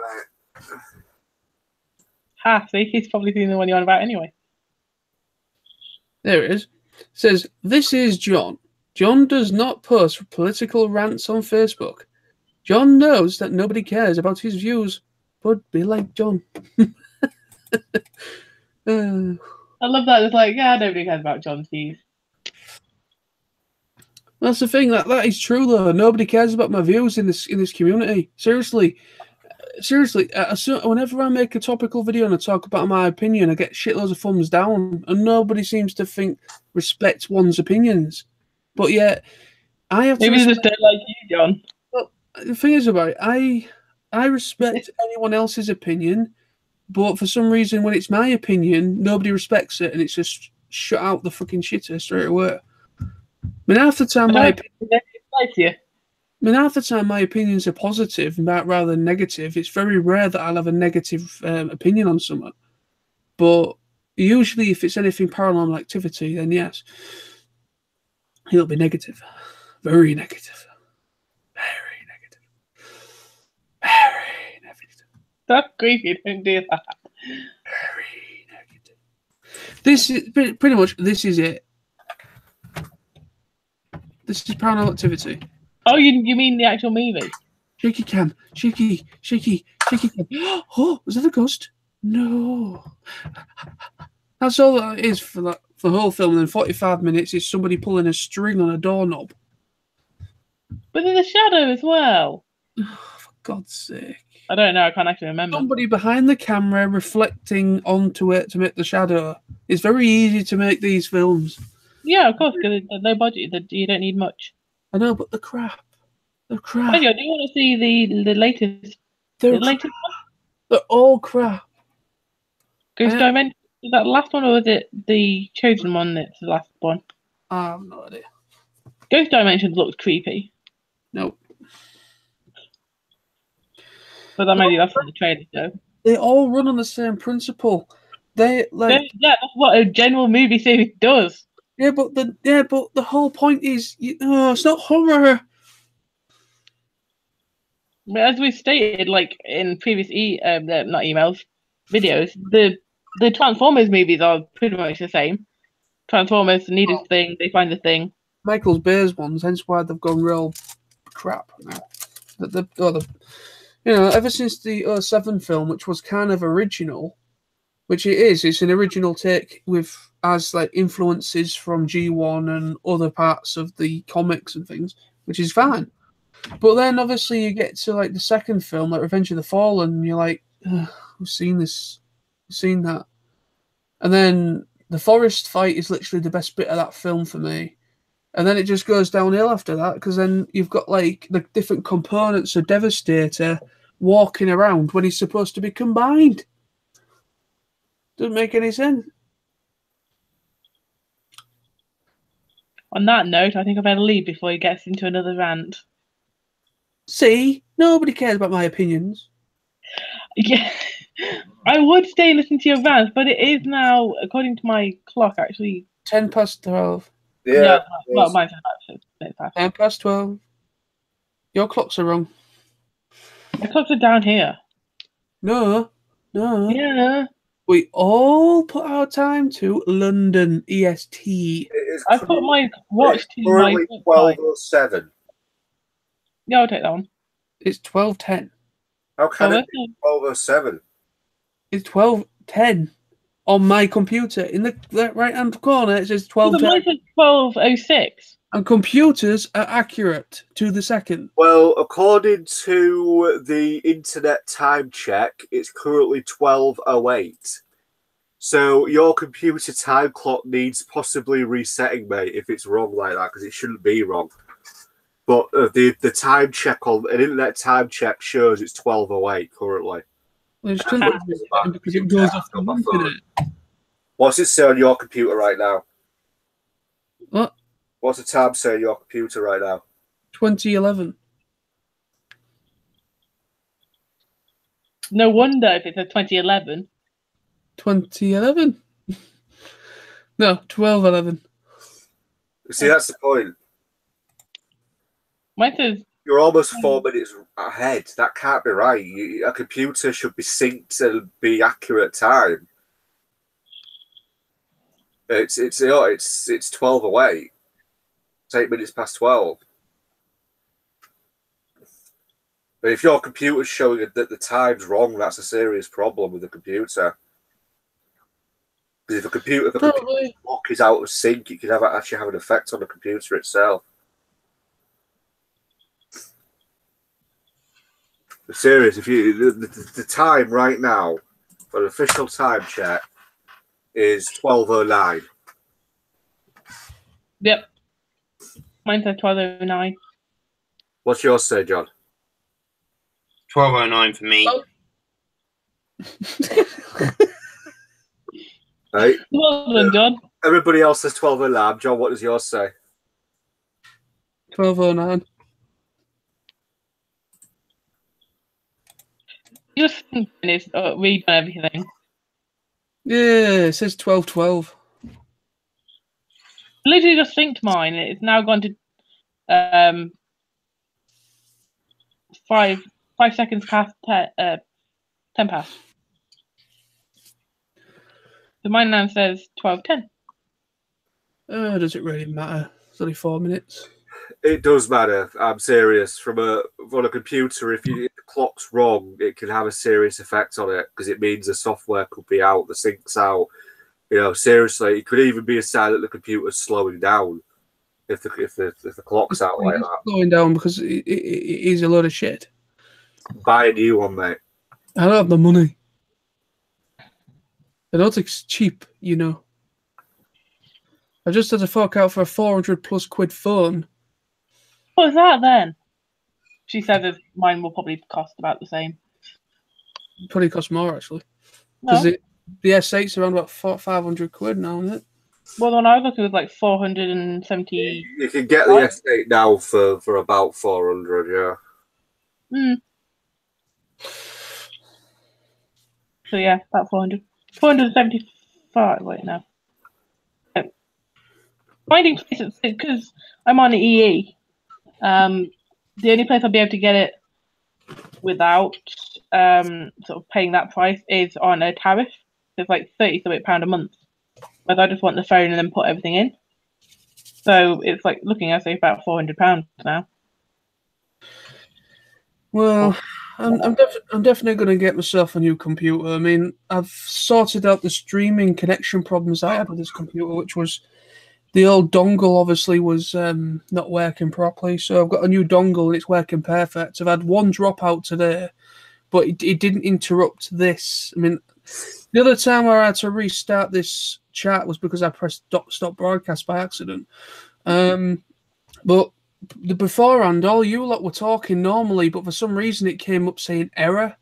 mate. See, he's probably seen the one you're on about anyway. There it is. It says, "This is John. John does not post political rants on Facebook. John knows that nobody cares about his views, but be like John." I love that. It's like, yeah, nobody cares about John's views. That's the thing. That is true, though. Nobody cares about my views in this community. Seriously. Whenever I make a topical video and I talk about my opinion, I get shitloads of thumbs down, and nobody seems to respect one's opinions. But yet, I have to. Maybe they just don't like you, John. But the thing is about it, I respect anyone else's opinion, but for some reason, when it's my opinion, nobody respects it, and it's just shut out the fucking shitter straight away. I mean, half the time my opinions are positive rather than negative. It's very rare that I'll have a negative opinion on someone. But usually, if it's anything paranormal activity, then yes, it'll be negative. Very negative. Very negative. Very negative. That's creepy. Don't do that. Very negative. This is pretty much. This is it. This is Paranormal Activity. Oh, you mean the actual movie? Shaky cam. Shaky cam. Oh, was that a ghost? No. That's all that is for the whole film. And then 45 minutes is somebody pulling a string on a doorknob. But there's a shadow as well. For God's sake. I don't know. I can't actually remember. Somebody behind the camera reflecting onto it to make the shadow. It's very easy to make these films. Yeah, of course, because it's low budget. You don't need much. I know, but the crap. Oh, yeah, do you want to see the latest? The latest one? They're all crap. Ghost Dimension? Is that the last one, or was it the Chosen one that's the last one? I have no idea. Ghost Dimension looks creepy. Nope. But that maybe that's from the trailer, though. They all run on the same principle. Yeah, that's what a general movie series does. Yeah, but the whole point is, it's not horror. As we stated, like in previous not emails, videos, the Transformers movies are pretty much the same. Transformers need a thing, they find the thing. Michael Bay's ones, hence why they've gone real crap now. Ever since the 07 film, which was kind of original, which it is, it's an original take as like influences from G1 and other parts of the comics and things, which is fine. But then obviously you get to like the second film, like Revenge of the Fallen, and you're like, we've seen this, we've seen that. And then the forest fight is literally the best bit of that film for me. And then it just goes downhill after that, because then you've got like the different components of Devastator walking around when he's supposed to be combined. Doesn't make any sense. On that note, I think I better leave before he gets into another rant. See? Nobody cares about my opinions. Yeah. I would stay and listen to your rants, but it is now, according to my clock, actually 12:10. Yeah. Well, mine's about 12:10. Your clocks are wrong. My clocks are down here. No. Yeah. We all put our time to London EST. I put my watch to my 12:07. Yeah, I'll take that one. It's 12:10. How can it be 12:07? It's 12:10 on my computer. In the right-hand corner, it says 12:10. Mine says 12:06. And computers are accurate to the second. Well, according to the internet time check, it's currently 12:08. So your computer time clock needs possibly resetting, mate, if it's wrong like that, because it shouldn't be wrong. But the time check on an internet time check shows it's 12:08 currently. Well, it shouldn't be resetting because it goes off the internet. What's it say on your computer right now? What? What's the time say on your computer right now? 2011. No wonder if it's a 2011. 2011? No, 1211. See, that's the point. Mine says You're almost 4 minutes ahead. That can't be right. A computer should be synced and be accurate time. It's 12 away. It's 8 minutes past 12. But if your computer's showing that the time's wrong, that's a serious problem with the computer. Because if a computer clock is out of sync, it can actually have an effect on the computer itself. But serious, if you the time right now for an official time check is 12:09. Yep. Mine says 12:09. What's yours say, John? 12:09 for me. Oh. Right. Well done, John. Everybody else says 12:09. John, what does yours say? 12:09. Just finished redone everything. Yeah, it says 12:12. Literally just synced mine. It's now gone to 5 seconds past 10 past. So mine now says 12:10. Does it really matter? It's only 4 minutes. It does matter. I'm serious. On a computer, if the clock's wrong, it can have a serious effect on it because it means the software could be out, the sync's out. You know, seriously, it could even be a sign that the computer's slowing down if the clock's out like that. Slowing down because it is a load of shit. Buy a new one, mate. I don't have the money. I don't think it's cheap, you know. I just had to fork out for a 400+ quid phone. What was that then? She said that mine will probably cost about the same. Probably cost more actually. No. Because the S8's around about 500 quid now, isn't it? Well, the one I was looking was like 470. You can get the S8 now for about 400, yeah. So yeah, about 400. 475. Wait, no. Finding places because I'm on EE. The only place I'll be able to get it without sort of paying that price is on a tariff. It's like £30 a month. But I just want the phone and then put everything in. So it's like looking at say about £400 now. Well, I'm definitely going to get myself a new computer. I mean, I've sorted out the streaming connection problems I had with this computer, which was the old dongle obviously was not working properly. So I've got a new dongle and it's working perfect. I've had one dropout today, but it didn't interrupt this. I mean, the other time I had to restart this chat was because I pressed stop broadcast by accident. But the beforehand, all you lot were talking normally, but for some reason it came up saying error.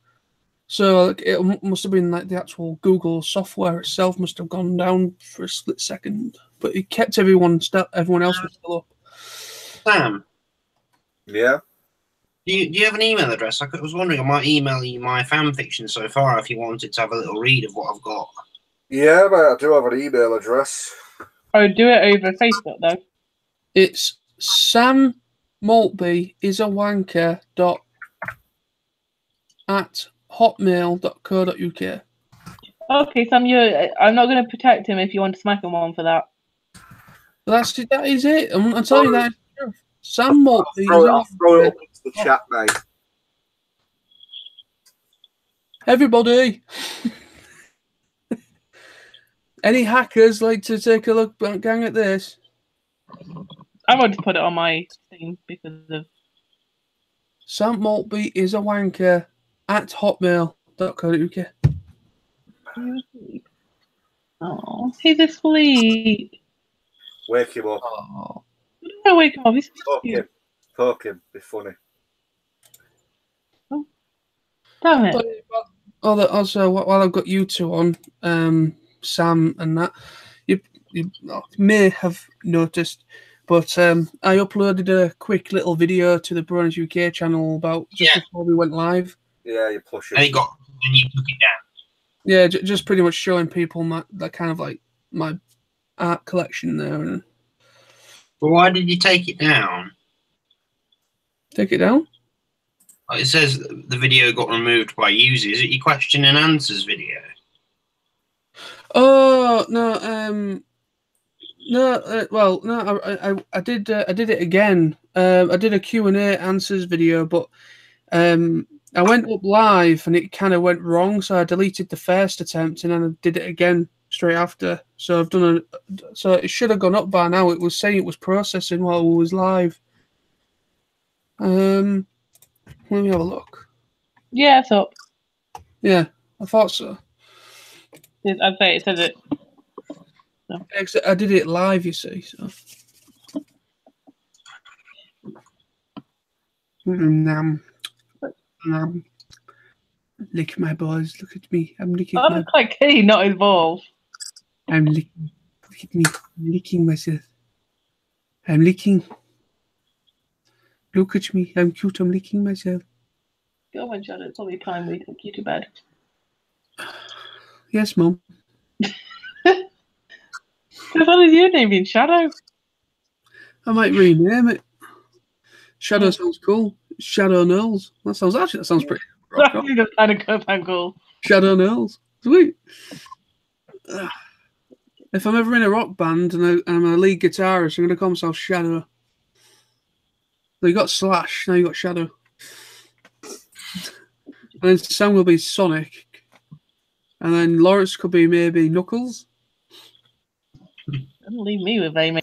So it must have been like the actual Google software itself must have gone down for a split second, but it kept everyone else was still up. Sam. Yeah. Do you have an email address? I was wondering, I might email you my fan fiction so far if you wanted to have a little read of what I've got. Yeah, mate, I do have an email address. Oh, do it over Facebook though. It's Sam Maltby is a wanker at hotmail.co.uk. Okay, Sam, I'm not going to protect him if you want to smack him on for that. That is it. I'm telling you that. Sam Maltby. I'll throw it up into the chat, mate. Everybody. Any hackers like to take a look, gang, at this? I want to put it on my thing because of Sam Maltby is a wanker at hotmail.co.uk. Oh, he's asleep. Wake him up. Oh. Don't wake him up. He's Poke him. Poke him. Be funny. Damn it. Also, while I've got you two on, Sam and that, you may have noticed, but I uploaded a quick little video to the Bronze UK channel about just before we went live. Yeah, you push it. And you took it down. Yeah, just pretty much showing people that kind of like my art collection there. And But why did you take it down? Take it down? It says the video got removed by users. Is it your question and answers video? Oh no, well, no, I did it again. I did a Q&A answers video, but I went up live and it kind of went wrong, so I deleted the first attempt and then I did it again straight after. So I've done so it should have gone up by now. It was saying it was processing while we was live. Let me have a look. Yeah, it's up. Yeah, I thought so. I'd say it says it. No. I did it live, you see. So. Lick my balls. Look at me. I'm licking. I look like Kitty, not his balls. I'm licking. Look at me. I'm licking myself. I'm licking. Look at me. I'm cute. I'm licking myself. Go on, Shadow. It's probably time we took you to bed. Yes, Mum. What is your name being Shadow? I might rename it. Shadow sounds cool. Shadow Knowles. That sounds pretty. That's kind of cool. Shadow Knowles. Sweet. If I'm ever in a rock band and I'm a lead guitarist, I'm going to call myself Shadow. So you got Slash, now you got Shadow. And then Sam will be Sonic. And then Lawrence could be maybe Knuckles. Don't leave me with Amy.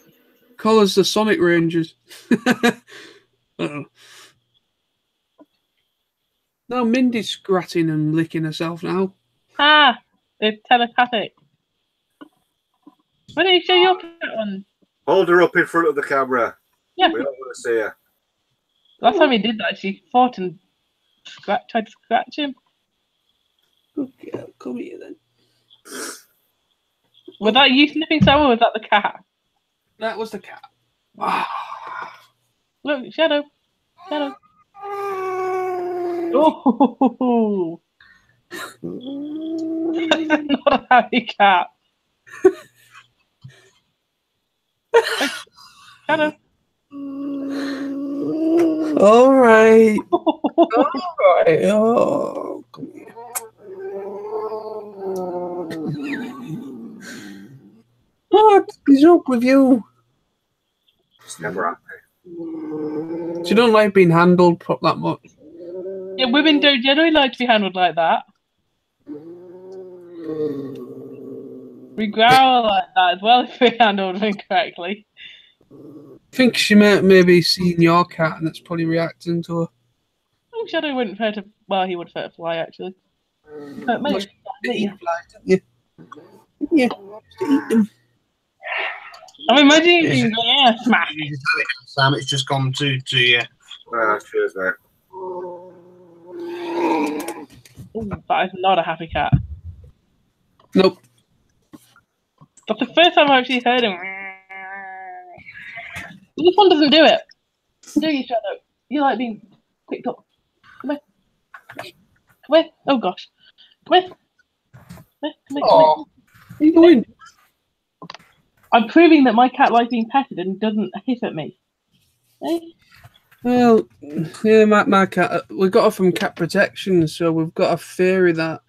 Call us the Sonic Rangers. Uh-oh. Now Mindy's scratching and licking herself now. Ah, it's telepathic. Why don't you show your cat one? Hold her up in front of the camera. Yeah. We don't want to see her. Last time he did that, she fought and tried to scratch him. Okay, I'll come here then. Was that you sniffing someone or was that the cat? That was the cat. Look, Shadow. Shadow. Oh, that's not a happy cat. Shadow. All right. All right. Oh, come here. What is up with you? It's never happy. You don't like being handled that much. Yeah, women don't generally like to be handled like that. We growl like that as well if we handled incorrectly. I think she might maybe seen your cat and that's probably reacting to her. Oh, Shadow wouldn't hurt a... Well, he would hurt a fly, actually. But maybe... Eat flies, don't you? Yeah, just eat them. I'm imagining you yeah, smash. Sam, it's just gone to you. Cheers, mate. Ooh, that is not a happy cat. Nope. That's the first time I've actually heard him. This one doesn't do it. Do you, Shadow? You like being picked up. Come here. Come here. Oh, gosh. Come here. Come here. Come here. Oh, what are you doing? I'm proving that my cat likes being petted and doesn't hiss at me. Eh? Well, yeah, my cat, we got her from Cat Protection, so we've got a theory that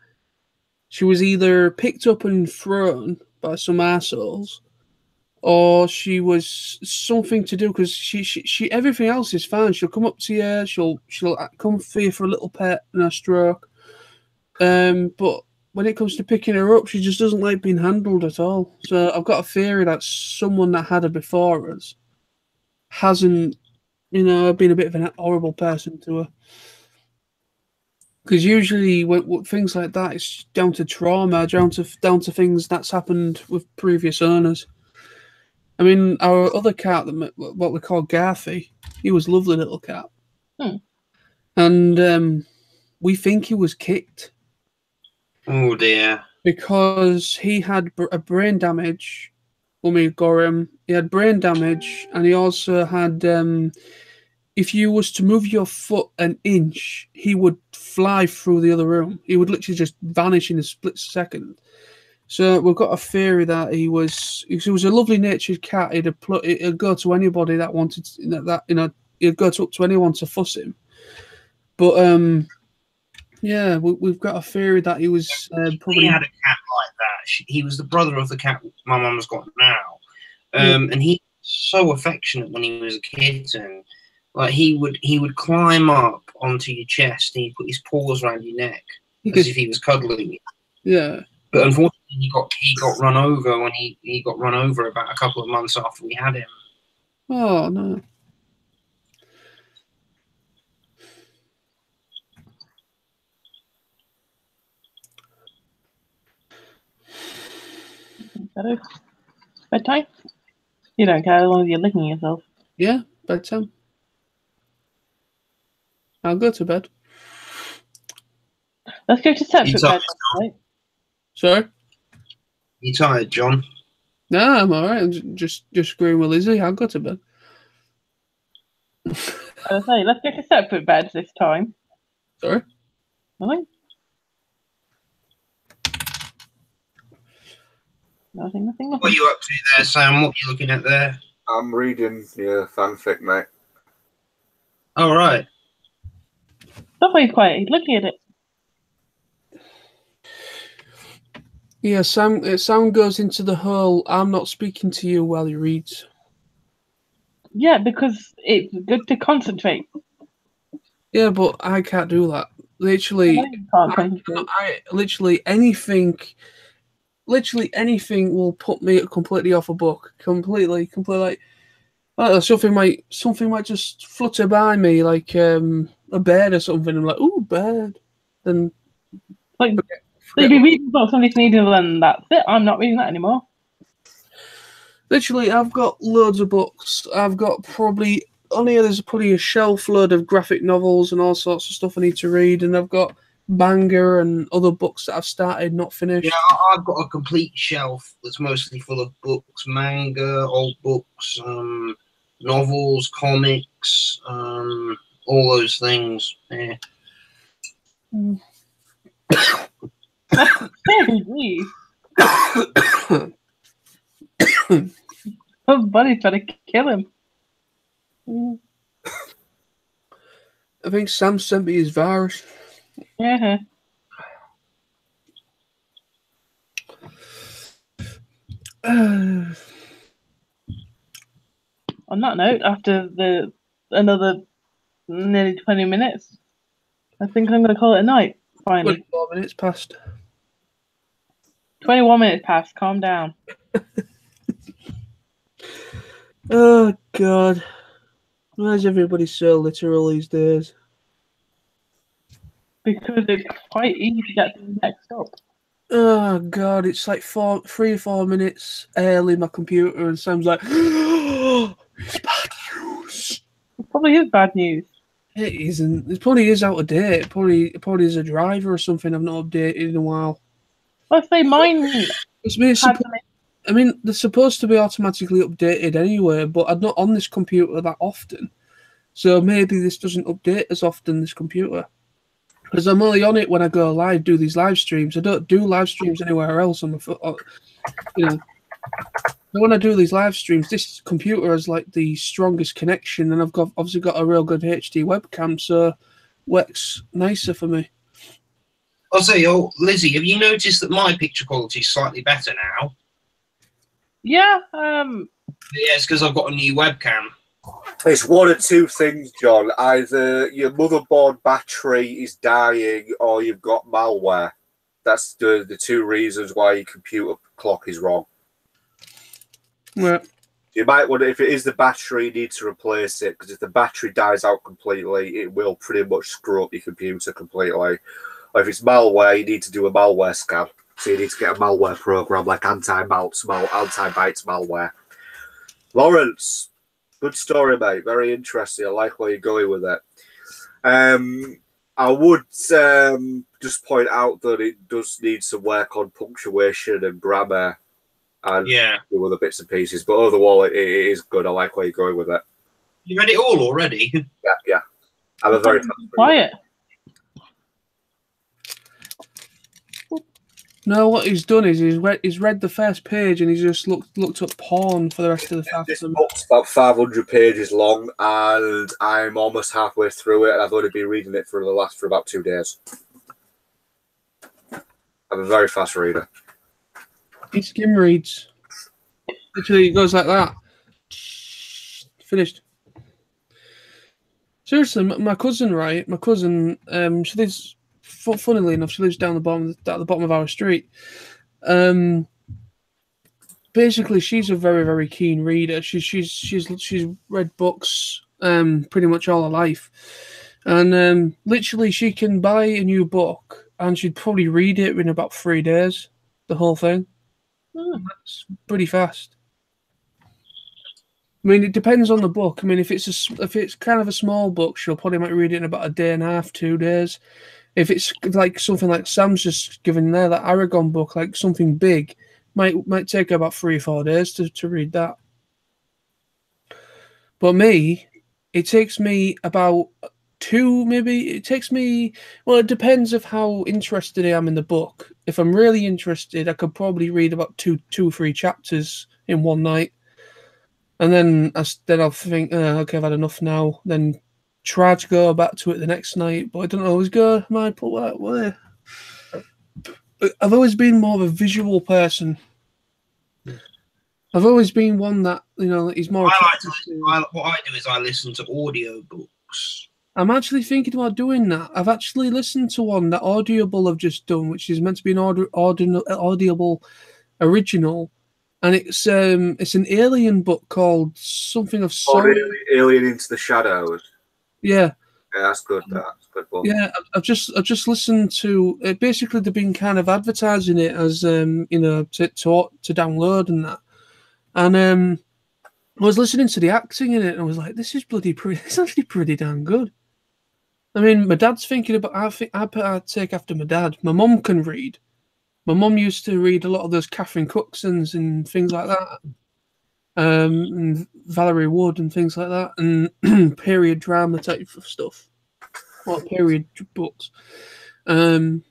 she was either picked up and thrown by some assholes, or she was something to do, because she everything else is fine. She'll come up to you, she'll come for you for a little pet and a stroke, but when it comes to picking her up, she just doesn't like being handled at all. So I've got a theory that someone that had her before us hasn't, been a bit of an horrible person to her. Because usually when things like that, it's down to trauma, down to things that's happened with previous owners. I mean, our other cat, what we call Garthy, he was a lovely little cat. And we think he was kicked. Oh, dear. Because he had a brain damage when we got him. He had brain damage, and he also had... if you was to move your foot an inch, he would fly through the other room. He would literally just vanish in a split second. So we've got a theory that he was a lovely natured cat. He'd go to anybody that wanted he'd go up to anyone to fuss him. But yeah, we've got a theory that he was probably... He had a cat like that. He was the brother of the cat my mum's got now. And he was so affectionate when he was a kitten. Like he would climb up onto your chest and he'd put his paws around your neck as if he was cuddling you. Yeah. But unfortunately, he got run over when he got run over about a couple of months after we had him. Oh no. Bedtime? You don't care as long as you're licking yourself. Yeah, bedtime. I'll go to bed. Let's go to separate beds. Right? Sorry? You tired, John? No, I'm alright. I'm just agreeing with Lizzie. I'll go to bed. I was saying, let's go to separate beds this time. Sorry? Nothing? Nothing. What are you up to there, Sam? What are you looking at there? I'm reading your fanfic, mate. All right. Stop being quiet. He's looking at it. Yeah, Sam goes into the whole I'm not speaking to you while he reads. Yeah, because it's good to concentrate. Yeah, but I can't do that. Literally, literally anything will put me completely off a book. Completely. Something might just flutter by me like a bird or something. I'm like, ooh, bird. Then like. So if you read about something sneezing, then that's it. I'm not reading that anymore. Literally, I've got loads of books. I've got there's probably a shelf load of graphic novels and all sorts of stuff I need to read, and I've got manga and other books that I've started, not finished. Yeah, I've got a complete shelf that's mostly full of books, manga, old books, novels, comics, all those things. Yeah. Oh, buddy's trying to kill him. I think Sam sent me his virus. Yeah. On that note, after another nearly 20 minutes, I think I'm going to call it a night. Finally. 24 minutes past. 21 minutes past. Calm down. Oh, God. Why is everybody so literal these days? Because it's quite easy to get things mixed up. Oh, God. It's like 3 or 4 minutes early my computer, and Sam's like, oh, it's bad news. It probably is bad news. It isn't. It probably is out of date. It probably is a driver or something I've not updated in a while. Let's say mine. They're supposed to be automatically updated anyway, but I'm not on this computer that often. So maybe this doesn't update as often, this computer. Because I'm only on it when I go live, do these live streams. I don't do live streams anywhere else on the when I do these live streams, this computer has like the strongest connection, and I've obviously got a real good HD webcam, so it works nicer for me. I'll say, Lizzie, have you noticed that my picture quality is slightly better now? Yeah. Yeah, it's because I've got a new webcam. It's one of two things, John. Either your motherboard battery is dying or you've got malware. That's the two reasons why your computer clock is wrong. Yeah. You might want to, if it is the battery, you need to replace it, because if the battery dies out completely, it will pretty much screw up your computer completely. Or if it's malware, you need to do a malware scan. So you need to get a malware program like anti-bytes malware. Lawrence, good story, mate. Very interesting. I like where you're going with it. I would just point out that it does need some work on punctuation and grammar and do other bits and pieces. But overall, it is good. I like where you're going with it. You read it all already? Yeah. I'm a very quiet. No, what he's done is he's read the first page and he's just looked up porn for the rest of the fact. This book's about 500 pages long, and I'm almost halfway through it, and I've only been reading it for about 2 days. I'm a very fast reader. He skim reads. Literally, it goes like that. Finished. Seriously, my cousin, right? My cousin, she lives. Funnily enough, she lives down at the bottom of our street. Basically, she's a very, very keen reader. She's read books pretty much all her life, and literally, she can buy a new book and she'd probably read it in about 3 days. The whole thing. That's pretty fast. I mean, it depends on the book. I mean, if it's kind of a small book, she'll probably might read it in about a day and a half, 2 days. If it's like something like Sam's just given there, that Aragon book, like something big, might take her about 3 or 4 days to read that. But me, it takes me about 2, maybe. It takes me, well, it depends of how interested I am in the book. If I'm really interested, I could probably read about 2 or 3 chapters in one night. And then I'll think, okay, I've had enough now. Then try to go back to it the next night, but I don't always go. I've always been more of a visual person. I've always been one that, is more. What I do is I listen to audio books. I'm actually thinking about doing that. I've actually listened to one that Audible have just done, which is meant to be an Audible original, and it's an alien book called something of Soul. Alien Into the Shadows. Yeah. Yeah, that's good. That's a good book. Yeah, I've just listened to it. Basically, they've been kind of advertising it as to download and that. And I was listening to the acting in it, and I was like, "This is bloody pretty. It's actually pretty damn good." I mean, my dad's thinking about. I'd take after my dad. My mum can read. My mum used to read a lot of those Catherine Cooksons and things like that. And Valerie Wood and things like that, and period drama type of stuff, or period books. And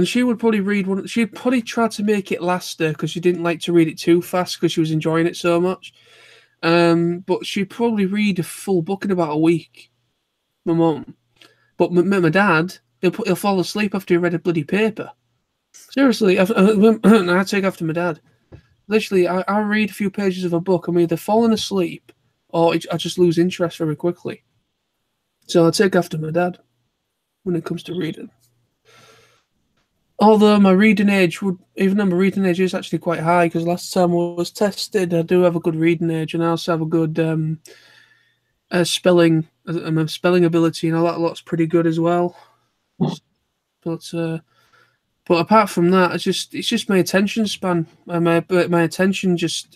she would probably read one. She'd probably try to make it last her because she didn't like to read it too fast because she was enjoying it so much. But she'd probably read a full book in about a week. My mum, but my dad, he'll fall asleep after he read a bloody paper. Seriously, I take after my dad. Literally, I read a few pages of a book. I'm either falling asleep or I just lose interest very quickly. So I take after my dad when it comes to reading. Although my reading age is actually quite high, because last time I was tested, I do have a good reading age, and I also have a good spelling. My spelling ability and all that lot's pretty good as well. But apart from that, it's just my attention span. My attention just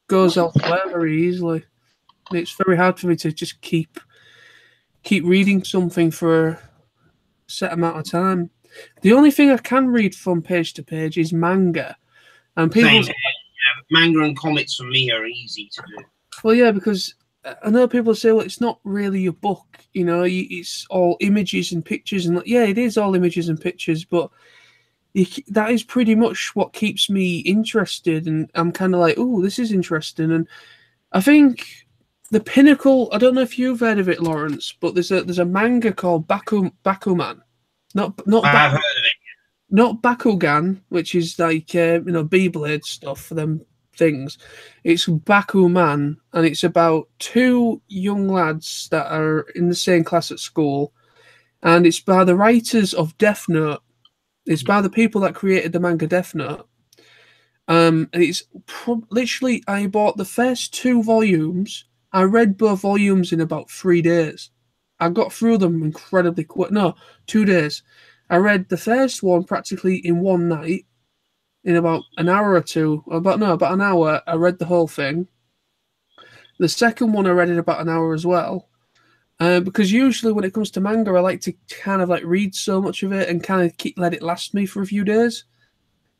goes elsewhere very easily. It's very hard for me to just keep reading something for a set amount of time. The only thing I can read from page to page is manga, and people. Manga and comics for me are easy to do. Well, yeah, because I know people say, well, it's not really a book. It's all images and pictures, and yeah, it is all images and pictures, but that is pretty much what keeps me interested, and I'm kind of like, oh, this is interesting. And I think the pinnacle, I don't know if you've heard of it, Lawrence, but there's a manga called Bakuman. Not I've heard of it. Not Bakugan, which is like Beyblade stuff for them things. It's Bakuman, and it's about 2 young lads that are in the same class at school, and it's by the writers of Death Note. It's by the people that created the manga Death Note. And it's literally, I bought the first 2 volumes. I read both volumes in about 3 days. I got through them incredibly quick. No, 2 days. I read the first one practically in one night, in about an hour or two. About an hour. I read the whole thing. The second one I read in about an hour as well. Because usually when it comes to manga, I like to kind of like read so much of it and kind of let it last me for a few days.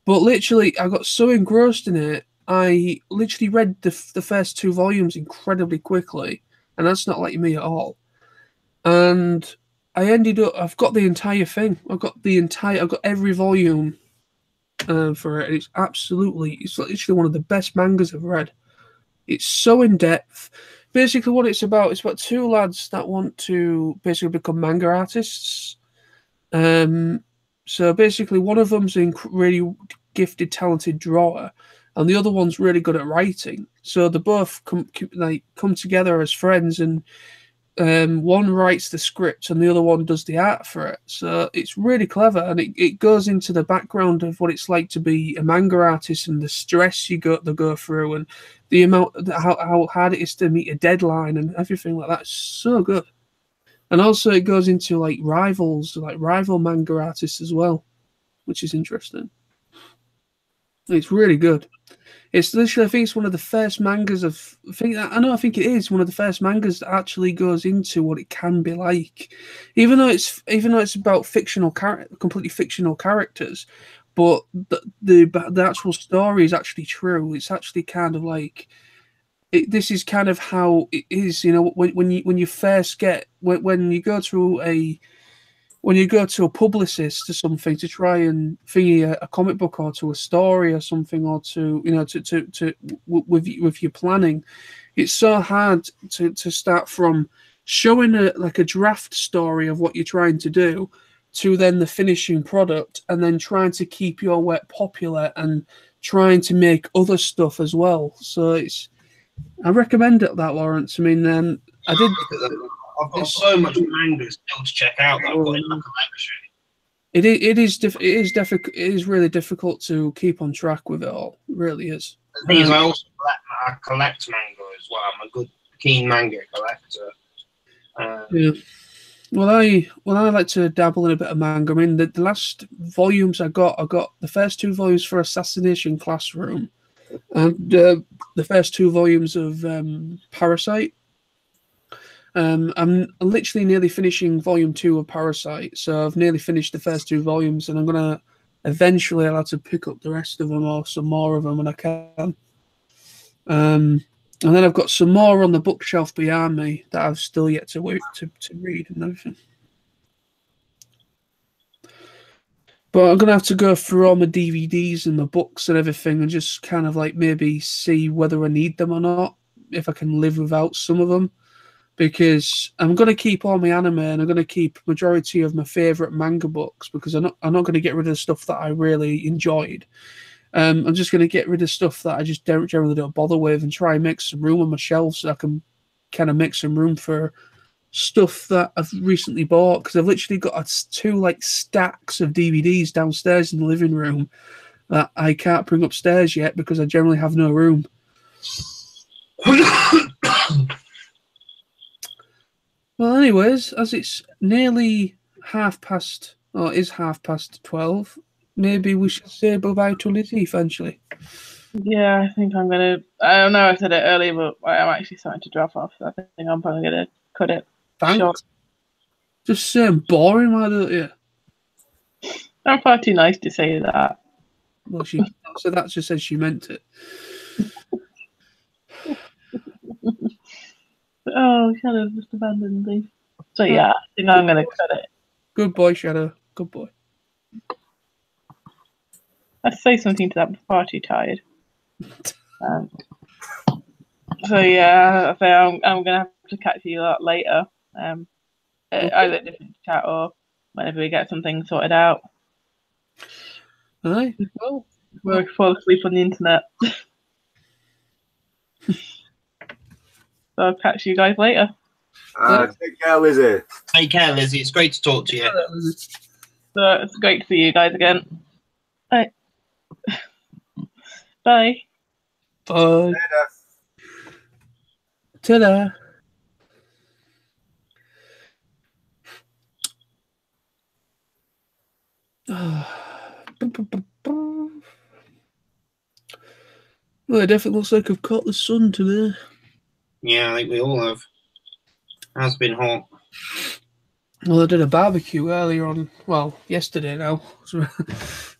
But literally, I got so engrossed in it, I literally read the first 2 volumes incredibly quickly, and that's not like me at all. And I ended up, I've got the entire thing. I've got every volume for it. It's literally one of the best mangas I've read. It's so in depth. Basically, what it's about 2 lads that want to basically become manga artists. So basically, one of them's a really gifted, talented drawer, and the other one's really good at writing. So they both come together as friends, and one writes the script and the other one does the art for it. So it's really clever, and it goes into the background of what it's like to be a manga artist and the stress they go through, and the amount how hard it is to meet a deadline and everything like that. It's so good. And also it goes into like rival manga artists as well, which is interesting. It's really good. It's literally, I think it's one of the first mangas I think it is one of the first mangas that actually goes into what it can be like, even though it's about completely fictional characters, but the actual story is actually true. It's actually kind of like this is kind of how it is, you know, when you first when you go to a publicist or something to try and thingy a comic book or to a story or something, or to, you know, with your planning, it's so hard to start from showing a draft story of what you're trying to do to then the finishing product, and then trying to keep your work popular and trying to make other stuff as well. So I recommend that, Lawrence. I mean, I did. I've got so much manga still to check out that I've got in my collection. It is really difficult to keep on track with it all. It really is. The thing is, I also collect manga as well. I'm a good keen manga collector. Yeah. Well, I like to dabble in a bit of manga. I mean, the last volumes I got the first 2 volumes for Assassination Classroom, and the first 2 volumes of Parasite. I'm literally nearly finishing volume 2 of Parasite, so I've nearly finished the first 2 volumes, and I'm gonna eventually I'll have to pick up the rest of them or some more of them when I can. And then I've got some more on the bookshelf behind me that I've still yet to wait to read and everything. But I'm gonna have to go through all my DVDs and my books and everything, and just kind of like maybe see whether I need them or not, if I can live without some of them. Because I'm going to keep all my anime, and I'm going to keep majority of my favourite manga books, because I'm not going to get rid of the stuff that I really enjoyed. I'm just going to get rid of stuff that I just generally don't bother with, and try and make some room on my shelves so I can kind of make some room for stuff that I've recently bought. Because I've literally got 2 like stacks of DVDs downstairs in the living room that I can't bring upstairs yet because I generally have no room. Well, anyways, as it's nearly 12, maybe we should say bye-bye to Lizzie eventually. Yeah, I think I'm going to... I don't know, I said it earlier, but I'm actually starting to drop off. So I think I'm probably going to cut it short. Just saying boring, why don't you? I'm far too nice to say that. Well, so that just says she meant it. Oh, Shadow just abandoned me. So yeah, I think I'm going to cut it. Good boy, Shadow. Good boy. I'd say something to that, I'm far too tired. So yeah, I'm going to have to catch you a lot later. Either different chat or whenever we get something sorted out. Aye. Well, we'll fall asleep on the internet. So I'll catch you guys later. Take care, Lizzie. Take care, Lizzie. It's great to talk to you. So it's great to see you guys again. Bye. Bye. Bye. Ta-da. Well, it definitely looks like I've caught the sun today. Yeah, I think we all have. It has been hot. Well, I did a barbecue earlier on, well, yesterday now.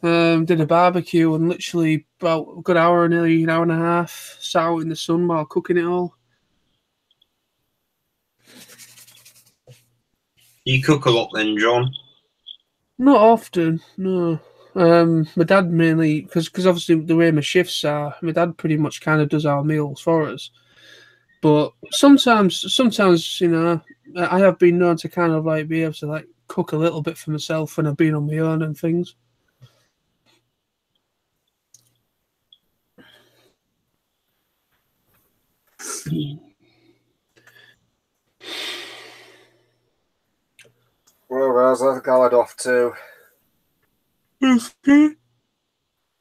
Did a barbecue and literally about a good hour, nearly an hour and a half, sat out in the sun while cooking it all. You cook a lot then, John? Not often, no. My dad mainly, because obviously the way my shifts are, my dad pretty much kind of does our meals for us. But sometimes, you know, I have been known to kind of like be able to like cook a little bit for myself when I've been on my own and things. Well, guys, I think I'll head off too.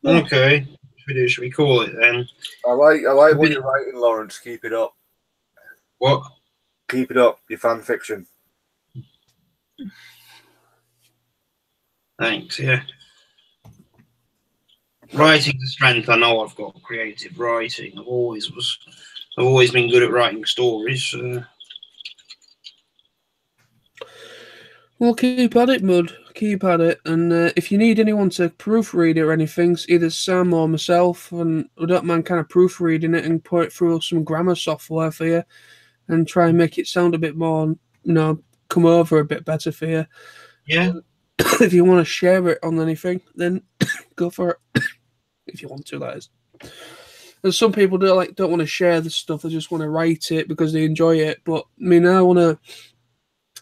Okay. Should we call it then? I like what you're writing, Lawrence. Keep it up. What? Keep it up. Your fan fiction. Thanks, yeah. Writing's a strength. I know I've got creative writing. I've always been good at writing stories. Well, keep at it, Mud. Keep at it. And if you need anyone to proofread it or anything, either Sam or myself, and I don't mind kind of proofreading it and put it through some grammar software for you and try and make it sound a bit more, you know, come over a bit better for you. Yeah. If you want to share it on anything, then go for it. If you want to, that is. And some people don't want to share the stuff; they just want to write it because they enjoy it. But I mean,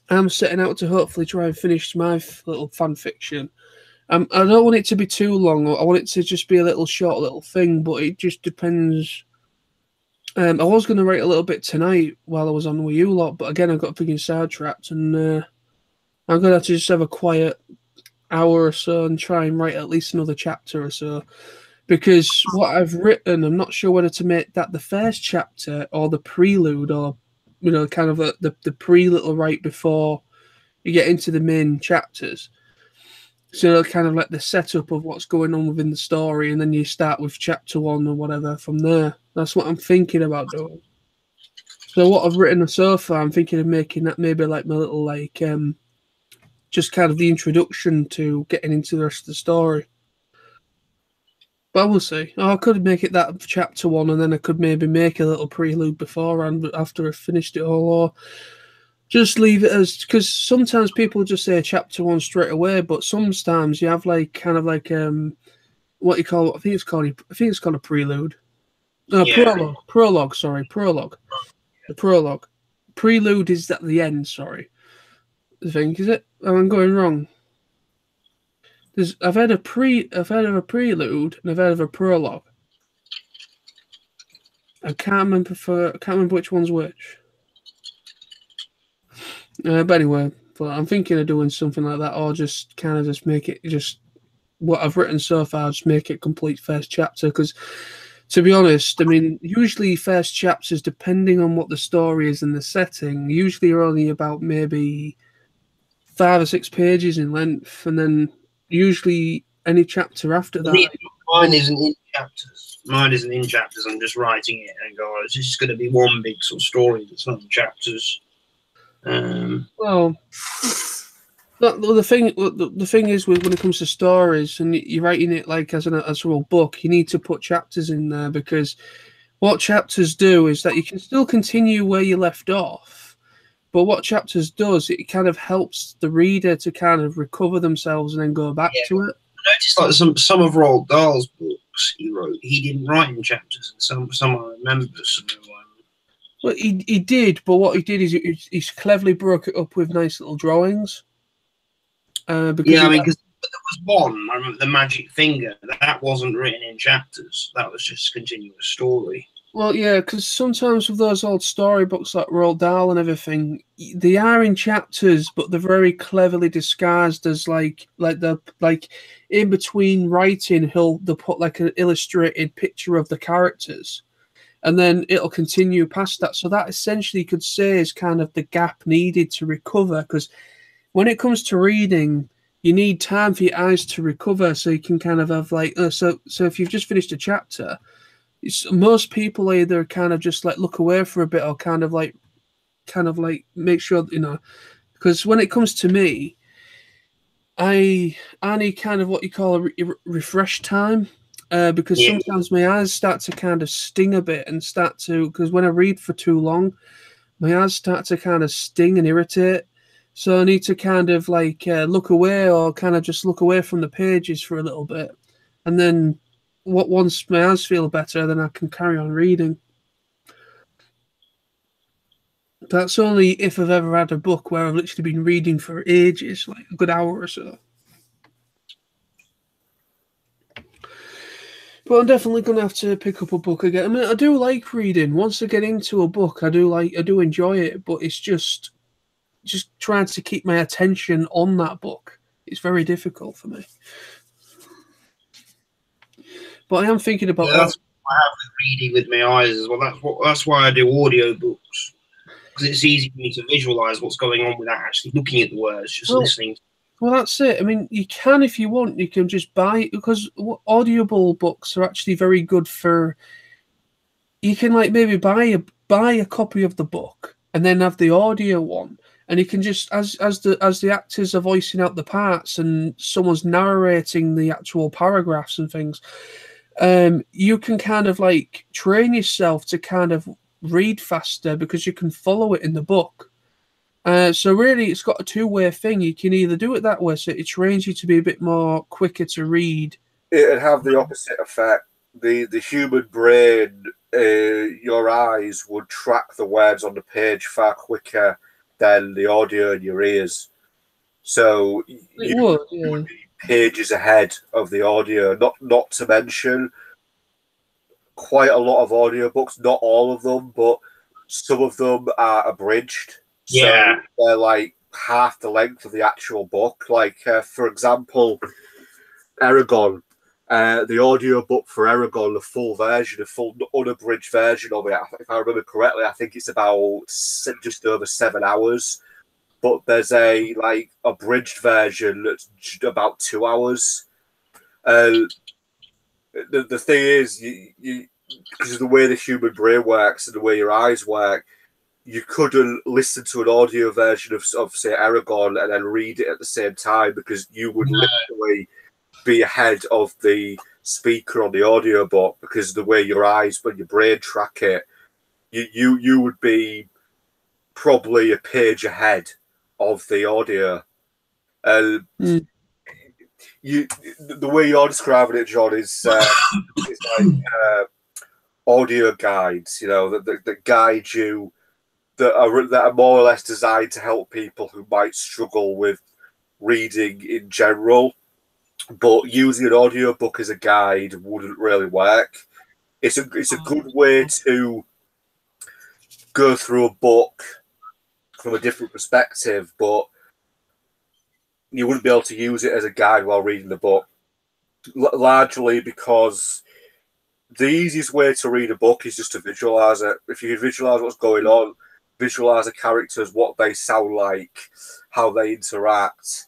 I'm setting out to hopefully try and finish my little fan fiction. I don't want it to be too long. I want it to just be a little short little thing, but it just depends. I was going to write a little bit tonight while I was on with you lot, but again, I got freaking sidetracked, and I'm going to have to just have a quiet hour or so and try and write at least another chapter or so. Because what I've written, I'm not sure whether to make that the first chapter or the prelude, or, you know, kind of the pre-little right before you get into the main chapters. So kind of like the setup of what's going on within the story, and then you start with chapter 1 or whatever from there. That's what I'm thinking about doing. So what I've written so far, I'm thinking of making that maybe like my little like just kind of the introduction to getting into the rest of the story. But we'll see. Oh, I could make it that chapter 1, and then I could maybe make a little prelude beforehand, but after I've finished it all, or just leave it as, because sometimes people just say chapter 1 straight away, but sometimes you have like kind of like what you call, I think it's called a prelude. Yeah. Prologue. The prologue. Prelude is at the end. Sorry, I think, is it? I'm going wrong. I've heard of a prelude and I've heard of a prologue. I can't remember which one's which. But anyway, I'm thinking of doing something like that, or just kind of just make it just what I've written so far, just make it complete first chapter. Because to be honest, I mean, usually first chapters, depending on what the story is and the setting, usually are only about maybe 5 or 6 pages in length, and then usually any chapter after that. Mine isn't in chapters. I'm just writing it and go, it's just going to be one big sort of story that's not in chapters. Well, the thing is when it comes to stories and you're writing it like as a real book, you need to put chapters in there, because what chapters do is that you can still continue where you left off, but what chapters does, it kind of helps the reader to kind of recover themselves and then go back to it. I noticed like some of Roald Dahl's books he didn't write in chapters, and some I remember. So, well, he did, but what he did is he cleverly broke it up with nice little drawings. Because there was one, I remember, The Magic Finger, that wasn't written in chapters. That was just a continuous story. Well, yeah, because sometimes with those old storybooks like Roald Dahl and everything, they are in chapters, but they're very cleverly disguised as like in between writing, they'll put like an illustrated picture of the characters, and then it'll continue past that. So that essentially you could say is kind of the gap needed to recover, because when it comes to reading, you need time for your eyes to recover, so you can kind of have like so if you've just finished a chapter. Most people either kind of just like look away for a bit or kind of like make sure, because when it comes to me, I need kind of what you call a refresh time, because sometimes my eyes start to kind of sting a bit and because when I read for too long, my eyes start to kind of sting and irritate. So I need to kind of like look away or kind of just look away from the pages for a little bit, and then once my eyes feel better, then I can carry on reading. That's only if I've ever had a book where I've literally been reading for ages, like a good hour or so. But I'm definitely going to have to pick up a book again. I mean, I do like reading. Once I get into a book, I do enjoy it, but it's just trying to keep my attention on that book. It's very difficult for me. But I am thinking about. Yeah, that's what I have with reading with my eyes as well. That's why I do audiobooks, because it's easy for me to visualize what's going on without actually looking at the words, just listening. Well, that's it. I mean, you can, if you want, you can just buy, because audible books are actually very good for. You can like maybe buy a copy of the book and then have the audio one. And you can just, as the actors are voicing out the parts and someone's narrating the actual paragraphs and things, you can kind of like train yourself to kind of read faster because you can follow it in the book. So really, it's got a two-way thing. You can either do it that way, so it trains you to be a bit more quicker to read. It'd have the opposite effect. The human brain, your eyes would track the words on the page far quicker than the audio in your ears. So you would be pages ahead of the audio. Not to mention, quite a lot of audiobooks, not all of them, but some of them are abridged. Yeah. So they're like half the length of the actual book. Like, for example, Eragon. The audio book for Eragon, the full version, the full unabridged version of it, if I remember correctly, I think it's about just over 7 hours. But there's a like abridged version that's about 2 hours. The thing is, you because of the way the human brain works and the way your eyes work, you couldn't listen to an audio version of say Eragon and then read it at the same time, because you would literally be ahead of the speaker on the audiobook, because of the way your eyes, when your brain track it, you would be probably a page ahead of the audio. The way you're describing it, John, is like audio guides, that guide you, that are more or less designed to help people who might struggle with reading in general. But using an audiobook as a guide wouldn't really work. It's a good way to go through a book from a different perspective, but you wouldn't be able to use it as a guide while reading the book. Largely because the easiest way to read a book is just to visualize it. If you visualize what's going on, visualize the characters, what they sound like, how they interact,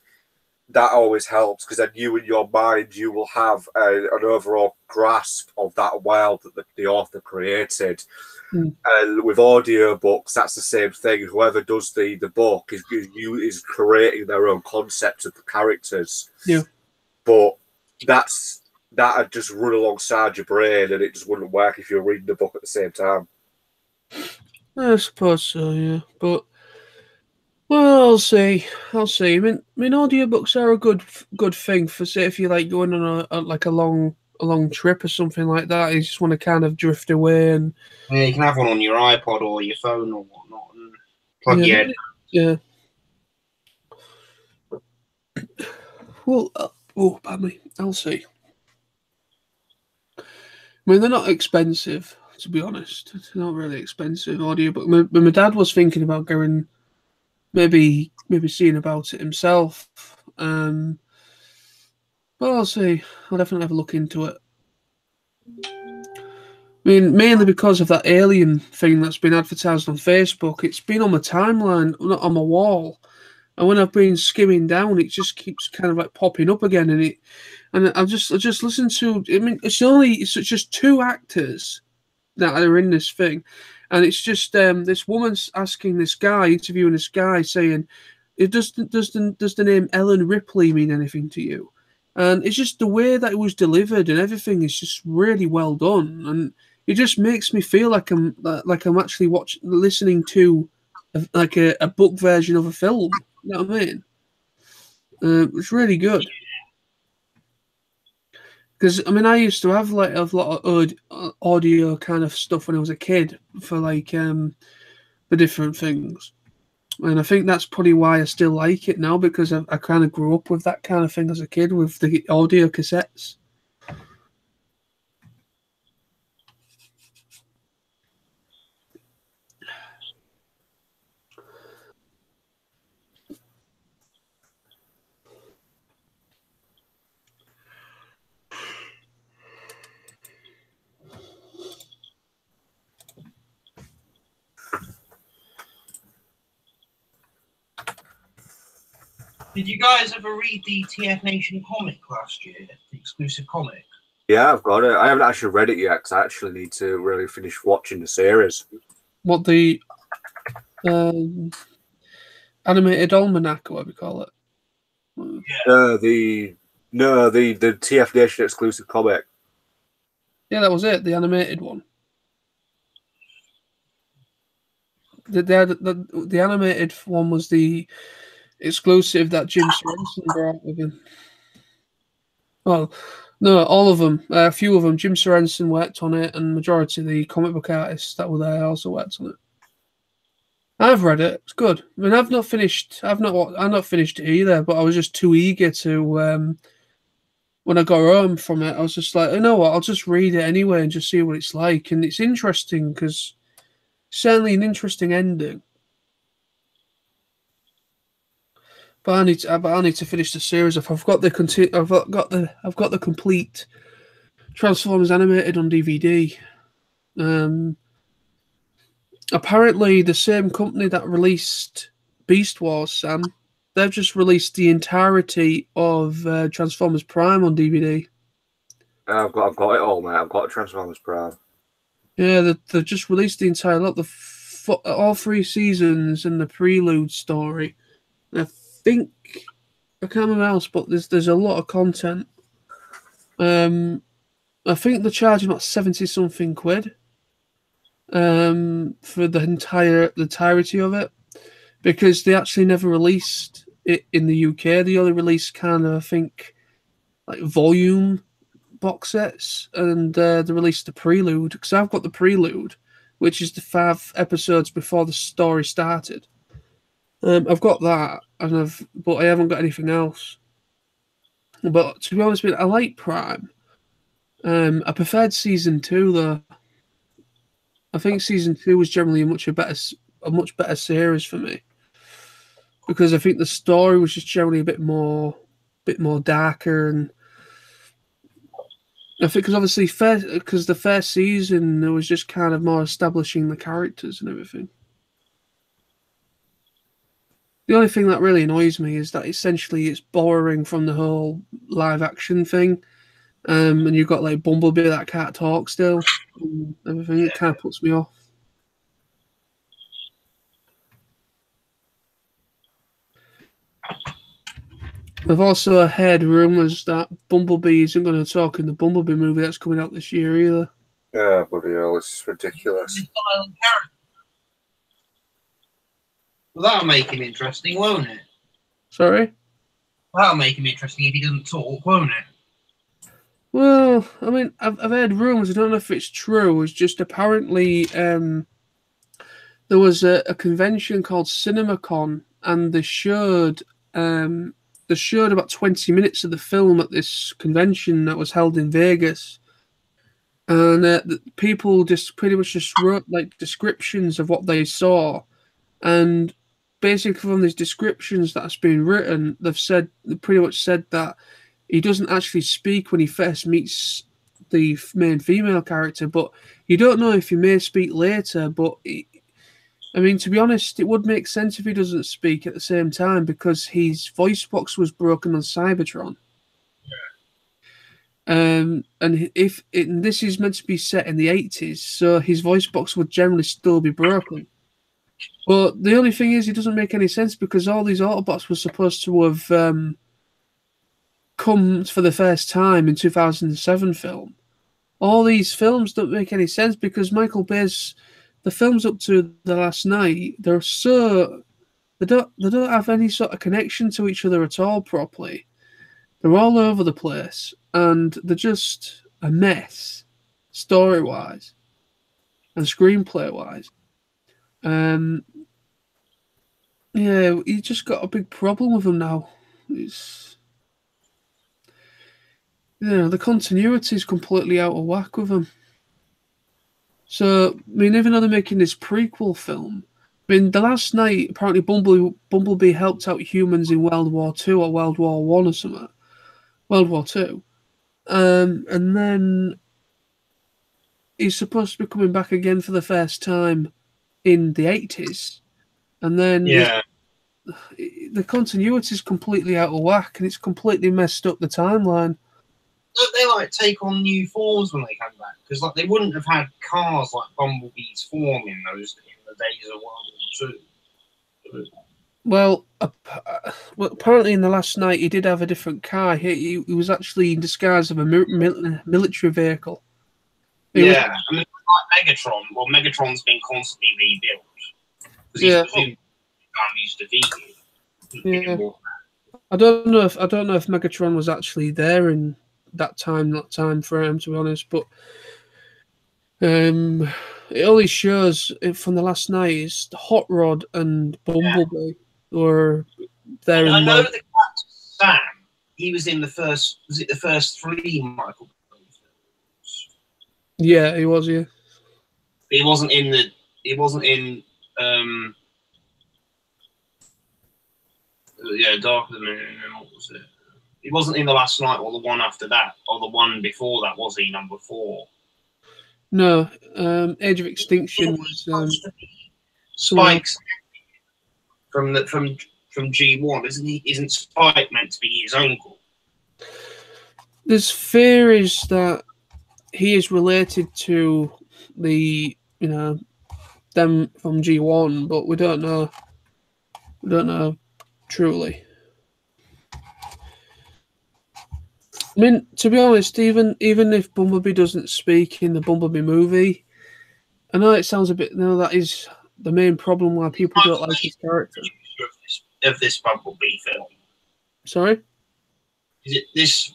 that always helps, because then you in your mind, you will have an overall grasp of that world that the author created. And with audiobooks, that's the same thing. Whoever does the book is creating their own concept of the characters. Yeah. But that'd just run alongside your brain, and it just wouldn't work if you're reading the book at the same time. I suppose so, yeah. But well, I'll see. I mean, audiobooks are a good thing for, say, if you're like going on a long trip or something like that. You just want to kind of drift away, and you can have one on your iPod or your phone or whatnot, and plug your head. Yeah. Well, pardon me. I'll see. I mean, they're not expensive. to be honest. It's not really expensive audio, but my dad was thinking about going, maybe seeing about it himself. But I'll see. I'll definitely have a look into it. I mean, mainly because of that Alien thing that's been advertised on Facebook. It's been on my timeline, not on my wall. And when I've been skimming down, it just keeps kind of like popping up again. And I just listened to. I mean, it's just 2 actors that are in this thing, and it's just this woman's asking this guy, interviewing this guy, saying, does the name Ellen Ripley mean anything to you? And it's just the way that it was delivered and everything is just really well done, and it just makes me feel like I'm actually listening to a book version of a film. You know what I mean? It's really good. Because I mean, I used to have like a lot of audio kind of stuff when I was a kid for like for different things, and I think that's probably why I still like it now, because I kind of grew up with that kind of thing as a kid with the audio cassettes. Did you guys ever read the TF Nation comic last year, the exclusive comic? Yeah, I've got it. I haven't actually read it yet because I actually need to really finish watching the series. What, the animated almanac, or whatever you call it? The TF Nation exclusive comic. Yeah, that was it. The animated one. The animated one was the exclusive that Jim Sorensen brought with him. Well, no, all of them. A few of them. Jim Sorensen worked on it, and majority of the comic book artists that were there also worked on it. I've read it. It's good. I mean, I've not finished it either, but I was just too eager to. When I got home from it, I was just like, you know what? I'll just read it anyway and just see what it's like. And it's interesting because certainly an interesting ending. But I need to finish the series off. I've got the complete Transformers animated on DVD. Apparently, the same company that released Beast Wars, Sam, they've just released the entirety of Transformers Prime on DVD. I've got it all, mate. I've got Transformers Prime. Yeah, they've just released the entire lot, all 3 seasons and the prelude story. I think I can't remember else, but there's a lot of content. I think they're charging about 70-something quid for the entirety of it, because they actually never released it in the UK. They only released kind of, I think, like volume box sets, and they released the prelude, because I've got the prelude, which is the 5 episodes before the story started. I've got that, but I haven't got anything else. But to be honest with you, I like Prime. I preferred season 2 though. I think season 2 was generally a much better series for me, because I think the story was just generally a bit more darker, and I think because obviously the first season it was just kind of more establishing the characters and everything. The only thing that really annoys me is that essentially it's borrowing from the whole live action thing. And you've got like Bumblebee that can't talk still, and everything. It kind of puts me off. I've also heard rumours that Bumblebee isn't going to talk in the Bumblebee movie that's coming out this year either. Yeah, bloody hell, it's ridiculous. Well, that'll make him interesting, won't it? Sorry? That'll make him interesting if he doesn't talk, won't it? Well, I mean, I've heard rumours. I don't know if it's true. It's just apparently there was a convention called CinemaCon, and they showed about 20 minutes of the film at this convention that was held in Vegas. and people just pretty much just wrote like descriptions of what they saw, and basically from these descriptions that's been written, they pretty much said that he doesn't actually speak when he first meets the main female character, but you don't know if he may speak later. But I mean, to be honest, it would make sense if he doesn't speak at the same time, because his voice box was broken on Cybertron. And this is meant to be set in the 80s, so his voice box would generally still be broken. But the only thing is, it doesn't make any sense, because all these Autobots were supposed to have come for the first time in 2007 film. All these films don't make any sense, because Michael Bay's the films up to The Last Night, they don't have any sort of connection to each other at all properly. They're all over the place, and they're just a mess, story-wise and screenplay-wise. Yeah, you just got a big problem with them now. It's, the continuity is completely out of whack with them. So, I mean, even though they're making this prequel film, I mean, The Last Night, apparently Bumblebee helped out humans in World War II or World War I or something. World War II. And then he's supposed to be coming back again for the first time in the 80s. And then the continuity is completely out of whack, and it's completely messed up the timeline. They like take on new forms when they come back, because like they wouldn't have had cars like Bumblebee's form in the days of World War II. Well, apparently in The Last Night he did have a different car. He was actually in disguise of a military vehicle. I mean, like Megatron. Well, Megatron's been constantly rebuilt. Yeah. He's defeated. Yeah. I don't know if Megatron was actually there in that time frame, to be honest, but it only shows it from The Last Night is Hot Rod and Bumblebee were there. I know the character Sam. He was in the first. Was it the first 3 Michael Bay films? Yeah, he was. Yeah. He wasn't in the. He wasn't in. Dark of the Moon. What was it? He wasn't in The Last Night or the one after that or the one before that, was he? Number 4. No, Age of Extinction was Spike's from G1, isn't he? Isn't Spike meant to be his uncle? There's theories that he is related to the them from G1, but we don't know. We don't know truly. I mean, to be honest, even if Bumblebee doesn't speak in the Bumblebee movie, I know it sounds a bit. That is the main problem why people don't like his character. Of this Bumblebee film. Sorry? Is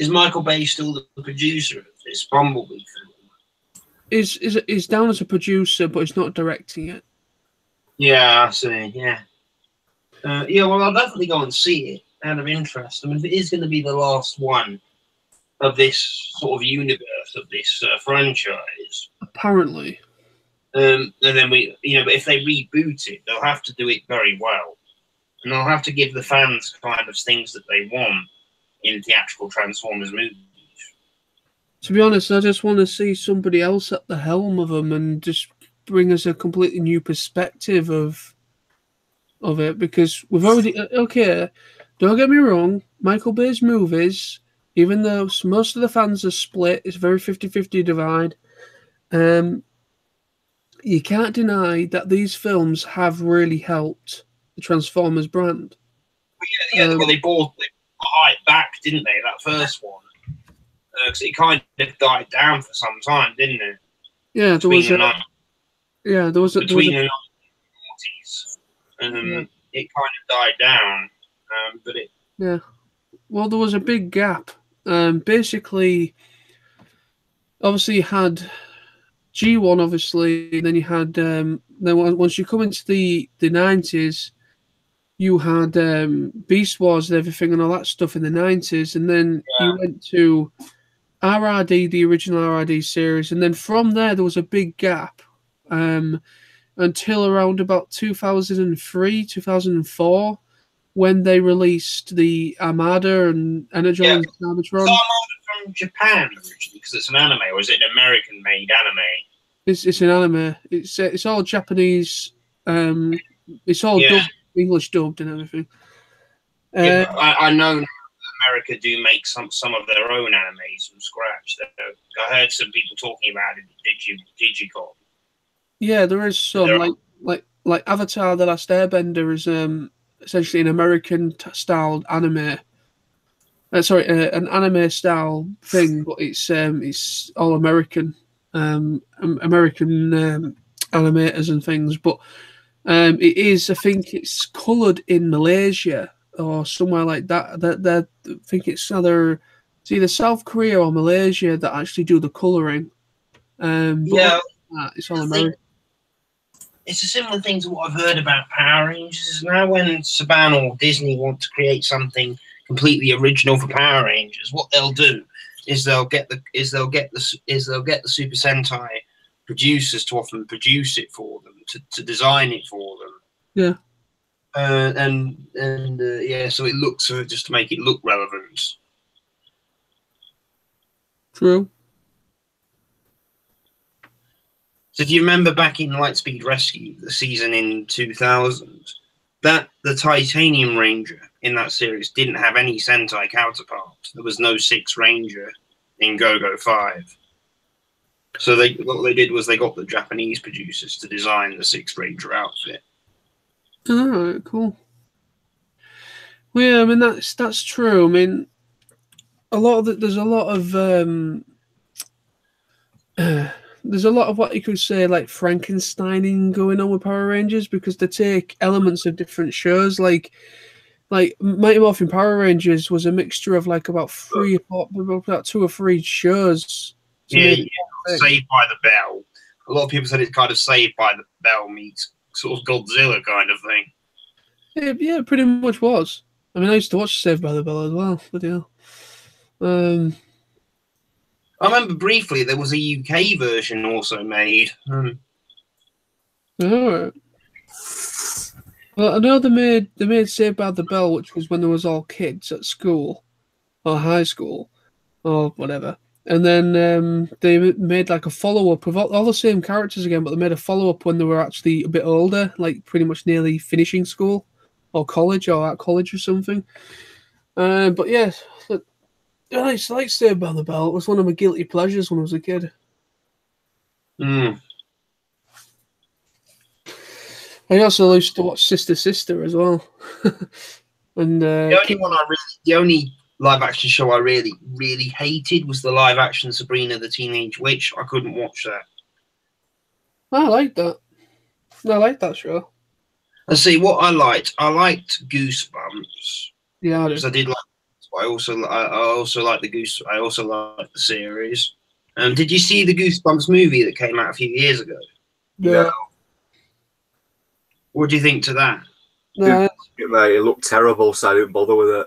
Michael Bay still the producer of this Bumblebee film? He's down as a producer, but he's not directing it. Yeah, I see. Yeah. Well, I'll definitely go and see it out of interest. I mean, if it is going to be the last one of this sort of universe of this franchise, apparently. And then but if they reboot it, they'll have to do it very well. And they'll have to give the fans kind of things that they want in theatrical Transformers movies. To be honest, I just want to see somebody else at the helm of them and just bring us a completely new perspective of it, because we've already... Okay, don't get me wrong, Michael Bay's movies, even though most of the fans are split, it's a very 50-50 divide, you can't deny that these films have really helped the Transformers brand. Well, they brought the hype back, didn't they? That first one, because it kind of died down for some time, didn't it? Yeah, there was between the 1940s, it kind of died down. Well, there was a big gap. Basically, obviously, you had G1, obviously, and then you had then once you come into the 90s, you had Beast Wars and everything and all that stuff in the 90s, and then you went to RRD, the original RRD series, and then from there was a big gap until around about 2003, 2004, when they released the Armada and Energon and Cybertron. Is Armada from Japan originally, because it's an anime, or is it an American-made anime? It's an anime. It's all Japanese. It's all dubbed, English dubbed and everything. I know America do make some of their own animes from scratch. I heard some people talking about it. Digicom. Yeah, there is some like Avatar: The Last Airbender is essentially an American-styled anime. An anime-style thing, but it's all American. American animators and things, but it is. I think it's coloured in Malaysia or somewhere like that. That I think it's either South Korea or Malaysia that actually do the colouring. It's all American. It's a similar thing to what I've heard about Power Rangers. Now, when Saban or Disney want to create something completely original for Power Rangers, what they'll do is they'll get the Super Sentai producers to often produce it for them, to design it for them. Yeah. So it looks just to make it look relevant. True. So if you remember back in Lightspeed Rescue, the season in 2000, that the Titanium Ranger in that series didn't have any Sentai counterpart. There was no 6 Ranger in Go-Go 5. So what they did was they got the Japanese producers to design the 6 Ranger outfit. Oh, cool. Well, yeah, I mean that's true. I mean, there's a lot of what you could say like Frankensteining going on with Power Rangers, because they take elements of different shows. Like Mighty Morphin Power Rangers was a mixture of like about 2 or 3 shows. Saved by the Bell. A lot of people said it's kind of Saved by the Bell meets sort of Godzilla kind of thing. Yeah, it pretty much was. I mean, I used to watch Saved by the Bell as well. Bloody hell. I remember briefly there was a UK version also made. Alright. Well, I know they made Saved by the Bell, which was when there was all kids at school or high school or whatever. And then they made like a follow-up of all the same characters again, but they made a follow-up when they were actually a bit older, like pretty much nearly finishing school or college or at college or something. But yeah, I like Saved by the Bell. It was one of my guilty pleasures when I was a kid. Mm. I also used to watch Sister as well. And the only live action show I really, really hated was the live action Sabrina the Teenage Witch. I couldn't watch that. I like that. I like that show. And see what I liked. I liked Goosebumps. Yeah, I did. I did like. I also like the I also like the series. Did you see the Goosebumps movie that came out a few years ago? Yeah. What do you think to that? No, it looked terrible, so I didn't bother with it.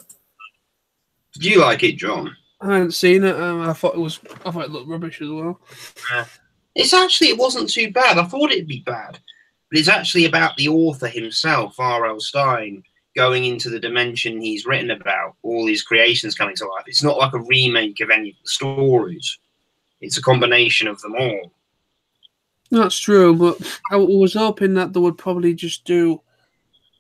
Did you like it, John? I hadn't seen it. I thought it looked rubbish as well. It wasn't too bad. I thought it'd be bad, but it's actually about the author himself, R.L. Stine, going into the dimension he's written about, all his creations coming to life. It's not like a remake of any of the stories. It's a combination of them all. That's true, but I was hoping that they would probably just do...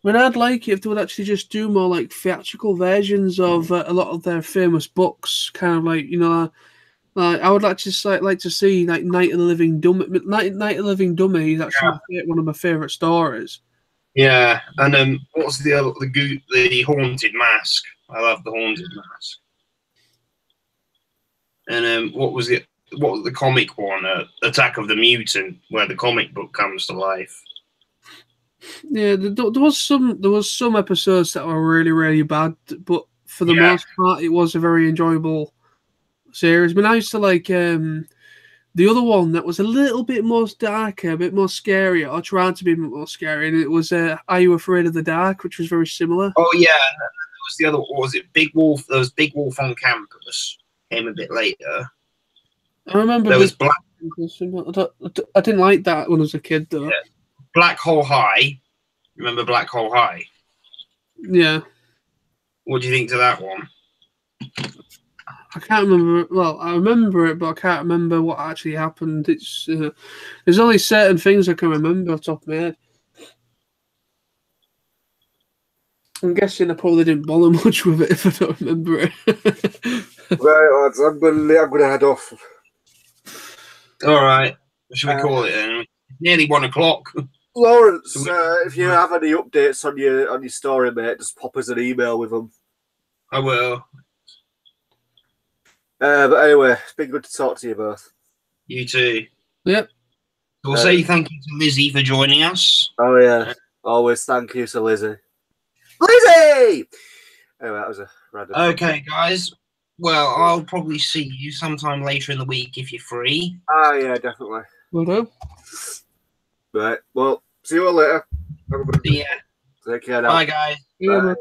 I mean, I'd like it if they would actually just do more like theatrical versions of a lot of their famous books, kind of like, like I would like to see like Night of the Living Dummy. Night of the Living Dummy is actually one of my favourite stories. Yeah, and what's the Haunted Mask? I love the Haunted Mask. And what was the comic one? Attack of the Mutant, where the comic book comes to life. Yeah, there was some episodes that were really, really bad, but for the most part, it was a very enjoyable series. I mean, I used to like the other one that was a little bit more darker, a bit more scary, or tried to be a bit more scary, and it was Are You Afraid of the Dark, which was very similar. Oh yeah, there was the other. What was it? Big Wolf. There was Big Wolf on Campus. Came a bit later. I remember There was I didn't like that when I was a kid, though. Yeah. Black Hole High. Remember Black Hole High? Yeah. What do you think to that one? I can't remember. Well, I remember it, but I can't remember what actually happened. It's there's only certain things I can remember off the top of my head. I'm guessing I probably didn't bother much with it if I don't remember it. Right, lads, I'm gonna head off. All right. What should we call it then? Nearly 1 o'clock. Lawrence, if you have any updates on your story, mate, just pop us an email with them. I will. But anyway, it's been good to talk to you both. You too. Yep. We'll say thank you to Lizzie for joining us. Oh, yeah. Always thank you to Lizzie. Lizzie! Anyway, that was a random. Okay, guys. Well, I'll probably see you sometime later in the week if you're free. Ah, yeah, definitely. Will do. Right. Well, see you all later. See ya. Take care now. Bye, guys. Bye.